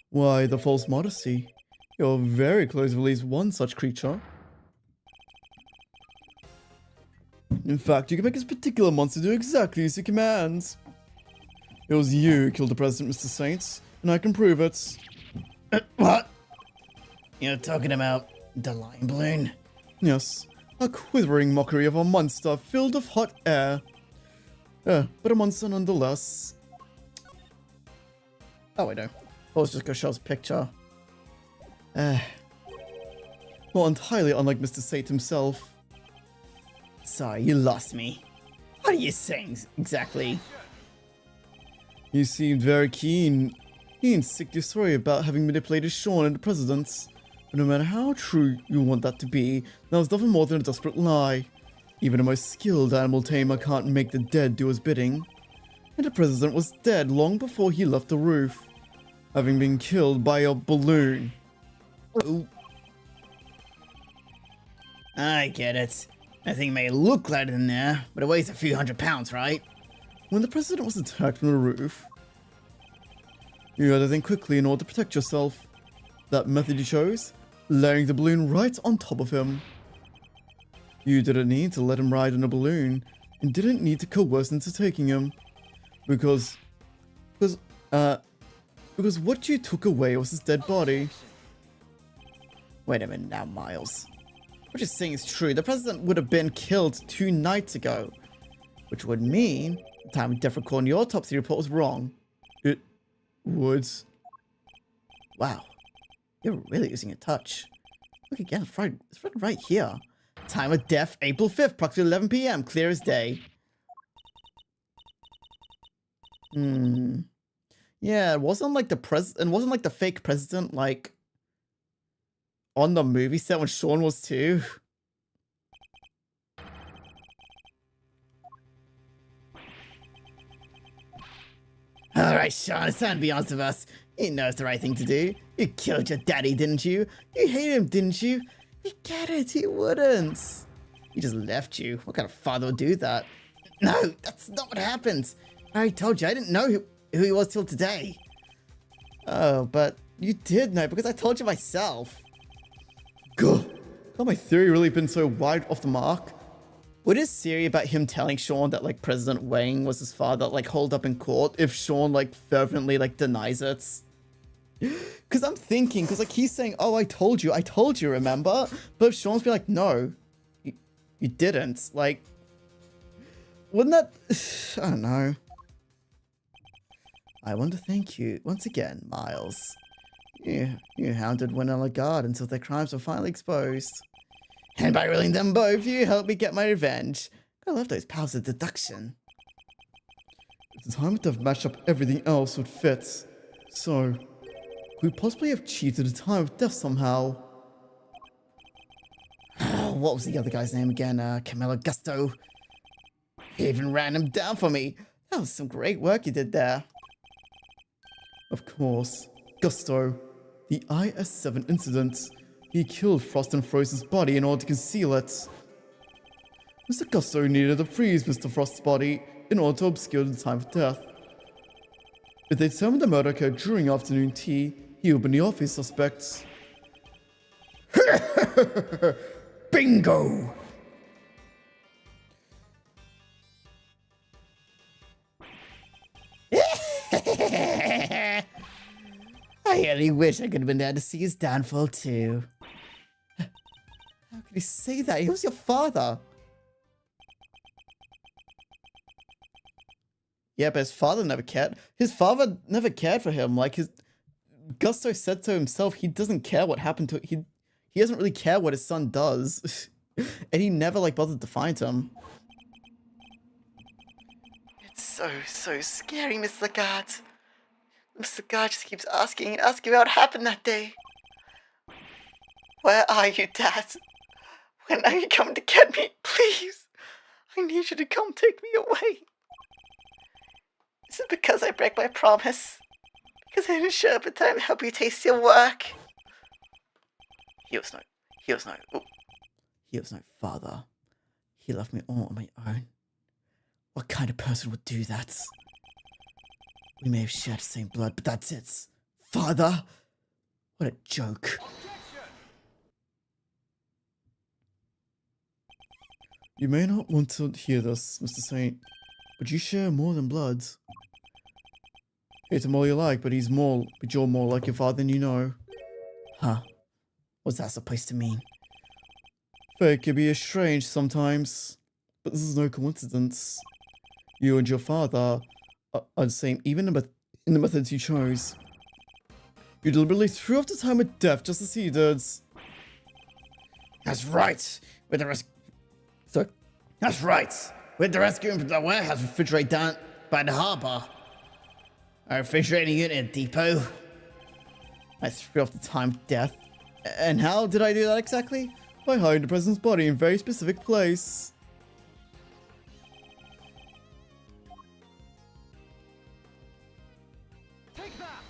Why the false modesty? You're very close to at least one such creature. In fact, you can make this particular monster do exactly as he commands. It was you who killed the president, Mr. Saints, and I can prove it. What? You're talking about the lion balloon? Yes, a quivering mockery of a monster filled with hot air. But a monster nonetheless. Oh, I know. Let's just go show us a picture. Well, entirely unlike Mr. Saint himself. Sorry, you lost me. What are you saying exactly? You seemed very keen. Sick to your story about having manipulated Sean and the presidents. But no matter how true you want that to be, that was nothing more than a desperate lie. Even a most skilled animal tamer can't make the dead do his bidding. And the president was dead long before he left the roof, having been killed by a balloon. Oh. I get it. That thing may look lighter than there, but it weighs a few £100, right? When the president was attacked from the roof, you had to think quickly in order to protect yourself. That method you chose? Laying the balloon right on top of him. You didn't need to let him ride in a balloon, and didn't need to coerce into taking him. Because what you took away was his dead body. Wait a minute now, Miles. What you're saying is true. The president would have been killed 2 nights ago. Which would mean the time of death recorded in your autopsy report was wrong. It would. Wow. You're really using a touch. Look again, it's right here. Time of death, April 5th, approximately 11 p.m. Clear as day. Yeah, it wasn't like the fake president, like, on the movie set when Sean was too. Alright, Sean, it's time to be honest with us. You know it's the right thing to do. You killed your daddy, didn't you? You hated him, didn't you? You get it, he wouldn't. He just left you. What kind of father would do that? No, that's not what happened. I already told you, I didn't know who he was till today. Oh, but you did know because I told you myself. God, got my theory really been so wide off the mark? Would his theory about him telling Sean that, like, President Wang was his father, like, hold up in court if Sean, like, fervently, like, denies it? Because I'm thinking, because, like, he's saying, oh, I told you, remember? But if Sean's be like, no, you didn't. Like, wouldn't that... I don't know. I want to thank you once again, Miles. You hounded Winona Guard until their crimes were finally exposed. And by ruling them both, you helped me get my revenge. I love those powers of deduction. If the time to have matched up everything else would fit. So, could we possibly have cheated the time of death somehow? What was the other guy's name again? Camilo Gusto. He even ran him down for me. That was some great work you did there. Of course. Gusto. The IS-7 incident. He killed Frost and froze his body in order to conceal it. Mr. Gusto needed to freeze Mr. Frost's body in order to obscure the time of death. If they determined the murder occurred during afternoon tea, he would be the obvious suspects. Bingo! I really wish I could have been there to see his downfall too. How could you say that? He was your father. Yeah, but his father never cared. His father never cared for him. Like, Gusto said so himself, he doesn't care what happened to he doesn't really care what his son does. And he never, like, bothered to find him. It's so scary, Mr. God. Mr. God just keeps asking and asking about what happened that day. Where are you, Dad? When are you coming to get me? Please. I need you to come take me away. Is it because I break my promise? Because I didn't show up in time to help you taste your work? He was no father. He left me all on my own. What kind of person would do that? We may have shared the same blood, but that's it. Father? What a joke. You may not want to hear this, Mr. Saint, but you share more than blood. Hate him all you like, but you're more like your father than you know. Huh. What's that supposed to mean? Fate can be strange sometimes, but this is no coincidence. You and your father are the same, even in the methods you chose. You deliberately threw off the time of death just as he did. That's right. That's right. With the rescue from the warehouse refrigerator down by the harbour. Our refrigerating unit depot. I threw off the time of death. And how did I do that exactly? By hiding the president's body in a very specific place. Take that.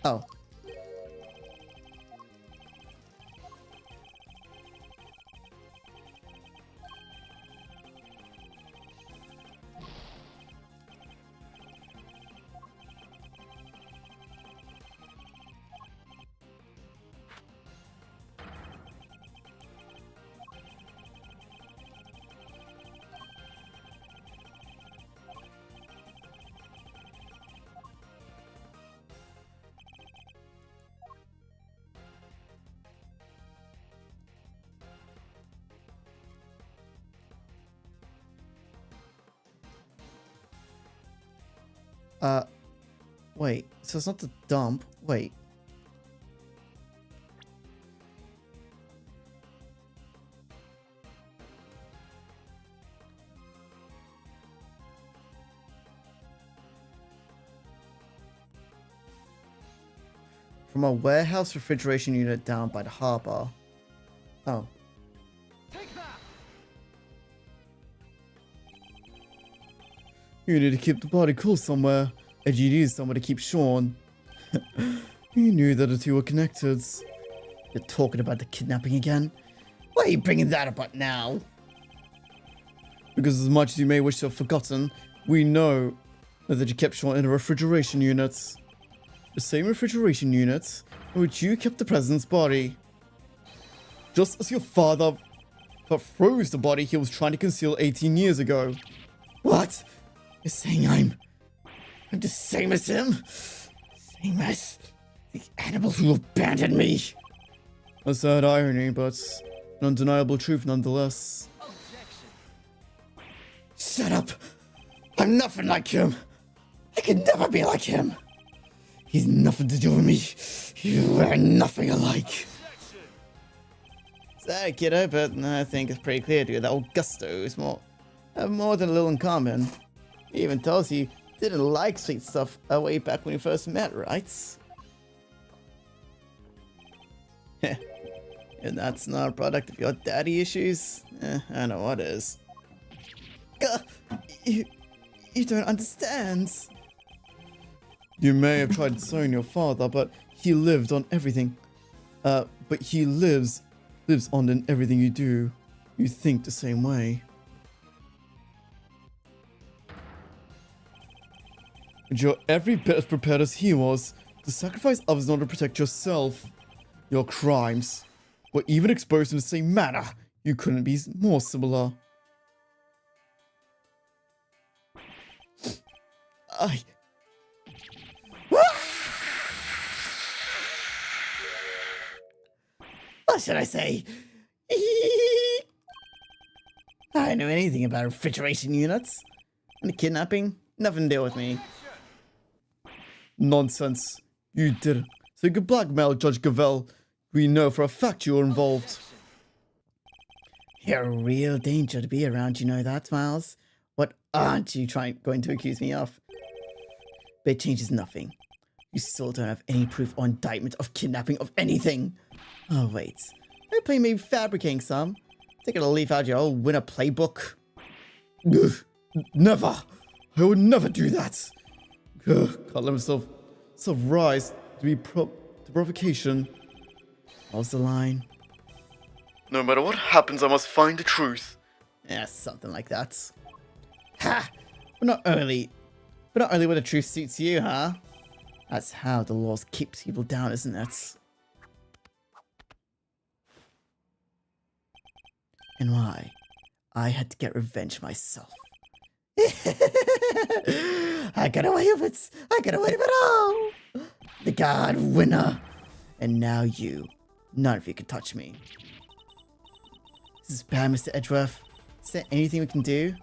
Oh. Wait, so it's not the dump. Wait. From a warehouse refrigeration unit down by the harbour. Oh. Take that. You need to keep the body cool somewhere, and you need somewhere to keep Sean. You knew that the two were connected. You're talking about the kidnapping again? Why are you bringing that up now? Because as much as you may wish to have forgotten, we know that you kept Sean in a refrigeration unit. The same refrigeration unit in which you kept the president's body. Just as your father froze the body he was trying to conceal 18 years ago. What? You're saying I'm the same as him? Same as the animal who abandoned me? A sad irony, but an undeniable truth nonetheless. Shut up! I'm nothing like him! I could never be like him! He's nothing to do with me. You are nothing alike. Sorry, kiddo, but I think it's pretty clear to you that Augusto is more than a little in common. He even tells you didn't like sweet stuff way back when you first met, right? And that's not a product of your daddy issues? I know what is. You don't understand. You may have tried to disown your father, but he lived on everything. But he lives on in everything you do. You think the same way. And you're every bit as prepared as he was to sacrifice others in order to protect yourself. Your crimes were even exposed in the same manner. You couldn't be more similar. What should I say? I don't know anything about refrigeration units. And the kidnapping, nothing to do with me. Nonsense. You did it. So you could blackmail Judge Gavel. We know for a fact you were involved. You're a real danger to be around, you know that, Miles? What aren't you going to accuse me of? But it changes nothing. You still don't have any proof or indictment of kidnapping of anything. Oh, wait. Are you playing maybe fabricating some? Taking a leaf out of your old winter playbook? Ugh, never! I would never do that! Ugh, can't let myself rise to be to provocation. What was the line? No matter what happens, I must find the truth. Yeah, something like that. Ha! But not only when the truth suits you, huh? That's how the laws keep people down, isn't it? And why? I had to get revenge myself. I got away with it! I got away with it all! The god winner! And now you. None of you can touch me. This is bad, Mr. Edgeworth. Is there anything we can do?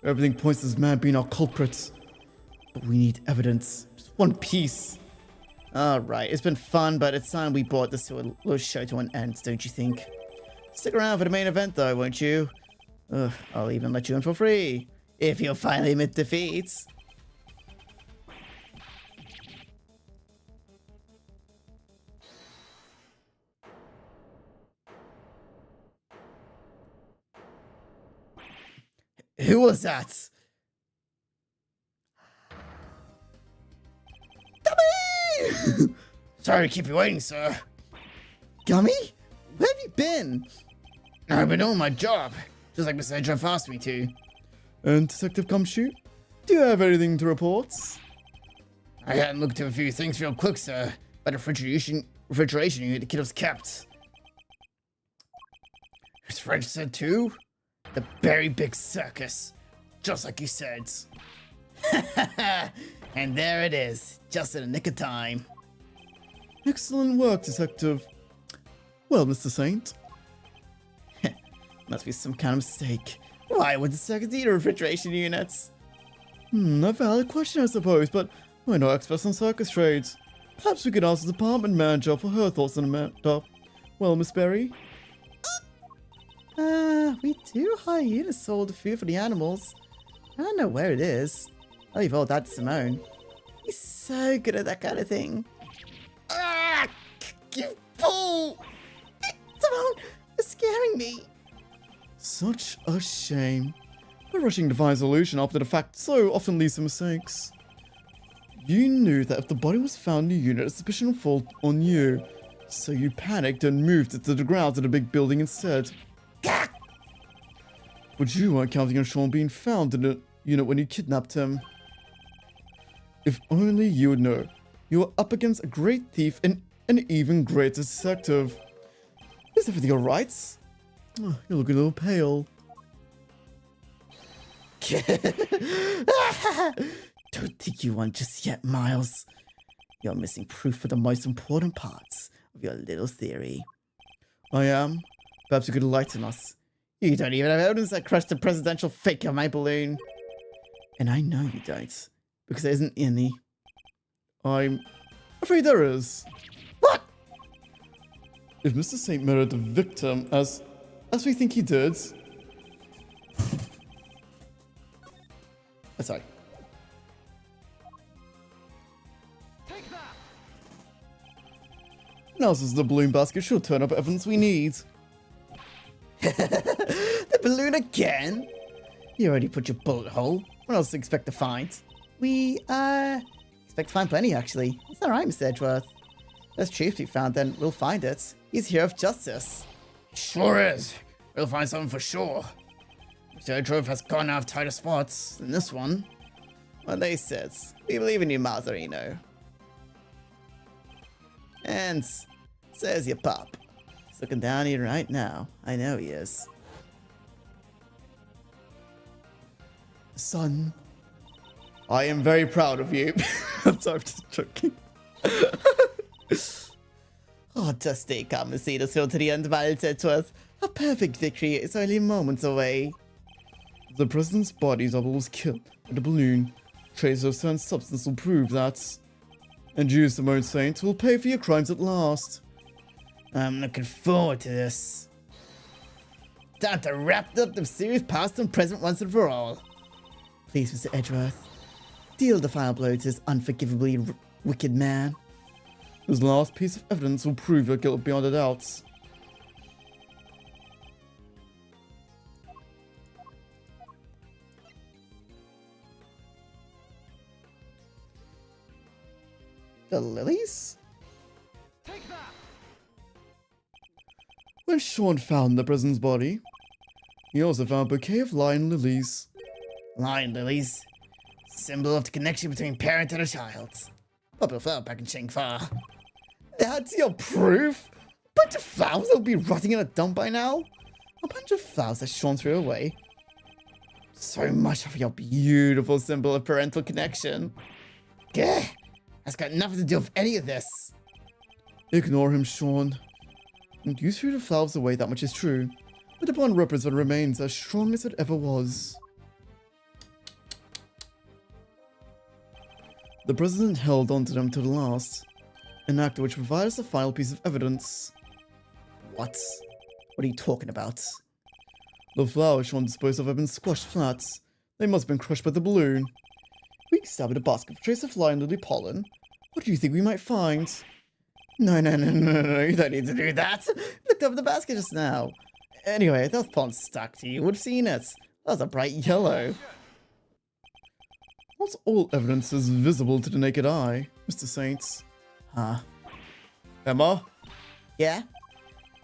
Everything points to this man being our culprit. But we need evidence. Just one piece. Alright, it's been fun, but it's time we brought this to a little show to an end, don't you think? Stick around for the main event though, won't you? Ugh, I'll even let you in for free. If you'll finally admit defeat. Who was that? Gummy! Sorry to keep you waiting, sir. Gummy? Where have you been? I've been doing my job, just like Mr. Edgeworth asked me to. And Detective Gumshoe, do you have anything to report? I hadn't looked at a few things real quick, sir, but the refrigeration unit the kid was kept. It's registered to the Very Big Circus, just like you said. And there it is, just in the nick of time. Excellent work, Detective. Well, Mr. Saint. Must be some kind of mistake. Why would the circus need a refrigeration unit? A valid question, I suppose, but we're no experts on circus trades. Perhaps we could ask the department manager for her thoughts on the matter. Well, Miss Berry? We do hire you to sold the food for the animals. I don't know where it is. I'll leave all that to Simone. He's so good at that kind of thing. Ah! You fool! Simone, you're scaring me. Such a shame. But rushing to find a solution after the fact so often leads to mistakes. You knew that if the body was found in the unit, a suspicion would fall on you. So you panicked and moved it to the ground of the big building instead. But you weren't counting on Sean being found in the unit when you kidnapped him. If only you would know. You were up against a great thief and an even greater detective. Is everything alright? Oh, you're looking a little pale. Don't think you won just yet, Miles. You're missing proof for the most important parts of your little theory. I am? Perhaps you could enlighten us. You don't even have evidence that crushed the presidential fake of my balloon. And I know you don't, because there isn't any. I'm afraid there is. What? If Mr. Saint murdered the victim as we think he did... Sorry. Take that! Analysis of the balloon basket should turn up evidence we need. The balloon again? You already put your bullet hole. What else do you expect to find? We, expect to find plenty, actually. It's alright, Mr. Edgeworth. If there's truth to be found, then we'll find it. He's hero of justice. Sure is. We'll find something for sure. Mr. Edgeworth has gone out of tighter spots than this one. Well, they said, we believe in you, Mazarino. And says your pop. He's looking down at you right now. I know he is. Son, I am very proud of you. I'm sorry, I'm just joking. Oh, just stay calm and see us through to the end, Miles Edgeworth. A perfect victory is only moments away. The president's body double was killed with a balloon. Traces of certain substance will prove that. And you, Simone Saint, will pay for your crimes at last. I'm looking forward to this. Time to wrap up the series past and present once and for all. Please, Mr. Edgeworth, deal the final blow to this unforgivably wicked man. This last piece of evidence will prove your guilt beyond a doubt. The lilies? Take that! When Sean found the president's body, he also found a bouquet of lion lilies. Lion lilies. Symbol of the connection between parent and a child. Popular flower back in Shangfa. That's your proof? A bunch of flowers that will be rotting in a dump by now? A bunch of flowers that Sean threw away. So much for your beautiful symbol of parental connection. Gah! That's got nothing to do with any of this. Ignore him, Sean. You threw the flowers away, that much is true. But the bond represent remains as strong as it ever was. The president held onto them to the last, an act which provided us the final piece of evidence. What? What are you talking about? The flowers Sean disposed of have been squashed flat. They must have been crushed by the balloon. We examined a basket for trace of lion lily pollen. What do you think we might find? No, you don't need to do that. Looked over the basket just now. Anyway, that pollen stuck to you. Would have seen it. That was a bright yellow. Not all evidence is visible to the naked eye, Mr. Saints. Huh? Emma, Yeah?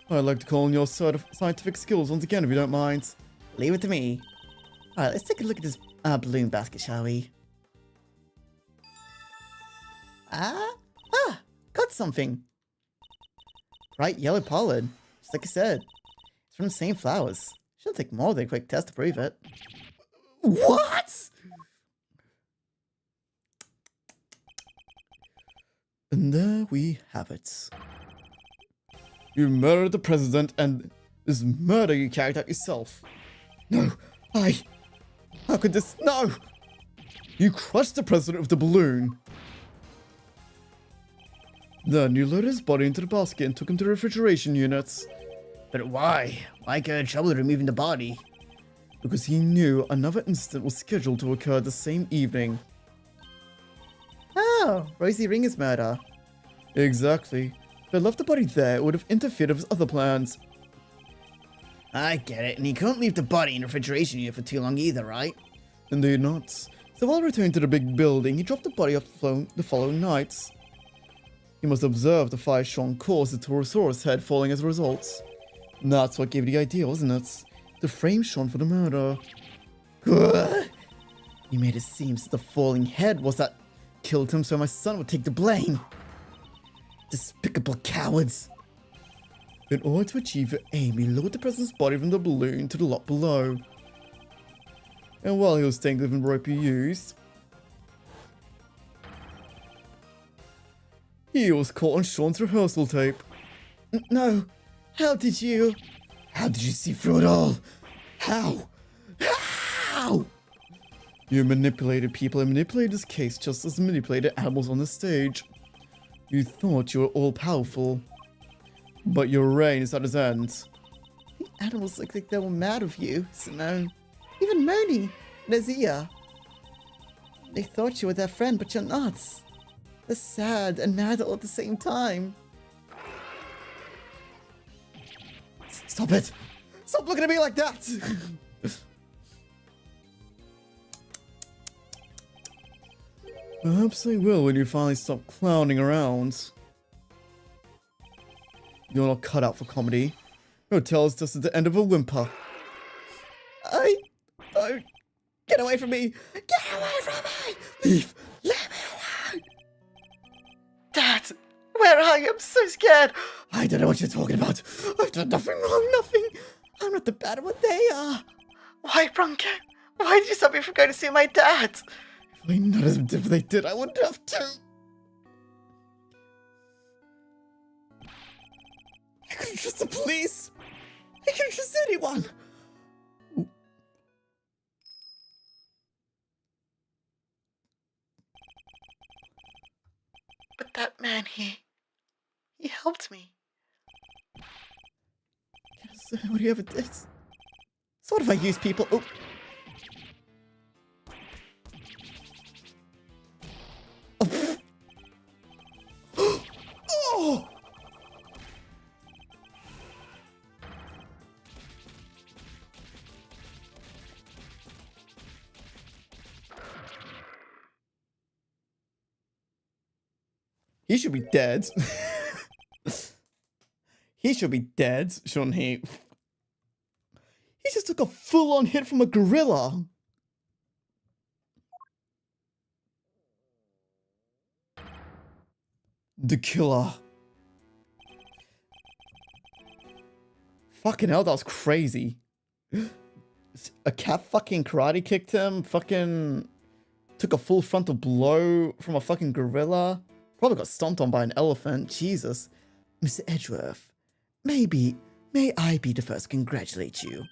I'd like to call on your scientific skills once again, if you don't mind. Leave it to me. Alright, let's take a look at this balloon basket, shall we? Got something. Bright yellow pollen. Just like I said. It's from the same flowers. Shouldn't take more than a quick test to prove it. What? And there we have it. You murdered the president, and this murder you carried out yourself. No, how could this? No! You crushed the president with the balloon. Then you loaded his body into the basket and took him to the refrigeration unit. But why? Why go to trouble removing the body? Because he knew another incident was scheduled to occur the same evening. Oh, Rosie Ringer's murder. Exactly. If they left the body there, it would have interfered with his other plans. I get it, and he couldn't leave the body in the refrigeration unit for too long either, right? Indeed not. So while returning to the big building, he dropped the body off the following night. He must have observed the fire Sean caused the Torosaurus head falling as a result. And that's what gave you the idea, wasn't it? To frame Sean for the murder. You made it seem that the falling head was that killed him so my son would take the blame. Despicable cowards. In order to achieve your aim, he lowered the president's body from the balloon to the lot below. And while he was tangled in the rope he used, he was caught on Sean's rehearsal tape. No, how did you see through it all? How? You manipulated people and manipulated his case just as manipulated animals on the stage. You thought you were all-powerful, but your reign is at its end. The animals look like they were mad of you, Simone. Even Moni, Nazia. They thought you were their friend, but you're not. They're sad and mad all at the same time. Stop it! Stop looking at me like that! Perhaps I will when you finally stop clowning around. You're not cut out for comedy. Your tale's just at the end of a whimper. Don't. Get away from me! Get away from me! Leave! Let me alone! Dad, where are you? I'm so scared. I don't know what you're talking about. I've done nothing wrong, nothing. I'm not the bad one, they are. Why, Bronco? Why did you stop me from going to see my dad? If I noticed if they did, I wouldn't have to. I couldn't trust the police. I couldn't trust anyone. But that man, he helped me. Yes, what do you ever did? So what if I use people? Oh. He should be dead. He should be dead, shouldn't he? He just took a full-on hit from a gorilla. The killer. Fucking hell, that was crazy. A cat fucking karate kicked him. Fucking took a full frontal blow from a fucking gorilla. Probably got stomped on by an elephant. Jesus. Mr. Edgeworth, may I be the first to congratulate you.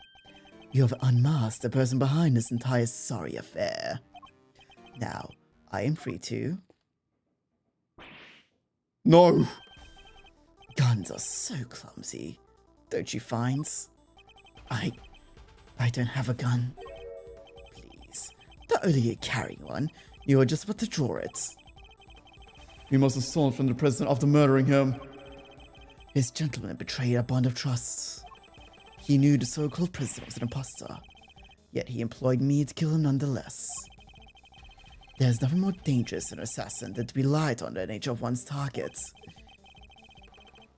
You have unmasked the person behind this entire sorry affair. Now, I am free to... No! Guns are so clumsy, don't you find? I don't have a gun. Please, not only are you carrying one, you are just about to draw it. You must have stolen from the president after murdering him. This gentleman betrayed our bond of trust. He knew the so-called president was an imposter, yet he employed me to kill him nonetheless. There's nothing more dangerous than an assassin than to be lied on the nature of one's targets.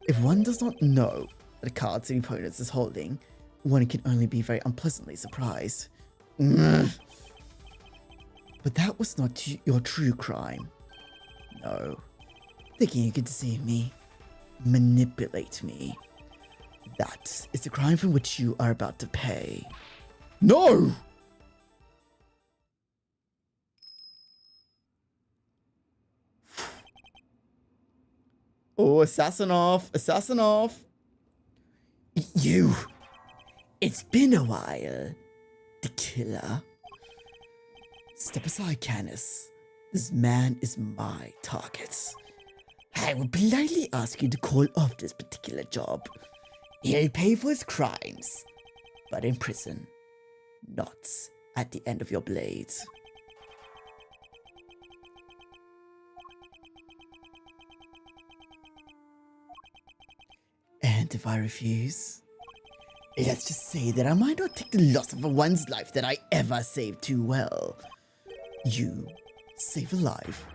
If one does not know the cards the opponent is holding, one can only be very unpleasantly surprised. But that was not your true crime. No. Thinking you could deceive me, manipulate me. That is the crime for which you are about to pay. No! Oh, assassin off. Assassin off. You. It's been a while. The killer. Step aside, Canis. This man is my target. I will politely ask you to call off this particular job. He'll pay for his crimes, but in prison, not at the end of your blade. And if I refuse, let's just say that I might not take the loss of one's life that I ever saved too well. You save a life,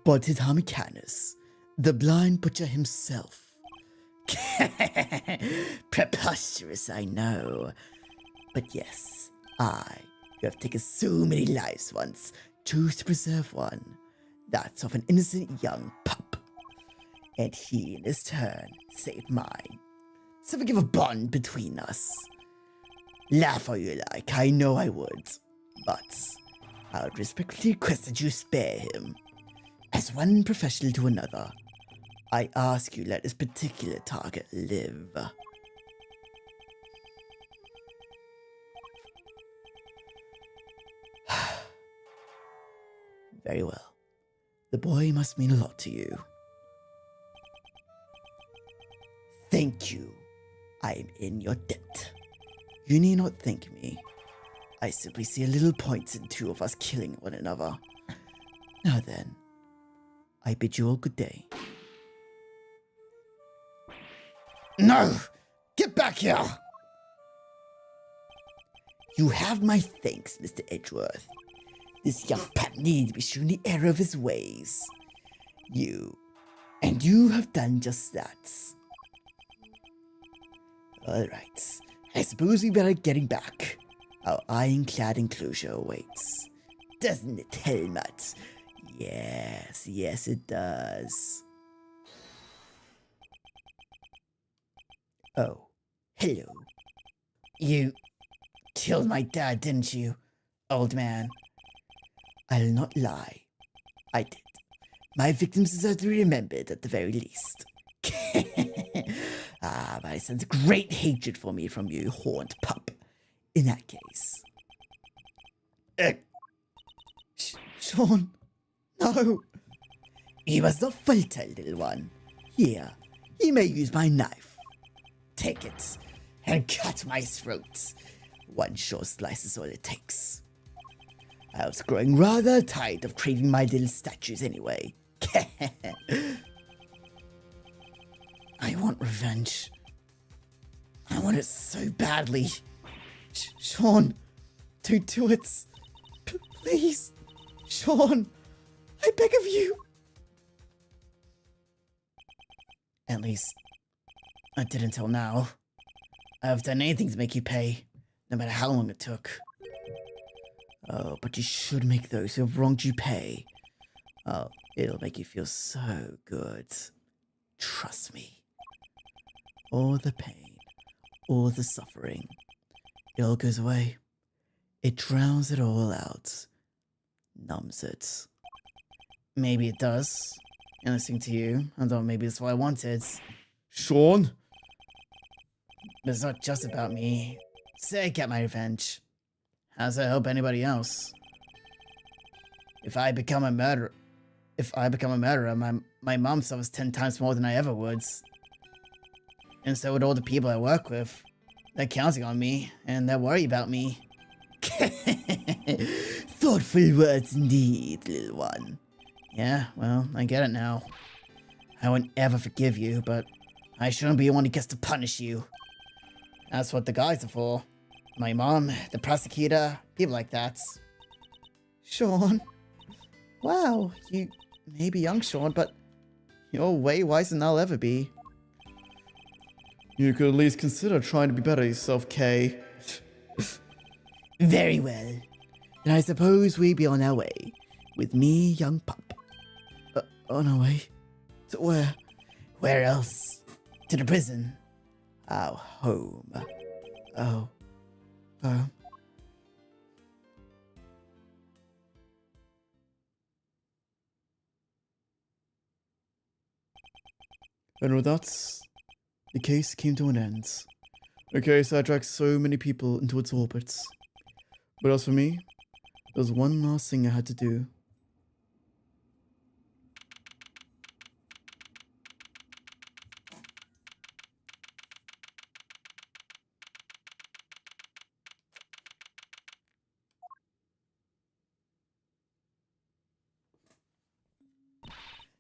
but Hitami Canis, the blind butcher himself. Preposterous, I know. But yes, who have taken so many lives once, choose to preserve one. That's of an innocent young pup. And he, in his turn, saved mine. So we give a bond between us. Laugh all you like, I know I would. But I would respectfully request that you spare him. As one professional to another, I ask you let this particular target live. Very well. The boy must mean a lot to you. Thank you. I am in your debt. You need not thank me. I simply see a little point in two of us killing one another. Now then, I bid you all good day. No! Get back here! You have my thanks, Mr. Edgeworth. This young pup needs to be shown the error of his ways. You have done just that. Alright, I suppose we better getting back. Our ironclad enclosure awaits. Doesn't it, Helmut? Yes, it does. Oh, hello. You killed my dad, didn't you, old man? I'll not lie. I did. My victims deserve to be remembered at the very least. But I sense great hatred for me from you, horned pup. In that case. Sean, no. You must not falter, little one. Here, you may use my knife. Take it and cut my throat. One short slice is all it takes. I was growing rather tired of craving my little statues anyway. I want revenge. I want it so badly. Sean, don't do it. Please. Sean, I beg of you. At least, I did until now. I've done anything to make you pay, no matter how long it took. Oh, but you should make those who have wronged you pay. Oh, it'll make you feel so good. Trust me. All the pain, all the suffering, it all goes away. It drowns it all out. Numbs it. Maybe it does. And listening to you, I thought maybe that's what I wanted. Sean? But it's not just about me. Say I get my revenge. How does that help anybody else? If I become a murderer, my mom suffers 10 times more than I ever would. And so would all the people I work with. They're counting on me, and they're worried about me. Thoughtful words indeed, little one. Yeah, well, I get it now. I won't ever forgive you, but I shouldn't be the one who gets to punish you. That's what the guys are for. My mom, the prosecutor, people like that. Sean? Wow, you may be young, Sean, but you're way wiser than I'll ever be. You could at least consider trying to be better yourself, Kay. Very well. Then I suppose we be on our way. With me, young pup. On our way? To where? Where else? To the prison. Our home. Oh. And with that, the case came to an end. A case that dragged so many people into its orbits. But as for me, there was one last thing I had to do.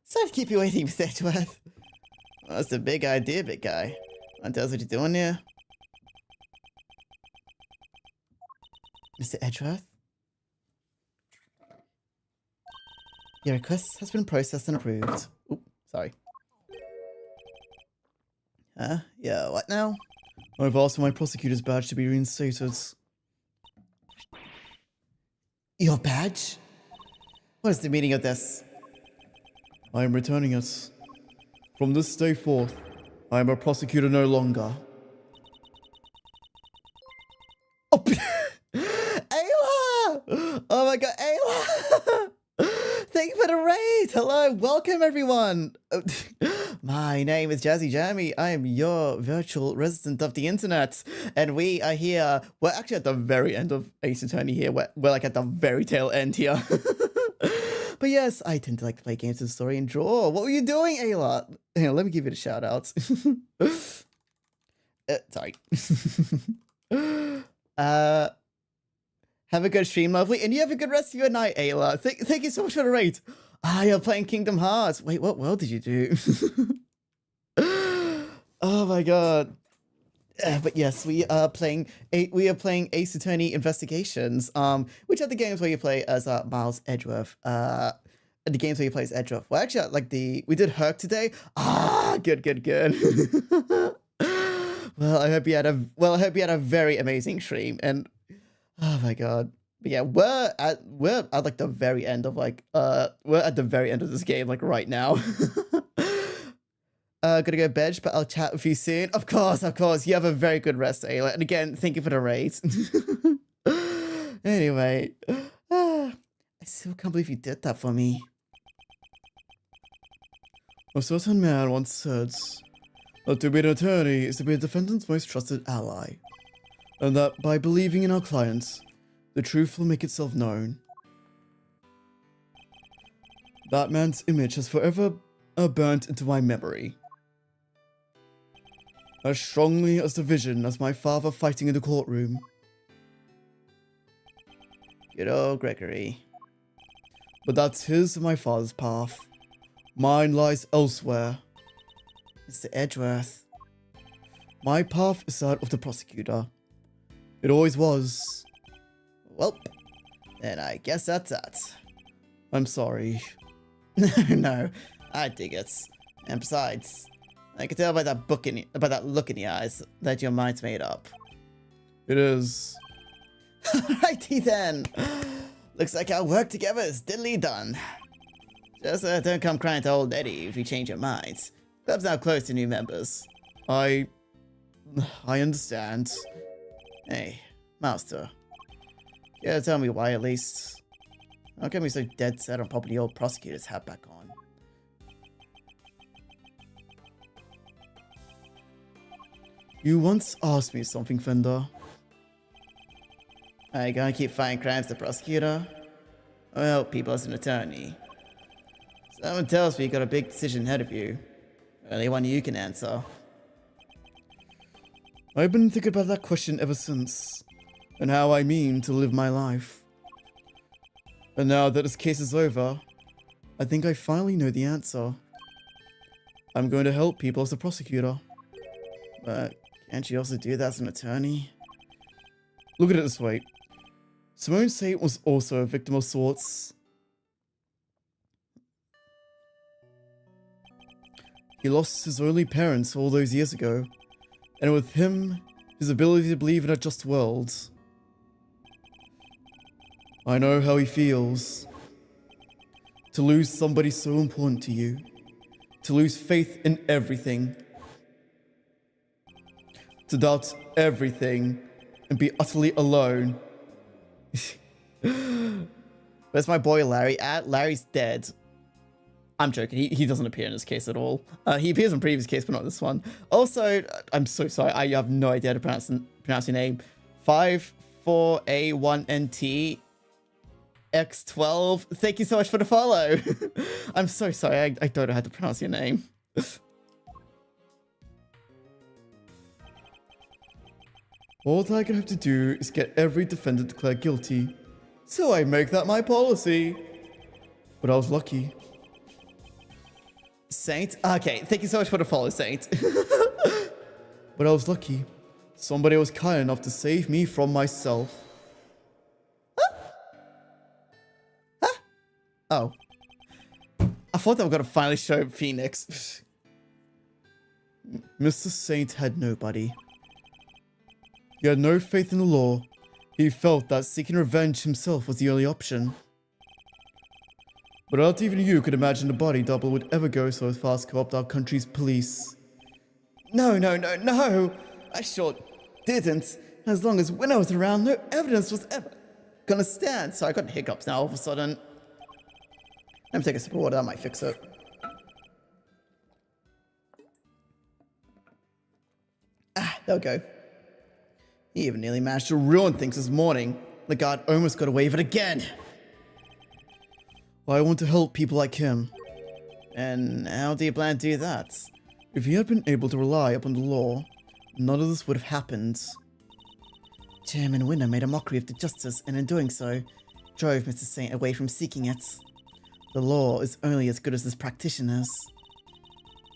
Sorry to keep you waiting, Mr. Edgeworth. Well, that's a big idea, big guy. Want to tell us what you're doing here? Mr. Edgeworth? Your request has been processed and approved. Oop, sorry. Yeah, what now? I've asked for my prosecutor's badge to be reinstated. Your badge? What is the meaning of this? I am returning it. From this day forth, I am a prosecutor no longer. Oh, Ayla! Oh my god, Ayla! Thank you for the raid! Hello, welcome everyone! My name is Jazzy Jammy. I am your virtual resident of the internet. And we are here. We're actually at the very end of Ace Attorney here. We're like at the very tail end here. But yes, I tend to like to play games of story and draw. What were you doing, Ayla? Here, let me give you the shout outs. Sorry. Have a good stream, lovely. And you have a good rest of your night, Ayla. Thank you so much for the raid. You're playing Kingdom Hearts. Wait, what world did you do? Oh my god. But yes, we are playing Ace Attorney Investigations, which are the games where you play as Miles Edgeworth. The games where you play as Edgeworth. Well, actually, like we did Herc today. Good. Well, I hope you had a very amazing stream. And oh my god. But yeah, we're at like the very end of we're at the very end of this game, like right now. Gonna go bed, but I'll chat with you soon. Of course. You have a very good rest, Ayla. And again, thank you for the raid. Anyway, I still can't believe you did that for me. A certain man once said that to be an attorney is to be a defendant's most trusted ally, and that by believing in our clients, the truth will make itself known. That man's image has forever burnt into my memory. As strongly as the vision as my father fighting in the courtroom. Good old Gregory. But that's his and my father's path. Mine lies elsewhere. Mr. Edgeworth. My path is that of the prosecutor. It always was. Well, then I guess that's that. I'm sorry. No, I dig it. And besides, I can tell by by that look in your eyes that your mind's made up. It is. Alrighty then. Looks like our work together is diddly done. Just don't come crying to old Eddie if you change your minds. Club's now closed to new members. I understand. Hey, Master. Yeah, tell me why at least. How come you're so dead set on popping the old prosecutor's hat back on? You once asked me something, Fender. Are you gonna keep fighting crimes to prosecutor? Or help people as an attorney? Someone tells me you got a big decision ahead of you. Only one you can answer. I've been thinking about that question ever since, and how I mean to live my life. And now that this case is over, I think I finally know the answer. I'm going to help people as a prosecutor. But can't you also do that as an attorney? Look at it this way. Simone Saint was also a victim of sorts. He lost his only parents all those years ago, and with him, his ability to believe in a just world. I know how he feels. To lose somebody so important to you. To lose faith in everything. To doubt everything and be utterly alone. Where's my boy Larry at? Larry's dead. I'm joking. He doesn't appear in this case at all. He appears in previous case, but not this one. Also, I'm so sorry. I have no idea how to pronounce your name. 54A1NT X12. Thank you so much for the follow. I'm so sorry. I don't know how to pronounce your name. All that I have to do is get every defendant declared guilty. So I make that my policy. But I was lucky. Saint? Okay, thank you so much for the follow, Saint. But I was lucky. Somebody was kind enough to save me from myself. Oh. I thought they were going to finally show Phoenix. Mr. Saint had nobody. He had no faith in the law. He felt that seeking revenge himself was the only option. But not even you could imagine a body double would ever go so far as to co-opt our country's police. No. I sure didn't. As long as Winnow was around, no evidence was ever gonna stand. So I got hiccups now all of a sudden. Let me take a sip of water, that might fix it. There we go. He even nearly managed to ruin things this morning. The guard almost got away with it again. I want to help people like him. And how do you plan to do that? If he had been able to rely upon the law, none of this would have happened. Chairman Winner made a mockery of the justice, and in doing so, drove Mr. Saint away from seeking it. The law is only as good as its practitioners.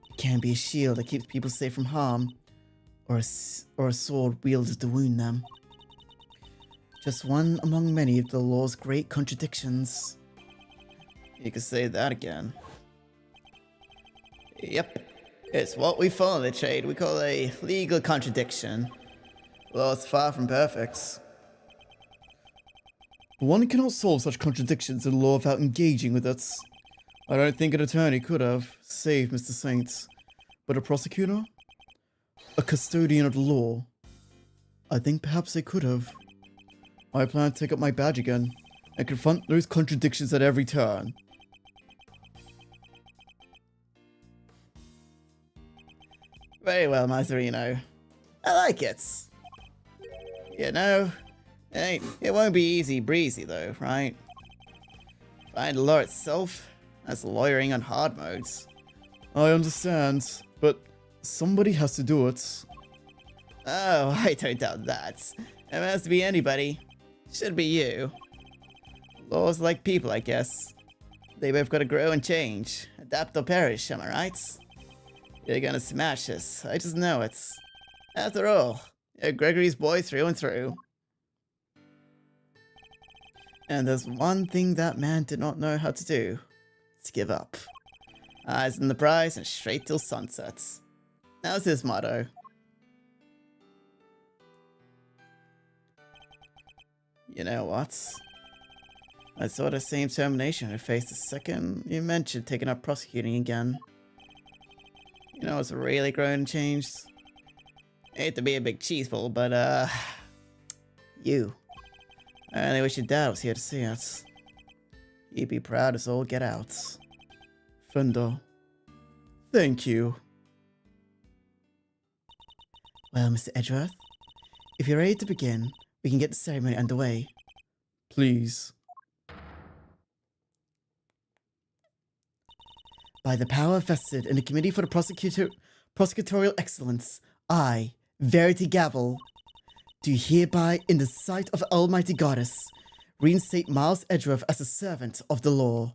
It can be a shield that keeps people safe from harm, or a sword wielded to wound them. Just one among many of the law's great contradictions. You could say that again. Yep. It's what we follow in the trade. We call a legal contradiction. Well, it's far from perfect. One cannot solve such contradictions in law without engaging with it. I don't think an attorney could have saved Mr. Saint, but a prosecutor? A custodian of the law? I think perhaps they could have. I plan to take up my badge again and confront those contradictions at every turn. Very well, Mazarino. I like it. You know, it won't be easy breezy though, right? Find the law itself, that's lawyering on hard modes. I understand, but somebody has to do it. Oh, I don't doubt that. It has to be anybody. Should be you. Laws like people, I guess. They both gotta grow and change. Adapt or perish, am I right? You're gonna smash this. I just know it. After all, you're Gregory's boy through and through. And there's one thing that man did not know how to do. It's give up. Eyes on the prize and straight till sunset. That was his motto. You know what? I saw the same determination in her face the second you mentioned taking up prosecuting again. You know, it's really grown and changed. Hate to be a big cheese ball, but you. I only wish your dad was here to see us. He'd be proud as all get out. Fender. Thank you. Well, Mr. Edgeworth, if you're ready to begin, we can get the ceremony underway. Please. By the power vested in the Committee for the Prosecutorial Excellence, I, Verity Gavel, do hereby, in the sight of the Almighty Goddess, reinstate Miles Edgeworth as a servant of the law.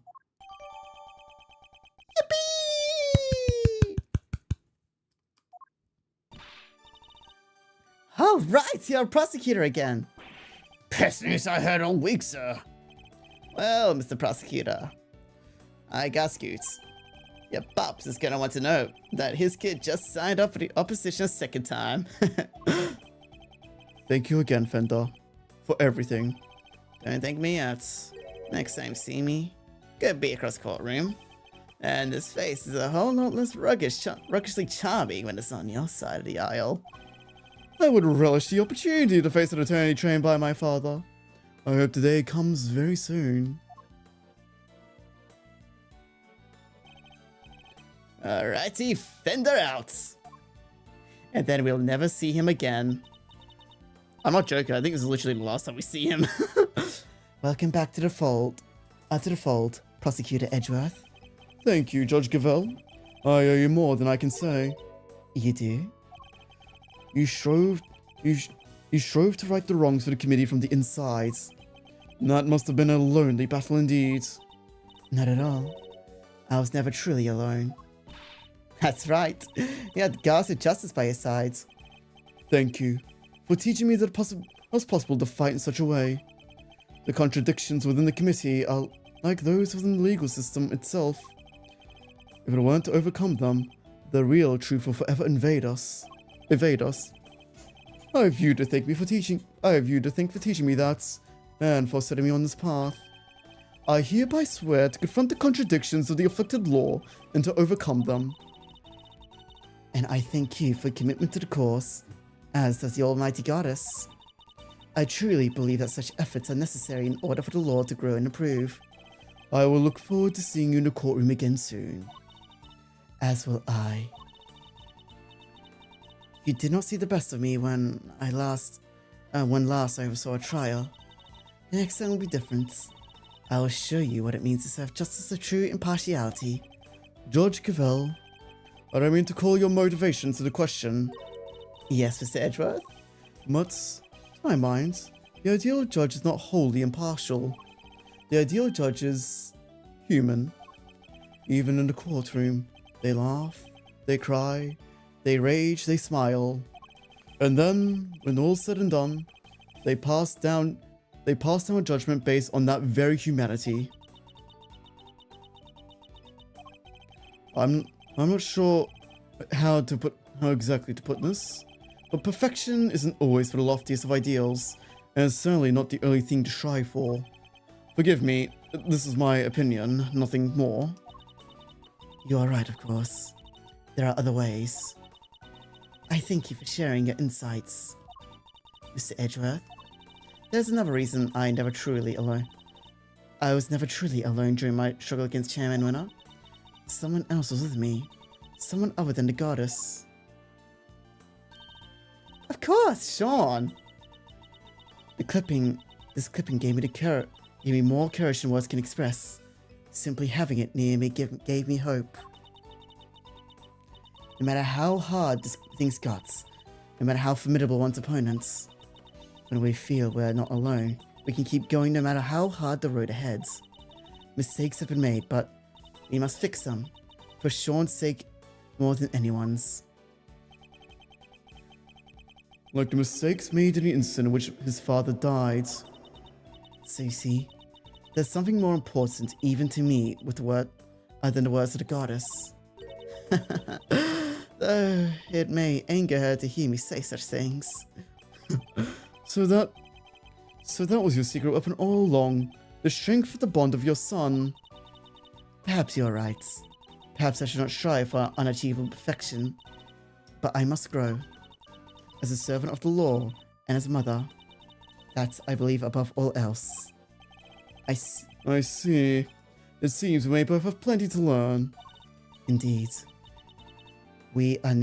Yippee! All right, you're a prosecutor again. Best news I heard all week, sir. Well, Mr. Prosecutor, I got scoots. Your pops is gonna want to know that his kid just signed up for the opposition a second time. Thank you again, Fender, for everything. Don't thank me out. Next time you see me, go be across the courtroom. And his face is a whole lot less ruggishly charming when it's on your side of the aisle. I would relish the opportunity to face an attorney trained by my father. I hope the day comes very soon. Alrighty, Fender out. And then we'll never see him again. I'm not joking, I think this is literally the last time we see him. Welcome back to the fold. Prosecutor Edgeworth. Thank you, Judge Gavel. I owe you more than I can say. You do? You strove to right the wrongs of the committee from the inside. That must have been a lonely battle indeed. Not at all. I was never truly alone. That's right. You had the guards of justice by your side. Thank you for teaching me that it was possible to fight in such a way. The contradictions within the committee are like those within the legal system itself. If it weren't to overcome them, the real truth will forever evade us. I have you to thank for teaching me that, and for setting me on this path. I hereby swear to confront the contradictions of the afflicted law and to overcome them. And I thank you for commitment to the cause, as does the Almighty Goddess. I truly believe that such efforts are necessary in order for the law to grow and improve. I will look forward to seeing you in the courtroom again soon. As will I. You did not see the best of me when last I oversaw a trial. The next time will be different. I will show you what it means to serve justice with true impartiality. Judge Cavell, I don't mean to call your motivations into question. Yes, Mr. Edgeworth? But, to my mind, the ideal judge is not wholly impartial. The ideal judge is human. Even in the courtroom, they laugh, they cry, they rage, they smile. And then, when all's said and done, they pass down a judgment based on that very humanity. I'm not sure how exactly to put this, but perfection isn't always for the loftiest of ideals, and it's certainly not the only thing to strive for. Forgive me, this is my opinion, nothing more. You are right, of course. There are other ways. I thank you for sharing your insights, Mr. Edgeworth. There's another reason I was never truly alone during my struggle against Chairman Winner. Someone else was with me. Someone other than the goddess. Of course, Sean! This clipping gave me more courage than words can express. Simply having it near me gave me hope. No matter how hard things got, no matter how formidable one's opponents, when we feel we're not alone, we can keep going no matter how hard the road ahead. Mistakes have been made, but we must fix them, for Sean's sake more than anyone's. Like the mistakes made in the incident in which his father died. So you see, there's something more important even to me with than the words of the goddess. It may anger her to hear me say such things. So that was your secret weapon all along. The strength of the bond of your son. Perhaps you're right. Perhaps I should not strive for unachievable perfection. But I must grow. As a servant of the law and as a mother. That I believe above all else. I see. It seems we may both have plenty to learn. Indeed. We are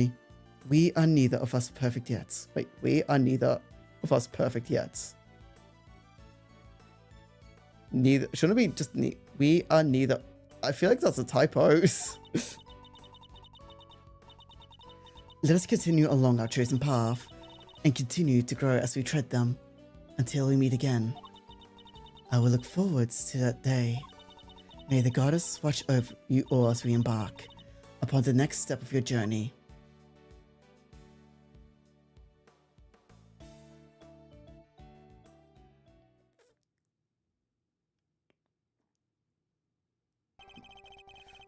neither of us perfect yet. Wait, we are neither of us perfect yet. Neither, shouldn't it be just we are neither. I feel like that's a typo. Let us continue along our chosen path and continue to grow as we tread them until we meet again. I will look forward to that day. May the goddess watch over you all as we embark upon the next step of your journey.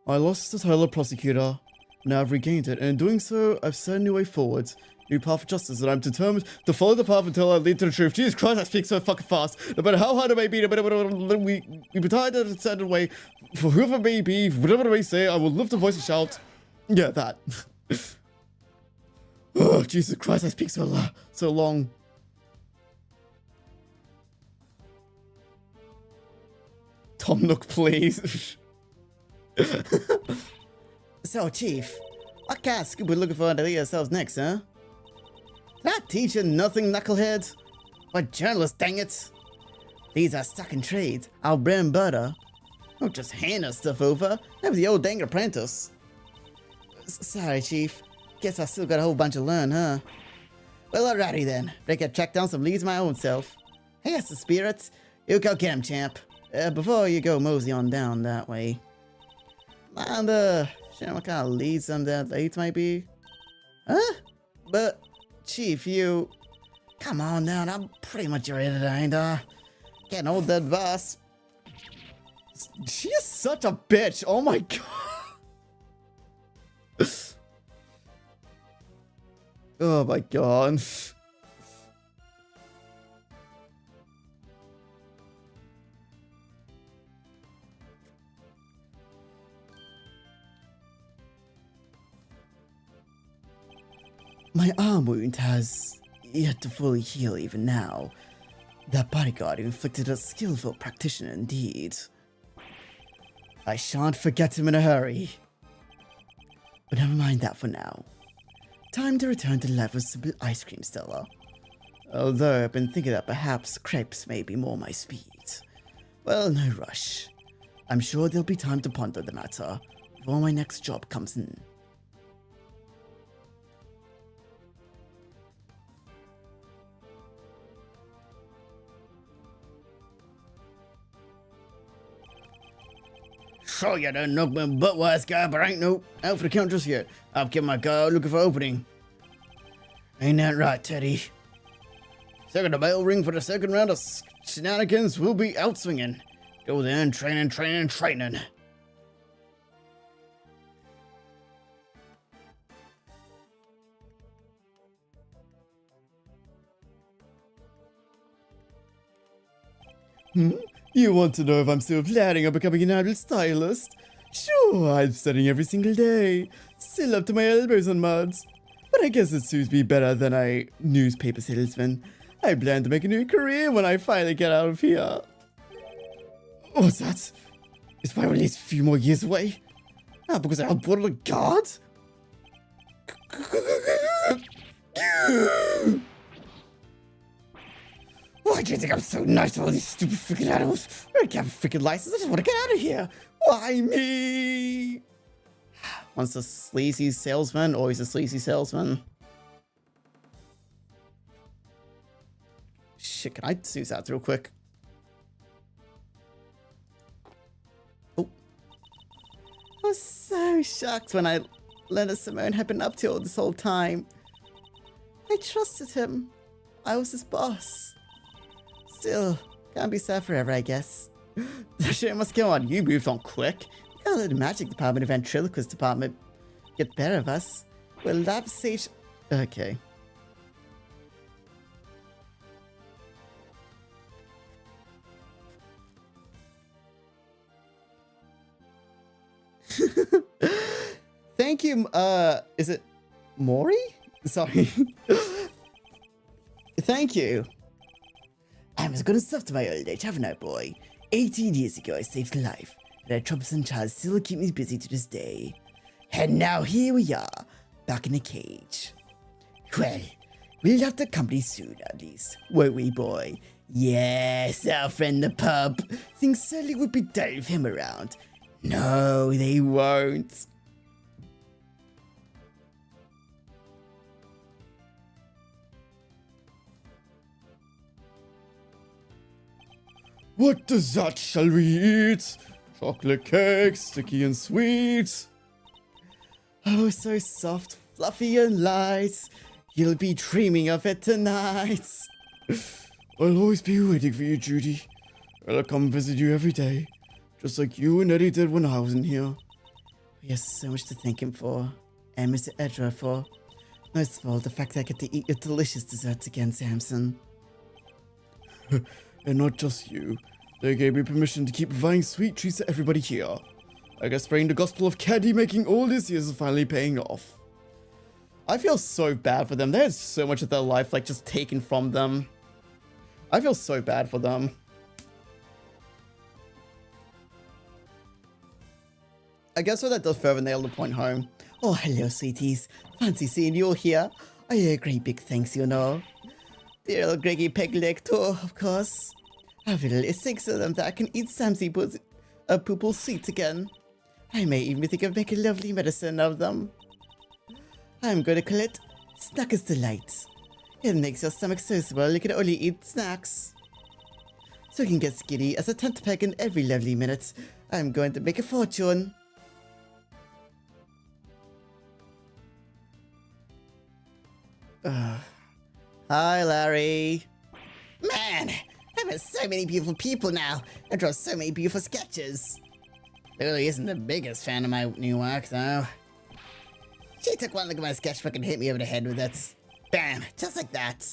I lost the title of prosecutor. Now I've regained it, and in doing so, I've set a new way forward. New path of justice, and I'm determined to follow the path until I lead to the truth. Jesus Christ, I speak so fucking fast. No matter how hard it may be, no matter we be tired in a certain way. For whoever it may be, whatever it may say, I will lift a voice and shout. Yeah, that. Oh, Jesus Christ, I speak so long. Tom Nook, please. So, Chief, what kind of scoop we looking for to lead ourselves next, huh? Did I teach you nothing, knucklehead? What journalist, dang it? These are stuck in trade, our bread and butter. Don't just hand us stuff over. That was the old dang apprentice. Sorry, Chief. Guess I still got a whole bunch to learn, huh? Well, alrighty then. Better get track down some leads my own self. Hey, that's the spirit. You go get him, champ. Before you go mosey on down that way. And, shit, what kind of leads some that leads might be? Huh? But, Chief, you... Come on down, I'm pretty much ready to ain't I? Getting old dead boss. She is such a bitch. Oh my god. Oh my god. My arm wound has yet to fully heal even now. That bodyguard inflicted a skillful practitioner indeed. I shan't forget him in a hurry. But never mind that for now. Time to return to life with simple ice cream, Stella. Although I've been thinking that perhaps crepes may be more my speed. Well, no rush. I'm sure there'll be time to ponder the matter before my next job comes in. Sure, you don't know me butt wise guy, but I ain't no out for the count just yet. I've kept my guard looking for opening. Ain't that right, Teddy? Second the bell ring for the second round of shenanigans, we'll be out swinging. Go there and training. You want to know if I'm still planning on becoming an idol stylist? Sure, I'm studying every single day. Still up to my elbows on muds. But I guess it suits me better than a newspaper salesman. I plan to make a new career when I finally get out of here. What's that? Is my release a few more years away? Not because I outboarded a guard? Why do you think I'm so nice to all these stupid freaking animals? I don't have a freaking license, I just want to get out of here. Why me? Once a sleazy salesman, always a sleazy salesman. Shit, can I snooze out real quick? Oh. I was so shocked when I learned Simone had been up to all this whole time. I trusted him. I was his boss. Still, can't be sad forever, I guess. The shit must go on. You moved on quick. You can't let the magic department and ventriloquist department get the better of us. Well, lab sage. Okay. Thank you. Is it Maury? Sorry. Thank you. I'm as good as stuff to my old age, haven't I, boy? 18 years ago, I saved a life, and that troublesome child still keep me busy to this day. And now here we are, back in a cage. Well, we'll have the company soon, at least, won't we, boy? Yes, our friend the pup. Things certainly would be dull with him around. No, they won't. What dessert shall we eat? Chocolate cake, sticky and sweet. Oh, so soft, fluffy and light. You'll be dreaming of it tonight. I'll always be waiting for you, Judy. I'll come visit you every day, just like you and Eddie did when I was in here. We have so much to thank him for, and Mr. Edra for. Most of all, the fact that I get to eat your delicious desserts again, Samson. And not just you. They gave me permission to keep providing sweet treats to everybody here. I guess spreading the gospel of candy making all these years is finally paying off. I feel so bad for them. They had so much of their life, like, just taken from them. I feel so bad for them. I guess what that does further nail the point home. Oh, hello, sweeties. Fancy seeing you all here. I owe a great big thanks, you know. Dear little Greggy Pegleg too, of course. I've little six of them that I can eat Samsy Poople's seeds again. I may even think of making lovely medicine of them. I'm going to call it Snacker's Delight. It makes your stomach so swell you can only eat snacks. So you can get skinny as a tent peg in every lovely minute. I'm going to make a fortune. Hi, Larry. Man, I've met so many beautiful people now. I draw so many beautiful sketches. Lily isn't the biggest fan of my new work, though. She took one look at my sketchbook and hit me over the head with it. Bam, just like that.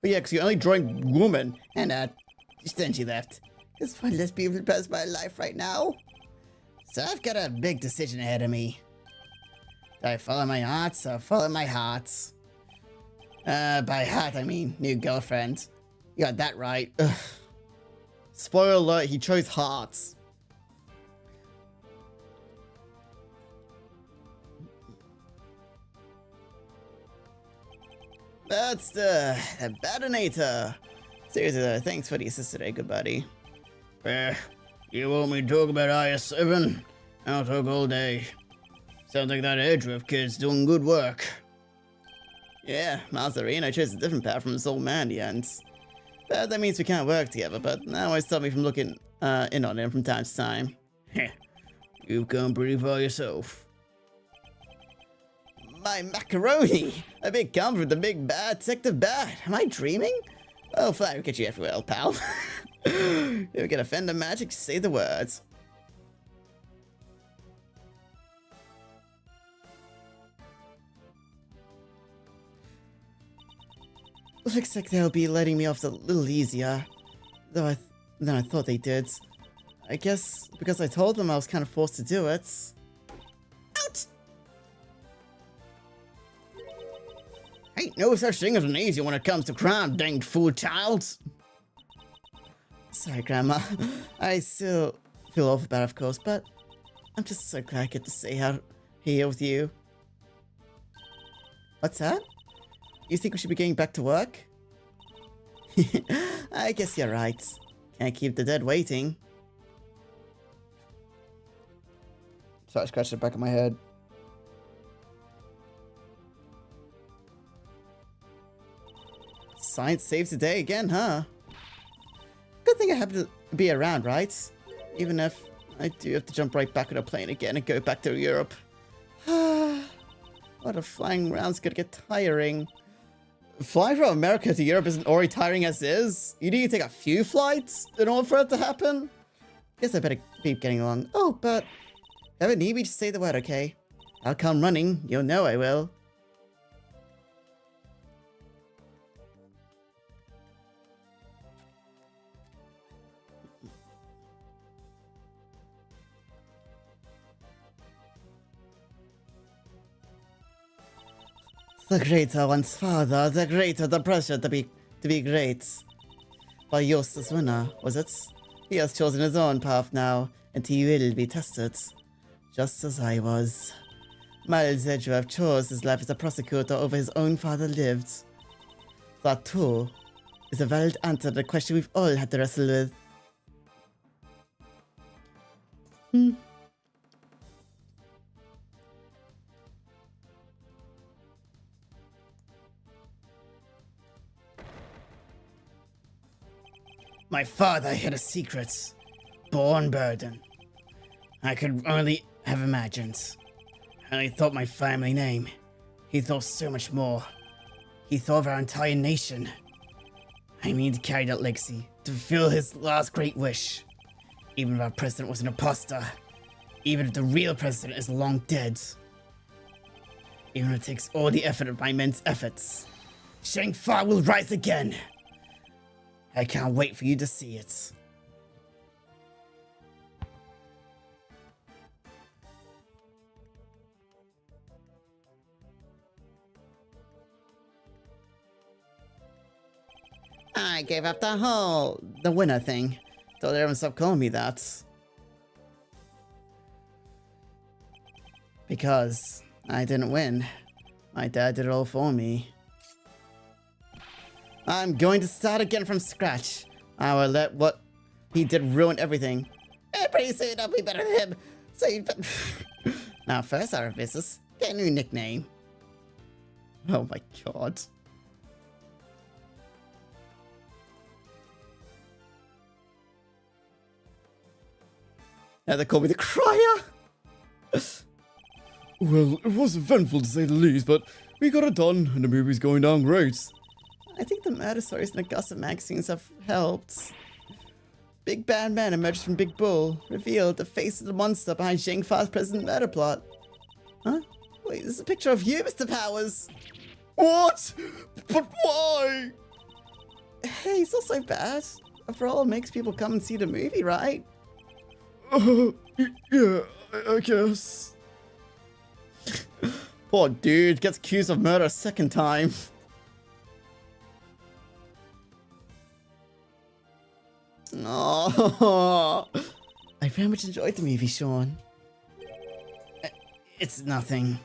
But yeah, because you're only drawing woman. And, then she left. There's one less beautiful person in my life right now. So I've got a big decision ahead of me. Do I follow my heart or follow my heart? By heart, I mean new girlfriend. You got that right. Ugh. Spoiler alert, he chose hearts. That's the Badinator. Seriously though, thanks for the assist today, good buddy. You want me to talk about IS-7? I'll talk all day. Sounds like that Edriff kid's doing good work. Yeah, Mazarino chose a different path from his old man in the end. But that means we can't work together, but that won't stop me from looking in on him from time to time. You've come pretty far yourself. My macaroni! A big comfort, the big bad detective bad. Am I dreaming? Oh, fine, we'll get you everywhere, pal. If we can offend the magic, say the words. Looks like they'll be letting me off a little easier, than I thought they did. I guess because I told them I was kind of forced to do it. Ouch! Ain't no such thing as an easy when it comes to crime, danged fool child. Sorry, Grandma. I still feel awful bad, of course, but I'm just so glad I get to stay out here with you. What's that? You think we should be getting back to work? I guess you're right. Can't keep the dead waiting. Sorry, I scratched the back of my head. Science saves the day again, huh? Good thing I happen to be around, right? Even if I do have to jump right back on a plane again and go back to Europe. What a flying around's gonna get tiring. Flying from America to Europe isn't already tiring as is. You need to take a few flights in order for it to happen. Guess I better keep getting along. Oh, but if you ever need me, just say the word, okay? I'll come running. You'll know I will. The greater one's father, the greater the pressure to be great. But Eustace winner, was it? He has chosen his own path now, and he will be tested. Just as I was. Miles Edgeworth chose his life as a prosecutor over his own father lived. That too is a valid answer to the question we've all had to wrestle with. My father had a secret. Born burden. I could only have imagined. And he thought my family name. He thought so much more. He thought of our entire nation. I mean to carry that legacy, to fulfill his last great wish. Even if our president was an imposter. Even if the real president is long dead. Even if it takes all the effort of my men's efforts. Shangfa will rise again. I can't wait for you to see it. I gave up the winner thing. Told everyone stop calling me that. Because I didn't win. My dad did it all for me. I'm going to start again from scratch. I will let what he did ruin everything. Pretty soon I'll be better than him. So you now first our business. Get a new nickname. Oh my god. Now they call me the Crier. Well, it was eventful to say the least, but we got it done, and the movie's going down great. I think the murder stories in the gossip magazines have helped. Big bad man emerges from Big Bull, revealed the face of the monster behind Zhang Fa's present murder plot. Huh? Wait, this is a picture of you, Mr. Powers! What? But why? Hey, it's not so bad. After all, it makes people come and see the movie, right? Yeah, I guess. Poor dude gets accused of murder a second time. Oh, I very much enjoyed the movie, Sean. It's nothing.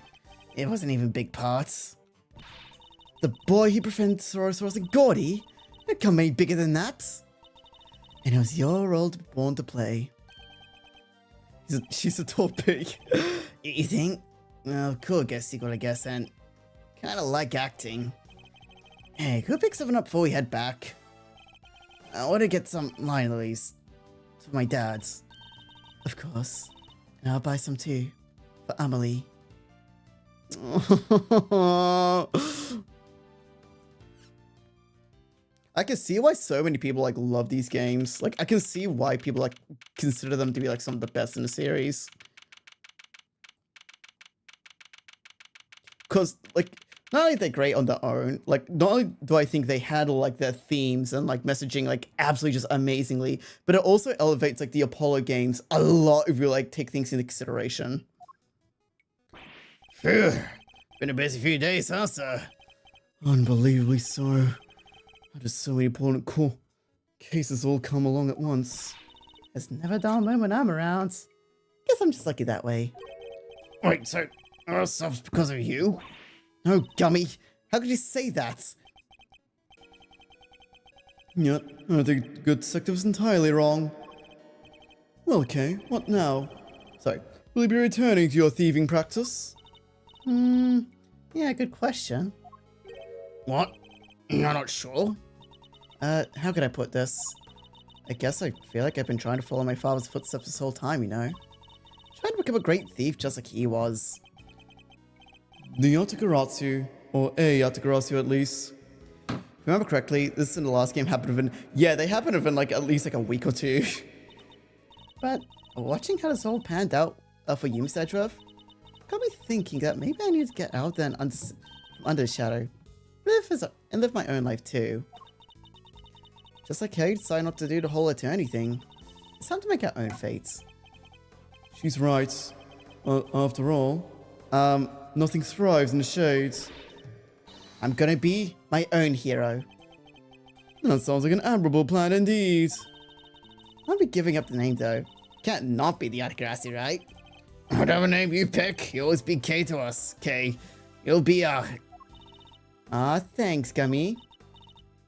It wasn't even big parts. The boy who befriended Sorosauros and Gordy? It can't be bigger than that. And it was your role to be born to play. She's a tall pig. You think? Well, cool guess sequel, I guess, and kinda like acting. Hey, could we pick something up before we head back? I want to get some line at least. For my dad's. Of course. And I'll buy some too. For Amelie. I can see why so many people like love these games. Like, I can see why people like consider them to be like some of the best in the series. Because, like, not only are they great on their own, like, not only do I think they handle, like, their themes and, like, messaging, like, absolutely just amazingly, but it also elevates, like, the Apollo games a lot if you, like, take things into consideration. Phew. Been a busy few days, huh, sir? Unbelievably so. Just so many important cases all come along at once. It's never a dull moment when I'm around. Guess I'm just lucky that way. Wait, so our stuff's because of you? No, Gummy. How could you say that? Yeah, I think the good detective was entirely wrong. Well, okay, what now? Sorry. Will you be returning to your thieving practice? Yeah, good question. What? You're not sure? How could I put this? I guess I feel like I've been trying to follow my father's footsteps this whole time, you know? Trying to become a great thief just like he was. The Yatagarasu, or a Yatagarasu at least. If I remember correctly, this in the last game happened within... Yeah, they happened within like at least like a week or two. But watching how this all panned out for you, Mr. Edgeworth, got me thinking that maybe I need to get out there and under the shadow. And live my own life too. Just like Kate decided not to do the whole eternity thing. It's time to make our own fates. She's right. After all, nothing thrives in the shades. I'm gonna be my own hero. That sounds like an admirable plan indeed. I'll be giving up the name though. Can't not be the Yatakarasi, right? Whatever name you pick, you'll always be K to us, K. You'll be Thanks, Gummy.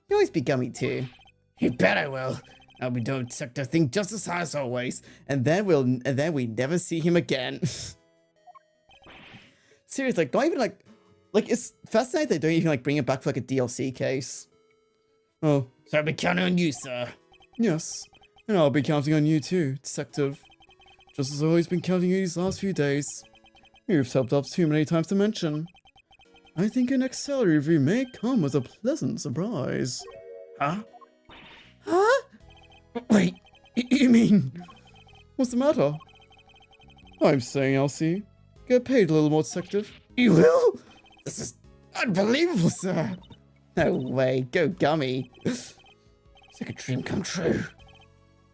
You always be Gummy too. You bet I will. I'll be doing sector thing just as high as always. And then we never see him again. Seriously, like, don't even like it's fascinating they don't even like bring it back for like a DLC case. Oh. So I'll be counting on you, sir. Yes. And I'll be counting on you too, Detective. Just as I've always been counting you these last few days. You've helped out too many times to mention. I think your next salary review may come as a pleasant surprise. Huh? Huh? Wait, you mean... What's the matter? I'm saying, Elsie, get paid a little more, Detective. You will? This is unbelievable, sir. No way, go Gummy. It's like a dream come true.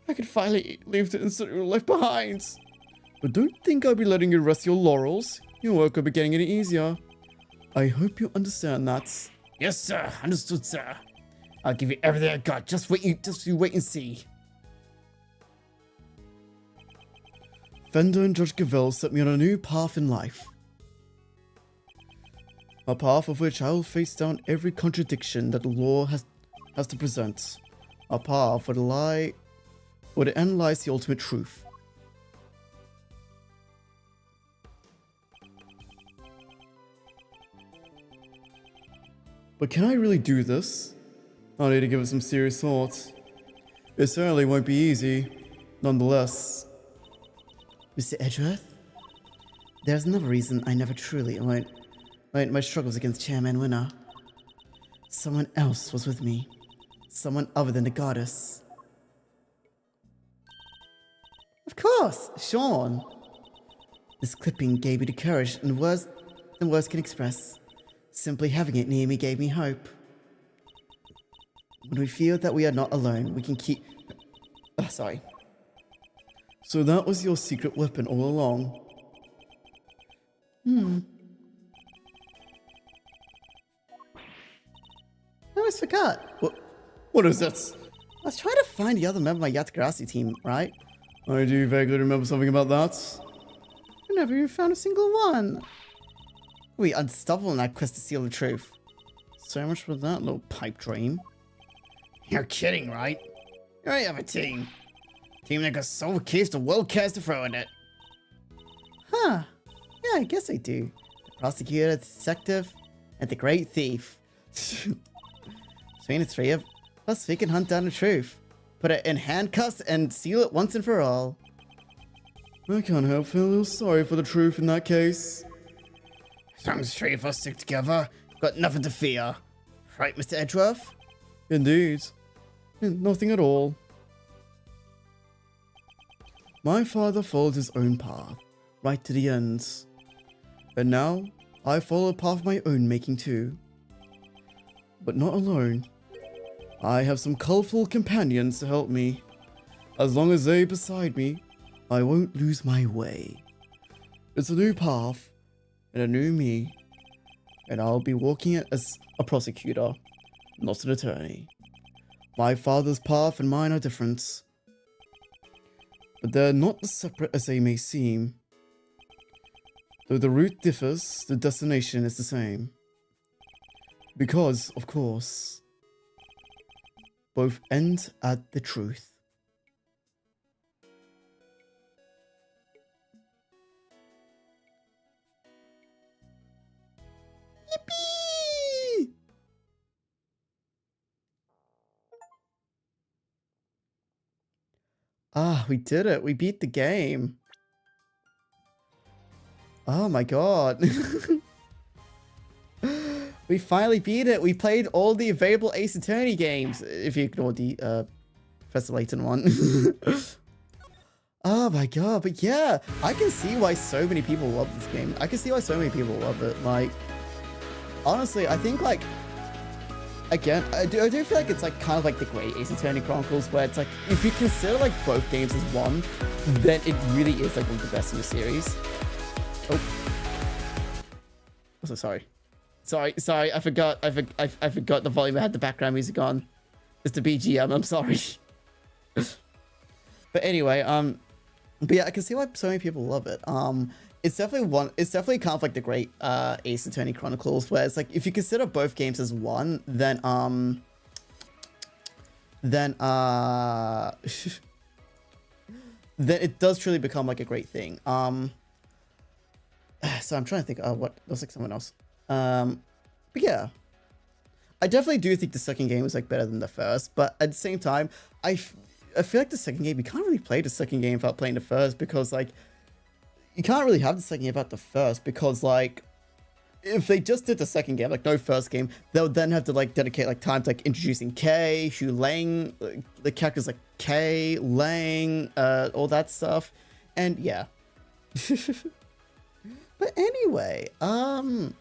I could finally leave the institute life behind. But don't think I'll be letting you rest your laurels. Your work will be getting any easier. I hope you understand that. Yes, sir. Understood, sir. I'll give you everything I got. Just wait and see. Fender and Judge Gavelle set me on a new path in life. A path of which I will face down every contradiction that the law has to present. A path where the end lies the ultimate truth. But can I really do this? I need to give it some serious thought. It certainly won't be easy, nonetheless. Mr. Edgeworth? There's another reason I never truly learned my struggles against Chairman Winner. Someone else was with me. Someone other than the goddess. Of course, Sean. This clipping gave me the courage and words can express. Simply having it near me gave me hope. When we feel that we are not alone, we can keep... sorry. So that was your secret weapon all along? I always forgot. What is this? I was trying to find the other member of my Yatakarasi team, right? I do vaguely remember something about that. I never even found a single one. We unstoppable in that quest to seal the truth. So much for that little pipe dream. You're kidding, right? You already have a team. Team that can solve a case the world cares to throw in it. Huh. Yeah, I guess I do. The prosecutor, the detective, and the great thief. Between the three of us, we can hunt down the truth. Put it in handcuffs and seal it once and for all. I can't help feeling a little sorry for the truth in that case. As long as three of us stick together, we've got nothing to fear. Right, Mr. Edgeworth? Indeed. Nothing at all. My father followed his own path, right to the end. And now, I follow a path of my own making too. But not alone. I have some colorful companions to help me. As long as they're beside me, I won't lose my way. It's a new path, and a new me. And I'll be walking it as a prosecutor, not an attorney. My father's path and mine are different. But they're not as separate as they may seem. Though the route differs, the destination is the same. Because, of course, both end at the truth. Yippee! Ah, we did it. We beat the game. Oh my god. We finally beat it. We played all the available Ace Attorney games, if you ignore the Professor Layton one. Oh Oh my god, but yeah, I can see why so many people love this game. I can see why so many people love it. Like, honestly, I think like, again, I do feel like it's like kind of like the great Ace Attorney Chronicles, where it's like, if you consider like both games as one, then it really is like one of the best in the series. Oh. Also, sorry, I forgot the volume. I had the background music on. It's the BGM, I'm sorry. But anyway, but yeah, I can see why so many people love it. It's definitely kind of like the great Ace Attorney Chronicles, where it's like, if you consider both games as one, then then it does truly become like a great thing. So I'm trying to think, what looks like someone else. But yeah, I definitely do think the second game was like better than the first, but at the same time, I feel like the second game, you can't really play the second game without playing the first, because like, you can't really have the second game without the first, because like, if they just did the second game, like no first game, they would then have to like dedicate like time to like introducing Kay, Xu Lang, the characters like Kay, Lang, all that stuff, and yeah. But anyway, and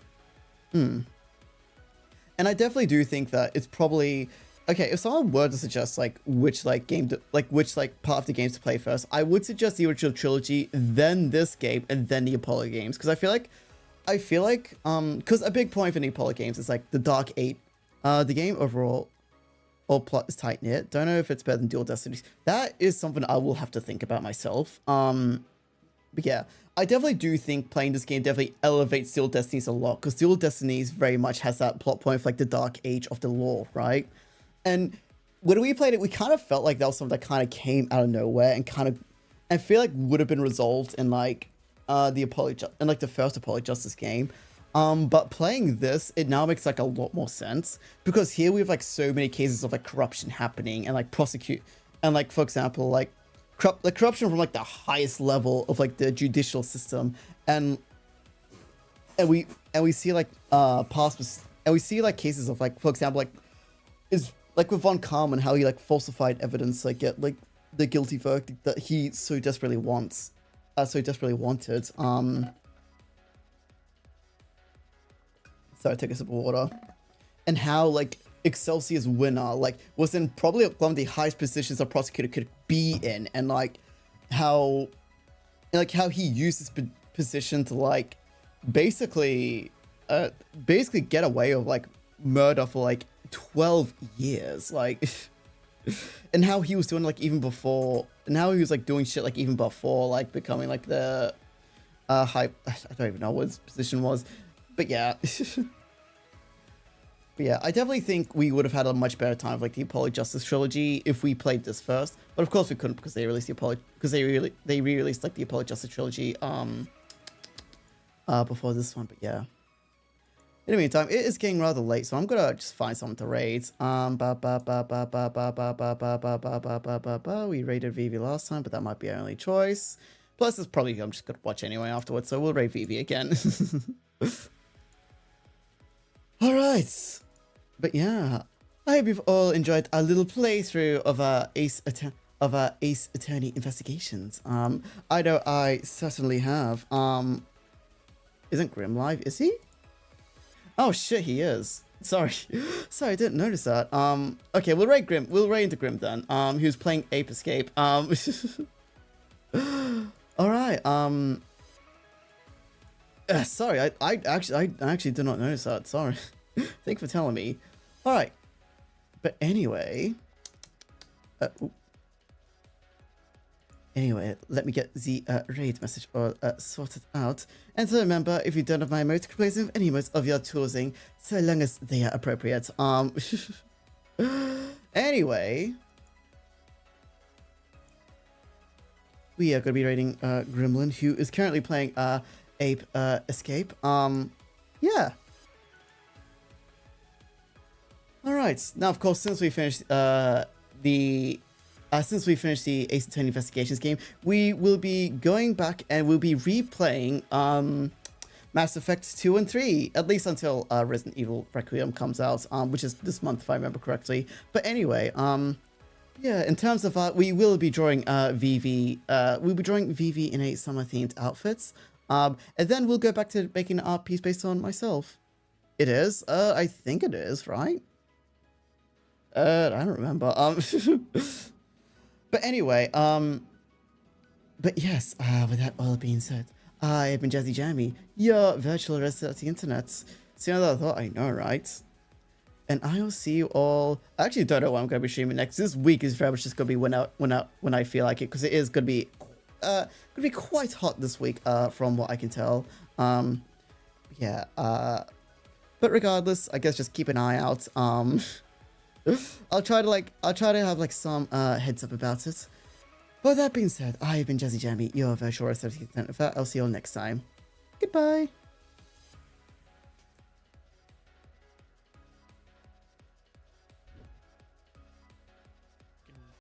I definitely do think that it's probably, okay, if someone were to suggest like which like game to, like which like part of the games to play first, I would suggest the original trilogy, then this game, and then the Apollo games, because I feel like because a big point for the Apollo games is like the Dark 8. The game overall, all plot is tight knit. Don't know if it's better than Dual Destinies. That is something I will have to think about myself. But yeah, I definitely do think playing this game definitely elevates Dual Destinies a lot, because Dual Destinies very much has that plot point of like the Dark Age of the lore, right? And when we played it, we kind of felt like that was something that kind of came out of nowhere and kind of, I feel like would have been resolved in like the first Apollo Justice game. But playing this, it now makes like a lot more sense, because here we have like so many cases of like corruption happening and like like, for example, like the corruption from like the highest level of like the judicial system, and we see like we see like cases of like, for example, like is like with Von Karman, how he like falsified evidence, like get like the guilty verdict that he so desperately wanted. Sorry, take a sip of water. And how like Excelsior's winner like was in probably one of the highest positions a prosecutor could be in, and like how he used this position to like basically get away with like murder for like 12 years, like and how he was doing like even before, and how he was like doing shit like even before like becoming like the high, I don't even know what his position was, but yeah. But yeah, I definitely think we would have had a much better time with like the Apollo Justice trilogy if we played this first. But of course we couldn't, because they released the they re-released like the Apollo Justice trilogy before this one. But yeah. In the meantime, it is getting rather late, so I'm gonna just find someone to raid. We raided Vivi last time, but that might be our only choice. Plus, it's probably I'm just gonna watch anyway afterwards, so we'll raid Vivi again. All right. But yeah, I hope you've all enjoyed our little playthrough of our Ace Attorney investigations. I know I certainly have. Isn't Grim live? Is he? Oh shit, he is. Sorry, I didn't notice that. Okay, we'll raid Grim. We'll raid into Grim then. He was playing Ape Escape. All right. Sorry, I actually did not notice that. Sorry. Thanks for telling me. All right, but anyway, let me get the raid message all sorted out. And so remember, if you don't have my emote, replace with any emotes of your choosing, so long as they are appropriate. Anyway, we are gonna be raiding Gremlin, who is currently playing Ape Escape. Yeah. All right. Now, of course, since we finished the Ace Attorney Investigations game, we will be going back and we'll be replaying Mass Effect 2 and 3, at least until Resident Evil Requiem comes out, which is this month if I remember correctly. But anyway, Yeah, in terms of we will be drawing VV. We'll be drawing VV in a summer themed outfits. And then we'll go back to making an art piece based on myself. It is. I think it is, right? I don't remember. But anyway, but yes, with that all being said, I have been Jazzy Jammy, your virtual resident of the internet. Sooner than I thought, I know, right? And I will see you all. I actually don't know what I'm going to be streaming next. This week is very much just going to be when I feel like it, because it is going to be quite hot this week, from what I can tell. Yeah. But regardless, I guess just keep an eye out. I'll try to have like some heads up about it. But that being said, I've been Jazzy Jammy, your virtual resident of the internet. I'll see you all next time. Goodbye.